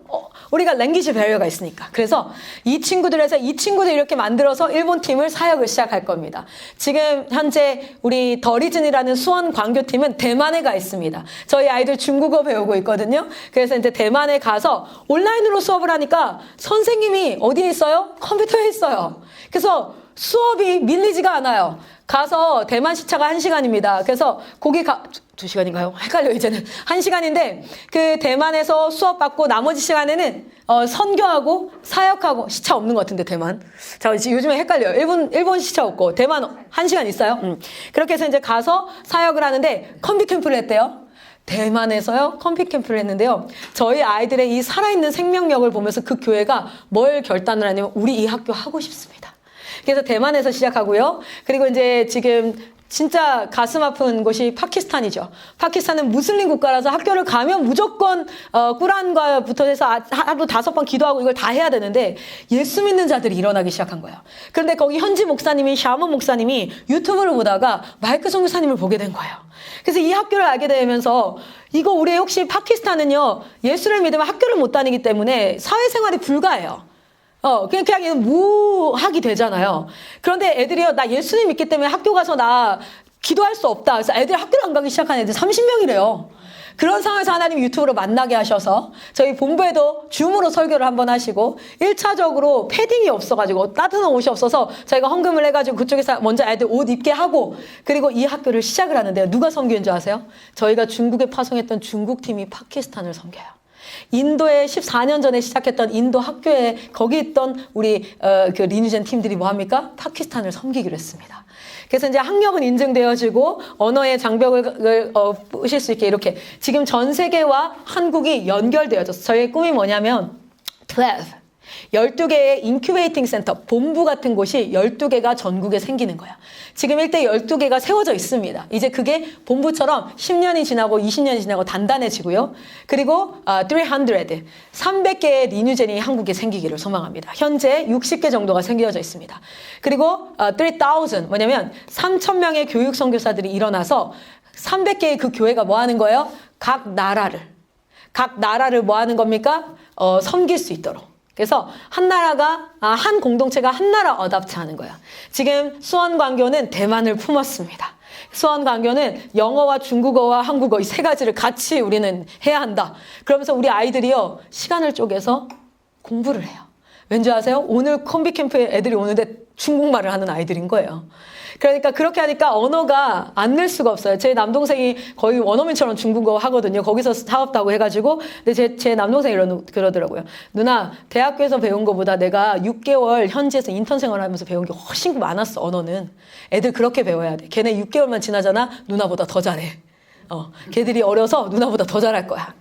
우리가 랭귀지 배리어가 있으니까. 그래서 이 친구들이 이렇게 만들어서 일본 팀을 사역을 시작할 겁니다. 지금 현재 우리 더리즌이라는 수원 광교팀은 대만에 가 있습니다. 저희 아이들 중국어 배우고 있거든요. 그래서 이제 대만에 가서 온라인으로 수업을 하니까 선생님이 어디에 있어요? 컴퓨터에 있어요. 그래서 수업이 밀리지가 않아요. 가서 대만 시차가 1시간입니다. 그래서 거기 2시간인가요? 헷갈려 이제는. 1시간인데 그 대만에서 수업 받고 나머지 시간에는 선교하고 사역하고 시차 없는 것 같은데 대만. 자, 요즘에 헷갈려요. 일본 시차 없고 대만 1시간 있어요. 그렇게 해서 이제 가서 사역을 하는데 컴비 캠프를 했대요. 대만에서요 컴피 캠프를 했는데요. 저희 아이들의 이 살아있는 생명력을 보면서 그 교회가 뭘 결단을 하냐면 우리 이 학교 하고 싶습니다. 그래서 대만에서 시작하고요. 그리고 이제 지금 진짜 가슴 아픈 곳이 파키스탄이죠. 파키스탄은 무슬림 국가라서 학교를 가면 무조건 꾸란과부터 해서 하루 5번 기도하고 이걸 다 해야 되는데 예수 믿는 자들이 일어나기 시작한 거예요. 그런데 거기 현지 목사님이 샤먼 목사님이 유튜브를 보다가 마이크 선교사님을 보게 된 거예요. 그래서 이 학교를 알게 되면서 이거 우리 혹시 파키스탄은요 예수를 믿으면 학교를 못 다니기 때문에 사회생활이 불가해요. 그냥 무학이 되잖아요. 그런데 애들이요, 나 예수님 믿기 때문에 학교 가서 나 기도할 수 없다. 그래서 애들이 학교를 안 가기 시작한 애들 30명이래요. 그런 상황에서 하나님 유튜브로 만나게 하셔서 저희 본부에도 줌으로 설교를 한번 하시고 1차적으로 패딩이 없어가지고 따뜻한 옷이 없어서 저희가 헌금을 해가지고 그쪽에서 먼저 애들 옷 입게 하고 그리고 이 학교를 시작을 하는데요. 누가 섬기는 줄 아세요? 저희가 중국에 파송했던 중국팀이 파키스탄을 섬겨요. 인도에 14년 전에 시작했던 인도 학교에 거기 있던 우리 그 리뉴젠 팀들이 뭐합니까? 파키스탄을 섬기기로 했습니다. 그래서 이제 학력은 인증되어지고 언어의 장벽을 부실 수 있게 이렇게 지금 전 세계와 한국이 연결되어졌어요. 저희의 꿈이 뭐냐면 12개의 인큐베이팅 센터, 본부 같은 곳이 12개가 전국에 생기는 거야. 지금 일대 12개가 세워져 있습니다. 이제 그게 본부처럼 10년이 지나고 20년이 지나고 단단해지고요. 그리고 300개의 리뉴젠이 한국에 생기기를 소망합니다. 현재 60개 정도가 생겨져 있습니다. 그리고 3,000 뭐냐면 3,000명의 교육 선교사들이 일어나서 300개의 그 교회가 뭐 하는 거예요? 각 나라를 뭐 하는 겁니까? 섬길 수 있도록. 그래서 한 공동체가 한 나라 어답트 하는 거야. 지금 수원광교는 대만을 품었습니다. 수원광교는 영어와 중국어와 한국어 이 3가지를 같이 우리는 해야 한다. 그러면서 우리 아이들이요, 시간을 쪼개서 공부를 해요. 왠지 아세요? 오늘 컴비 캠프에 애들이 오는데 중국말을 하는 아이들인 거예요. 그러니까 그렇게 하니까 언어가 안 늘 수가 없어요. 제 남동생이 거의 원어민처럼 중국어 하거든요. 거기서 사업다고 해가지고. 근데 제 남동생이 그러더라고요. 누나, 대학교에서 배운 거보다 내가 6개월 현지에서 인턴 생활하면서 배운 게 훨씬 많았어, 언어는. 애들 그렇게 배워야 돼. 걔네 6개월만 지나잖아? 누나보다 더 잘해. 걔들이 어려서 누나보다 더 잘할 거야.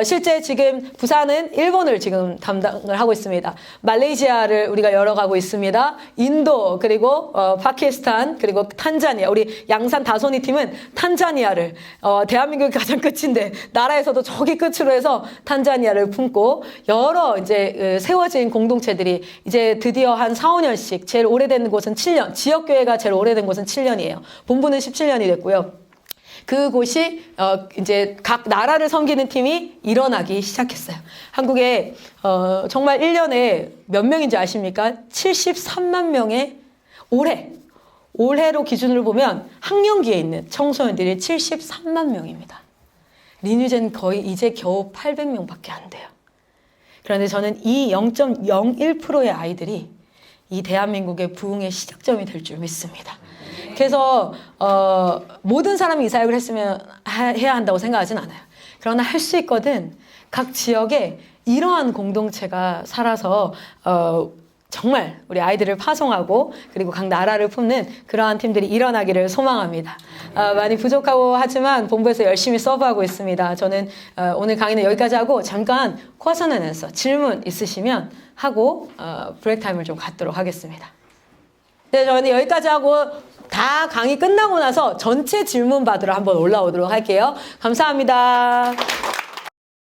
실제 지금 부산은 일본을 지금 담당을 하고 있습니다. 말레이시아를 우리가 열어가고 있습니다. 인도, 그리고 파키스탄, 그리고 탄자니아. 우리 양산 다소니 팀은 탄자니아를, 대한민국이 가장 끝인데 나라에서도 저기 끝으로 해서 탄자니아를 품고 여러 이제 세워진 공동체들이 이제 드디어 한 4, 5년씩, 제일 오래된 곳은 7년, 지역교회가 제일 오래된 곳은 7년이에요. 본부는 17년이 됐고요. 그곳이 이제 각 나라를 섬기는 팀이 일어나기 시작했어요. 한국에 정말 1년에 몇 명인지 아십니까? 73만 명의 올해로 기준으로 보면 학령기에 있는 청소년들이 73만 명입니다. 리뉴젠 거의 이제 겨우 800명밖에 안 돼요. 그런데 저는 이 0.01%의 아이들이 이 대한민국의 부흥의 시작점이 될 줄 믿습니다. 그래서 모든 사람이 이 사역을 했으면 해야 한다고 생각하진 않아요. 그러나 할 수 있거든. 각 지역에 이러한 공동체가 살아서 정말 우리 아이들을 파송하고 그리고 각 나라를 품는 그러한 팀들이 일어나기를 소망합니다. 많이 부족하고 하지만 본부에서 열심히 서브하고 있습니다. 저는 오늘 강의는 여기까지 하고 잠깐 쿼션앤앤서 질문 있으시면 하고 브레이크 타임을 좀 갖도록 하겠습니다. 네, 저는 여기까지 하고 다 강의 끝나고 나서 전체 질문 받으러 한번 올라오도록 할게요. 감사합니다.